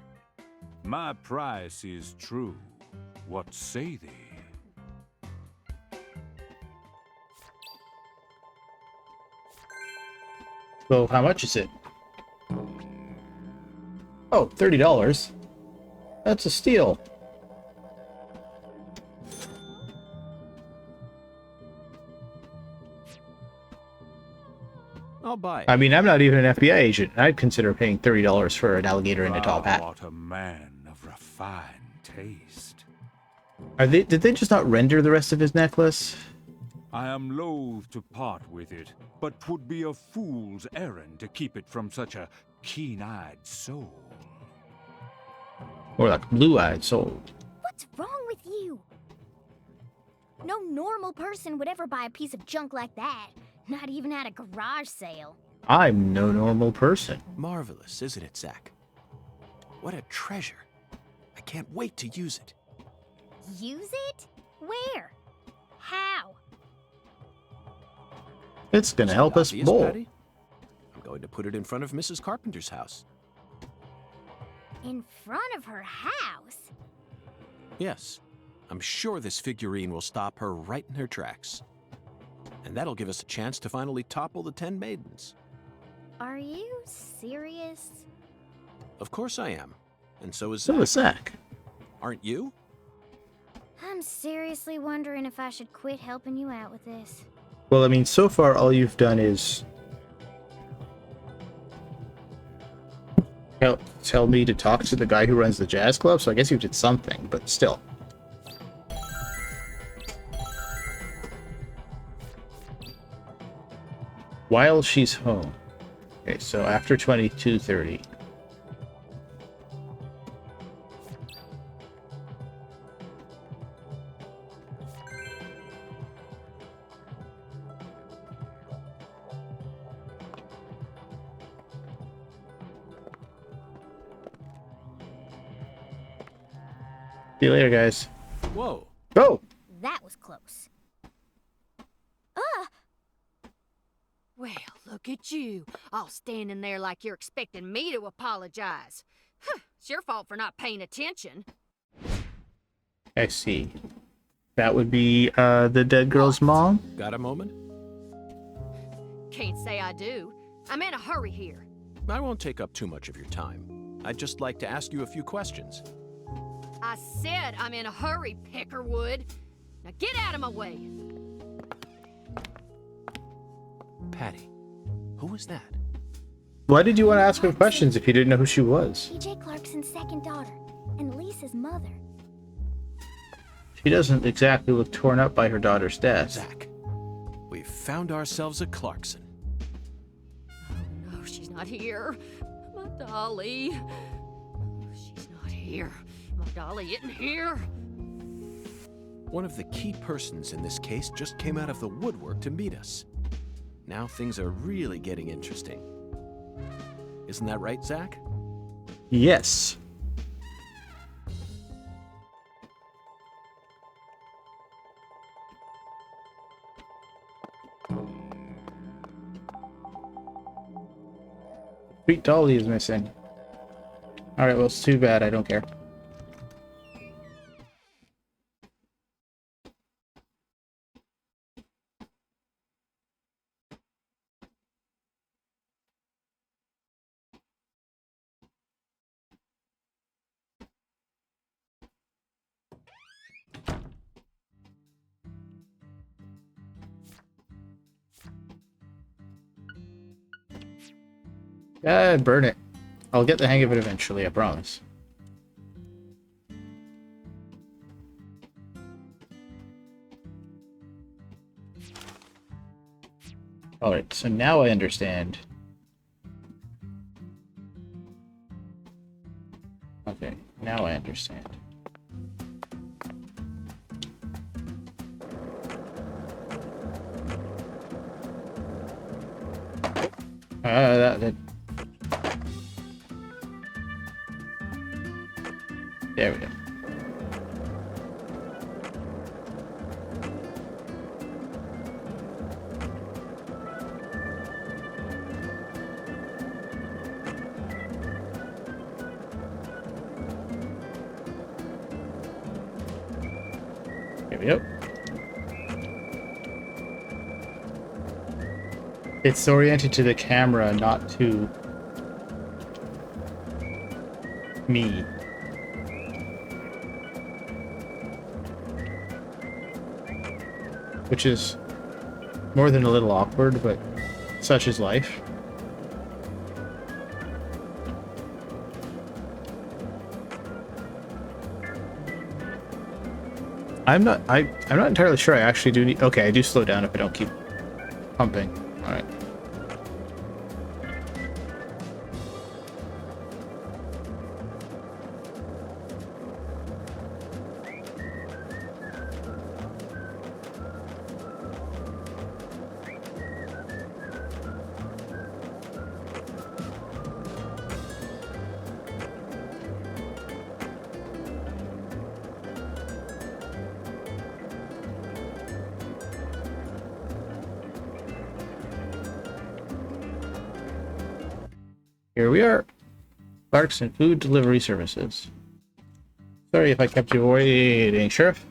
My price is true. What say thee? So how much is it? Oh, $30. That's a steal. I'll buy it. I mean, I'm not even an FBI agent. I'd consider paying $30 for an alligator in a top Thou hat. art a man of refined taste. Did they just not render the rest of his necklace? I am loath to part with it, but 'twould be a fool's errand to keep it from such a keen-eyed soul. Or like blue-eyed soul. What's wrong with you? No normal person would ever buy a piece of junk like that. Not even at a garage sale. I'm no normal person. Marvelous, isn't it, Zach? What a treasure. I can't wait to use it. Use it? Where? How? It's gonna help us Obvious, both. Patty? I'm going to put it in front of Mrs. Carpenter's house. In front of her house? Yes. I'm sure this figurine will stop her right in her tracks. And that'll give us a chance to finally topple the 10 maidens. Are you serious? Of course I am. And so is So Zach. is Zach. Aren't you? I'm seriously wondering if I should quit helping you out with this. Well, I mean, so far all you've done is tell me to talk to the guy who runs the jazz club, so I guess you did something, but still. While she's home. Okay, so after 22:30. See you later, guys. Whoa. Go! That was close. Well, look at you, all standing there like you're expecting me to apologize. Huh, it's your fault for not paying attention. I see. That would be the dead girl's mom? Got a moment? Can't say I do. I'm in a hurry here. I won't take up too much of your time. I'd just like to ask you a few questions. I said I'm in a hurry, Peckerwood. Now get out of my way. Patty, who was that? Why did you want to ask her questions if you didn't know who she was? PJ Clarkson's second daughter, and Lisa's mother. She doesn't exactly look torn up by her daughter's death. Zach, we've found ourselves a Clarkson. No, she's not here. My dolly. She's not here. My dolly isn't here. One of the key persons in this case just came out of the woodwork to meet us. Now things are really getting interesting. Isn't that right, Zach? Yes. Sweet Dolly is missing. Alright, well, it's too bad. I don't care. Burn it. I'll get the hang of it eventually, I promise. Alright, so now I understand. Okay, now I understand. That there we go. Here we go. It's oriented to the camera, not to me. Which is more than a little awkward, but such is life. I'm not entirely sure I actually do need... Okay, I do slow down if I don't keep pumping. Alright. Here we are. Clarkson Food Delivery Services. Sorry if I kept you waiting, Sheriff.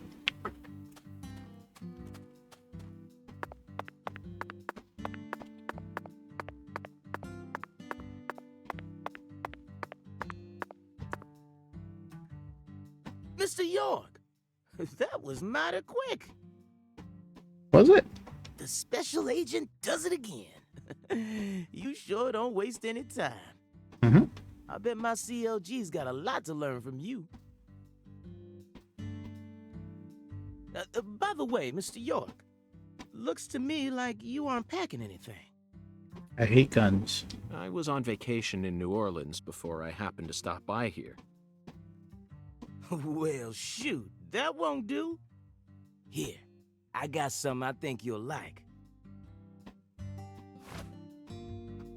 Mr. York, that was mighty quick. Was it? The special agent does it again. You sure don't waste any time. Mm-hmm. I bet my CLG's got a lot to learn from you. By the way, Mr. York, looks to me like you aren't packing anything. I hate guns. I was on vacation in New Orleans before I happened to stop by here. Well, shoot, that won't do. Here, I got something I think you'll like.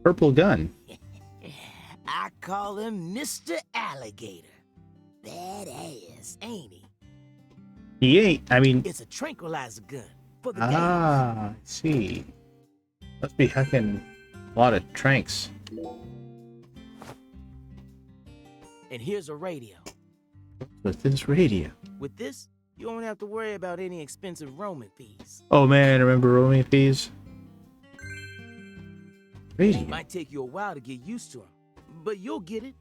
Purple gun. I call him Mr. Alligator. Badass, ain't he? He ain't. I mean... It's a tranquilizer gun for the I see. Must be heckin' a lot of tranks. And here's a radio. With this radio. With this, you won't have to worry about any expensive roaming fees. Oh man, remember roaming fees? Radio. It might take you a while to get used to them, but you'll get it.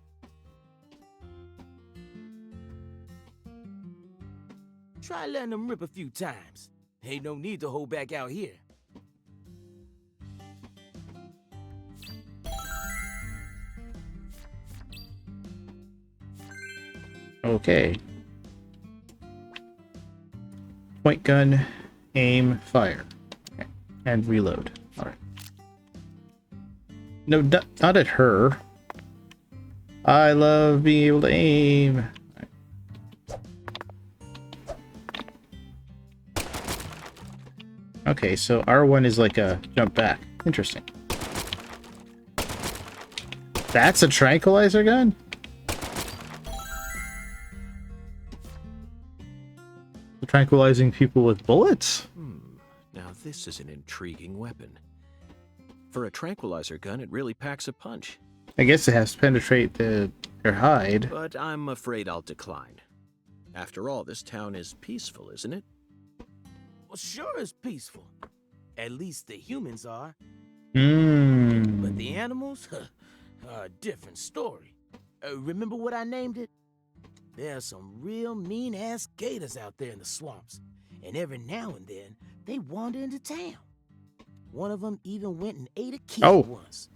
Try letting them rip a few times. Ain't no need to hold back out here. Okay. Point gun, aim, fire. Okay. And reload. Alright. No, not at her. I love being able to aim. Okay, so R1 is like a jump back. Interesting. That's a tranquilizer gun? Tranquilizing people with bullets? Now this is an intriguing weapon. For a tranquilizer gun, it really packs a punch. I guess it has to penetrate their hide. But I'm afraid I'll decline. After all, this town is peaceful, isn't it? Well, sure is peaceful. At least the humans are. Mmm. But the animals are a different story. Remember what I named it? There are some real mean-ass gators out there in the swamps. And every now and then, they wander into town. One of them even went and ate a kid once.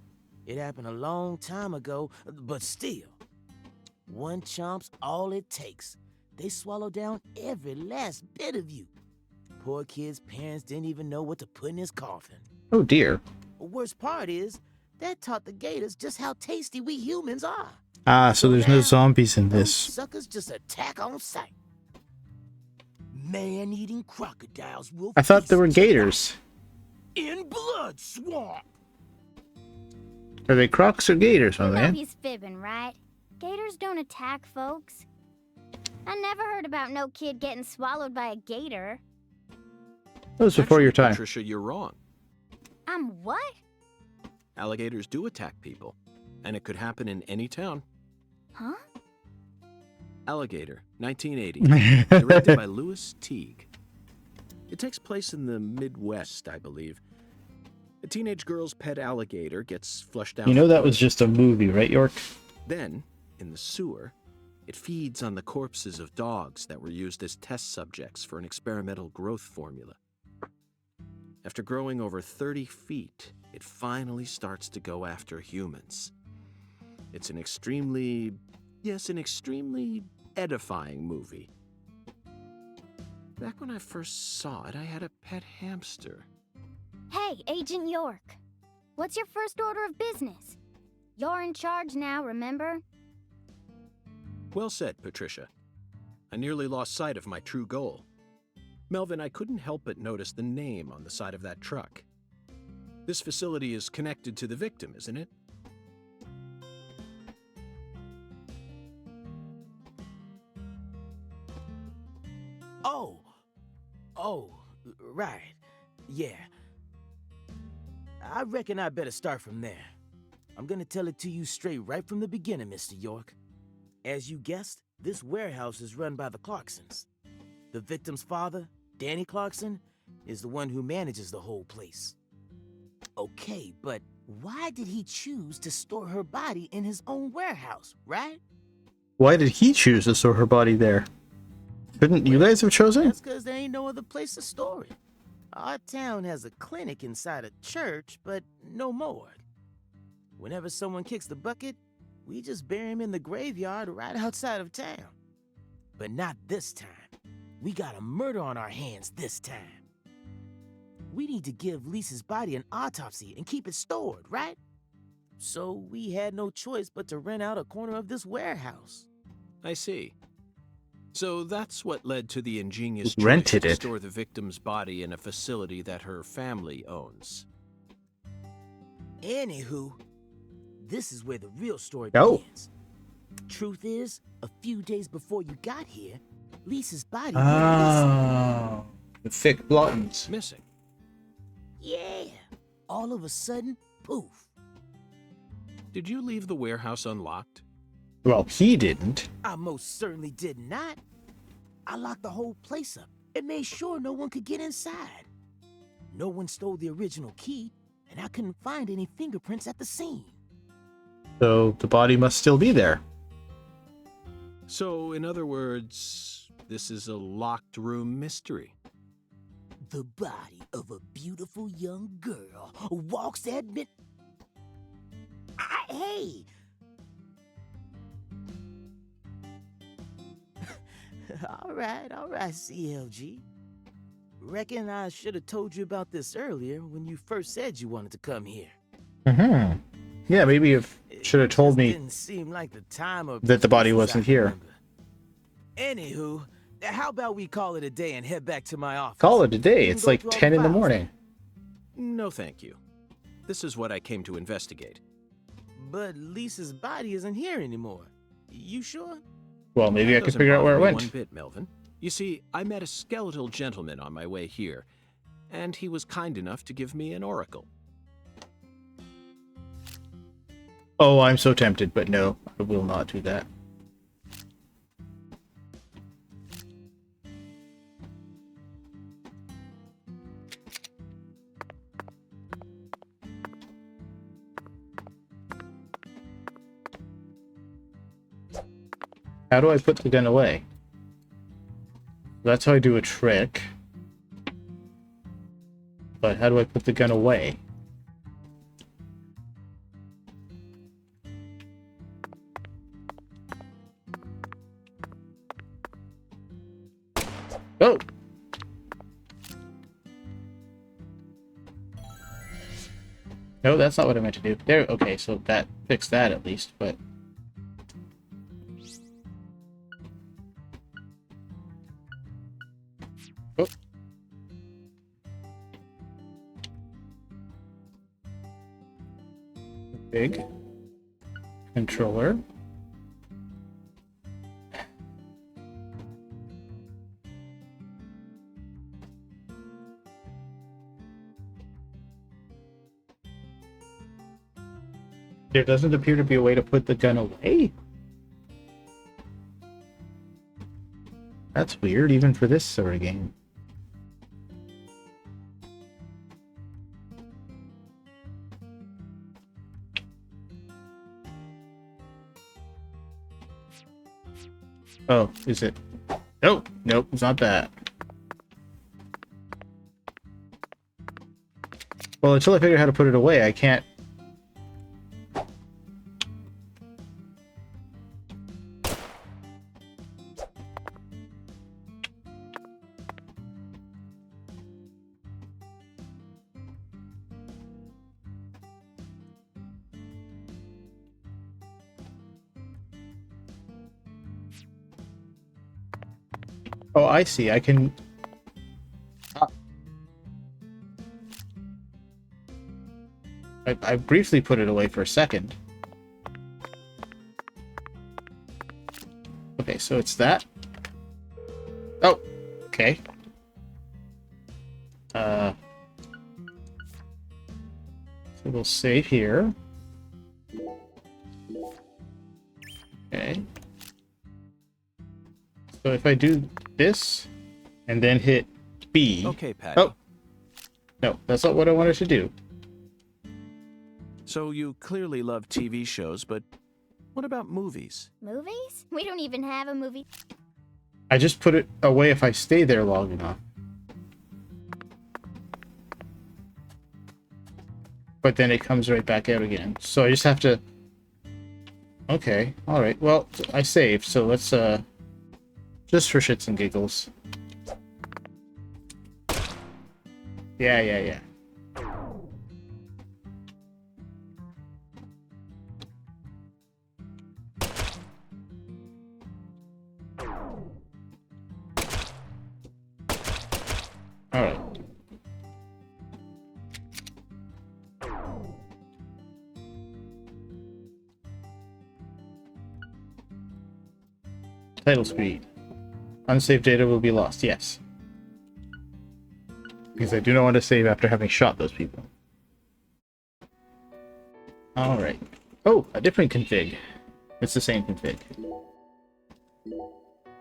It happened a long time ago, but still. One chomp's all it takes. They swallow down every last bit of you. Poor kid's parents didn't even know what to put in his coffin. Oh dear. The worst part is, that taught the gators just how tasty we humans are. Ah, so there's no zombies in Those this. suckers just attack on sight. Man-eating crocodiles will I thought there were feast tonight gators. in blood swamp. Are they crocs or gators, my You know man? he's fibbing, right? Gators don't attack folks. I never heard about no kid getting swallowed by a gator. That was before your time. Patricia, you're wrong. I'm what? Alligators do attack people, and it could happen in any town. Huh? Alligator, 1980. Directed by Louis Teague. It takes place in the Midwest, I believe. A teenage girl's pet alligator gets flushed out. You know that was just a movie, right, York? Then, in the sewer, it feeds on the corpses of dogs that were used as test subjects for an experimental growth formula. After growing over 30 feet, it finally starts to go after humans. It's an extremely edifying movie. Back when I first saw it, I had a pet hamster. Hey, Agent York. What's your first order of business? You're in charge now, remember? Well said, Patricia. I nearly lost sight of my true goal. Melvin, I couldn't help but notice the name on the side of that truck. This facility is connected to the victim, isn't it? Oh, right. Yeah. I reckon I better start from there. I'm gonna tell it to you straight right from the beginning, Mr. York. As you guessed, this warehouse is run by the Clarksons. The victim's father, Danny Clarkson, is the one who manages the whole place. Okay, but why did he choose to store her body in his own warehouse, right? Why did he choose to store her body there? Couldn't you guys have chosen? That's because there ain't no other place to store it. Our town has a clinic inside a church, but no morgue. Whenever someone kicks the bucket, we just bury him in the graveyard right outside of town. But not this time. We got a murder on our hands this time. We need to give Lisa's body an autopsy and keep it stored, right? So we had no choice but to rent out a corner of this warehouse. I see. So that's what led to the ingenious Rented choice to it. store the victim's body in a facility that her family owns. Anywho, this is where the real story Oh. begins. Truth is, a few days before you got here, Lisa's body Oh, the thick blondes. Missing. Yeah. All of a sudden, poof. Did you leave the warehouse unlocked? Well, he didn't. I most certainly did not. I locked the whole place up and made sure no one could get inside. No one stole the original key, and I couldn't find any fingerprints at the scene. So the body must still be there. So, in other words, this is a locked room mystery. The body of a beautiful young girl walks at mid... Hey! All right, CLG. Reckon I should have told you about this earlier when you first said you wanted to come here. Mm-hmm. Yeah, maybe you should have told me Didn't seem like the time or that the body places wasn't I here. remember. Anywho, how about we call it a day and head back to my office? Call it a day. We can It's go like through all 10 in the files. morning. No, thank you. This is what I came to investigate. But Lisa's body isn't here anymore. You sure? Well, maybe I That could doesn't figure out where it bother me went. one bit, Melvin. You see, I met a skeletal gentleman on my way here, and he was kind enough to give me an oracle. Oh, I'm so tempted, but no, I will not do that. How do I put the gun away? That's how I do a trick. But how do I put the gun away? Oh! No, that's not what I meant to do. There, okay, so that fixed that at least, but... Oh. Big controller. There doesn't appear to be a way to put the gun away. That's weird, even for this sort of game. Oh, is it? Nope, nope, it's not that. Well, until I figure out how to put it away, I can't. Oh, I see. I can... I briefly put it away for a second. Okay, so it's that. Oh, okay. So we'll save here. Okay. So if I do this and then hit B. Okay, Patty. Oh. No, that's not what I wanted to do. So you clearly love TV shows, but what about movies? Movies? We don't even have a movie. I just put it away if I stay there long enough. But then it comes right back out again. So I just have to... Okay, alright. Well, I saved, so let's, just for shits and giggles. Yeah. Alright. Title screen. Unsaved data will be lost, yes. Because I do not want to save after having shot those people. Alright. Oh, a different config. It's the same config.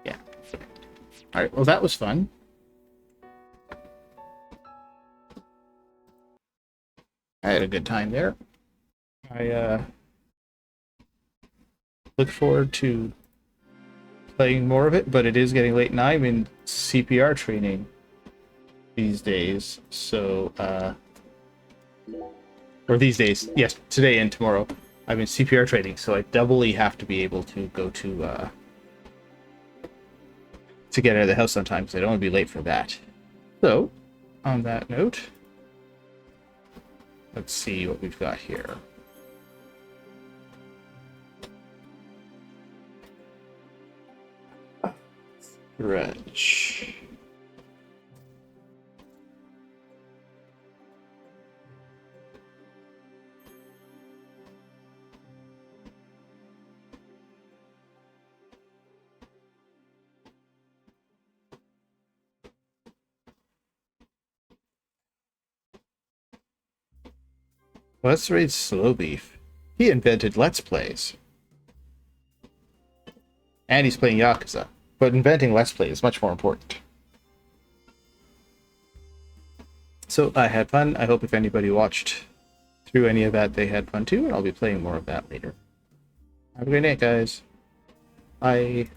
Yeah. Alright, well that was fun. I had a good time there. I look forward to playing more of it, but it is getting late and I'm in CPR training these days, so or these days, yes, today and tomorrow I'm in CPR training, so I doubly have to be able to go to to get out of the house sometimes. I don't want to be late for that. So, on that note, let's see what we've got here. Stretch. Let's read Slow Beef. He invented Let's Plays. And he's playing Yakuza. But inventing Let's Play is much more important. So I had fun. I hope if anybody watched through any of that, they had fun too. And I'll be playing more of that later. Have a great night, guys. Bye.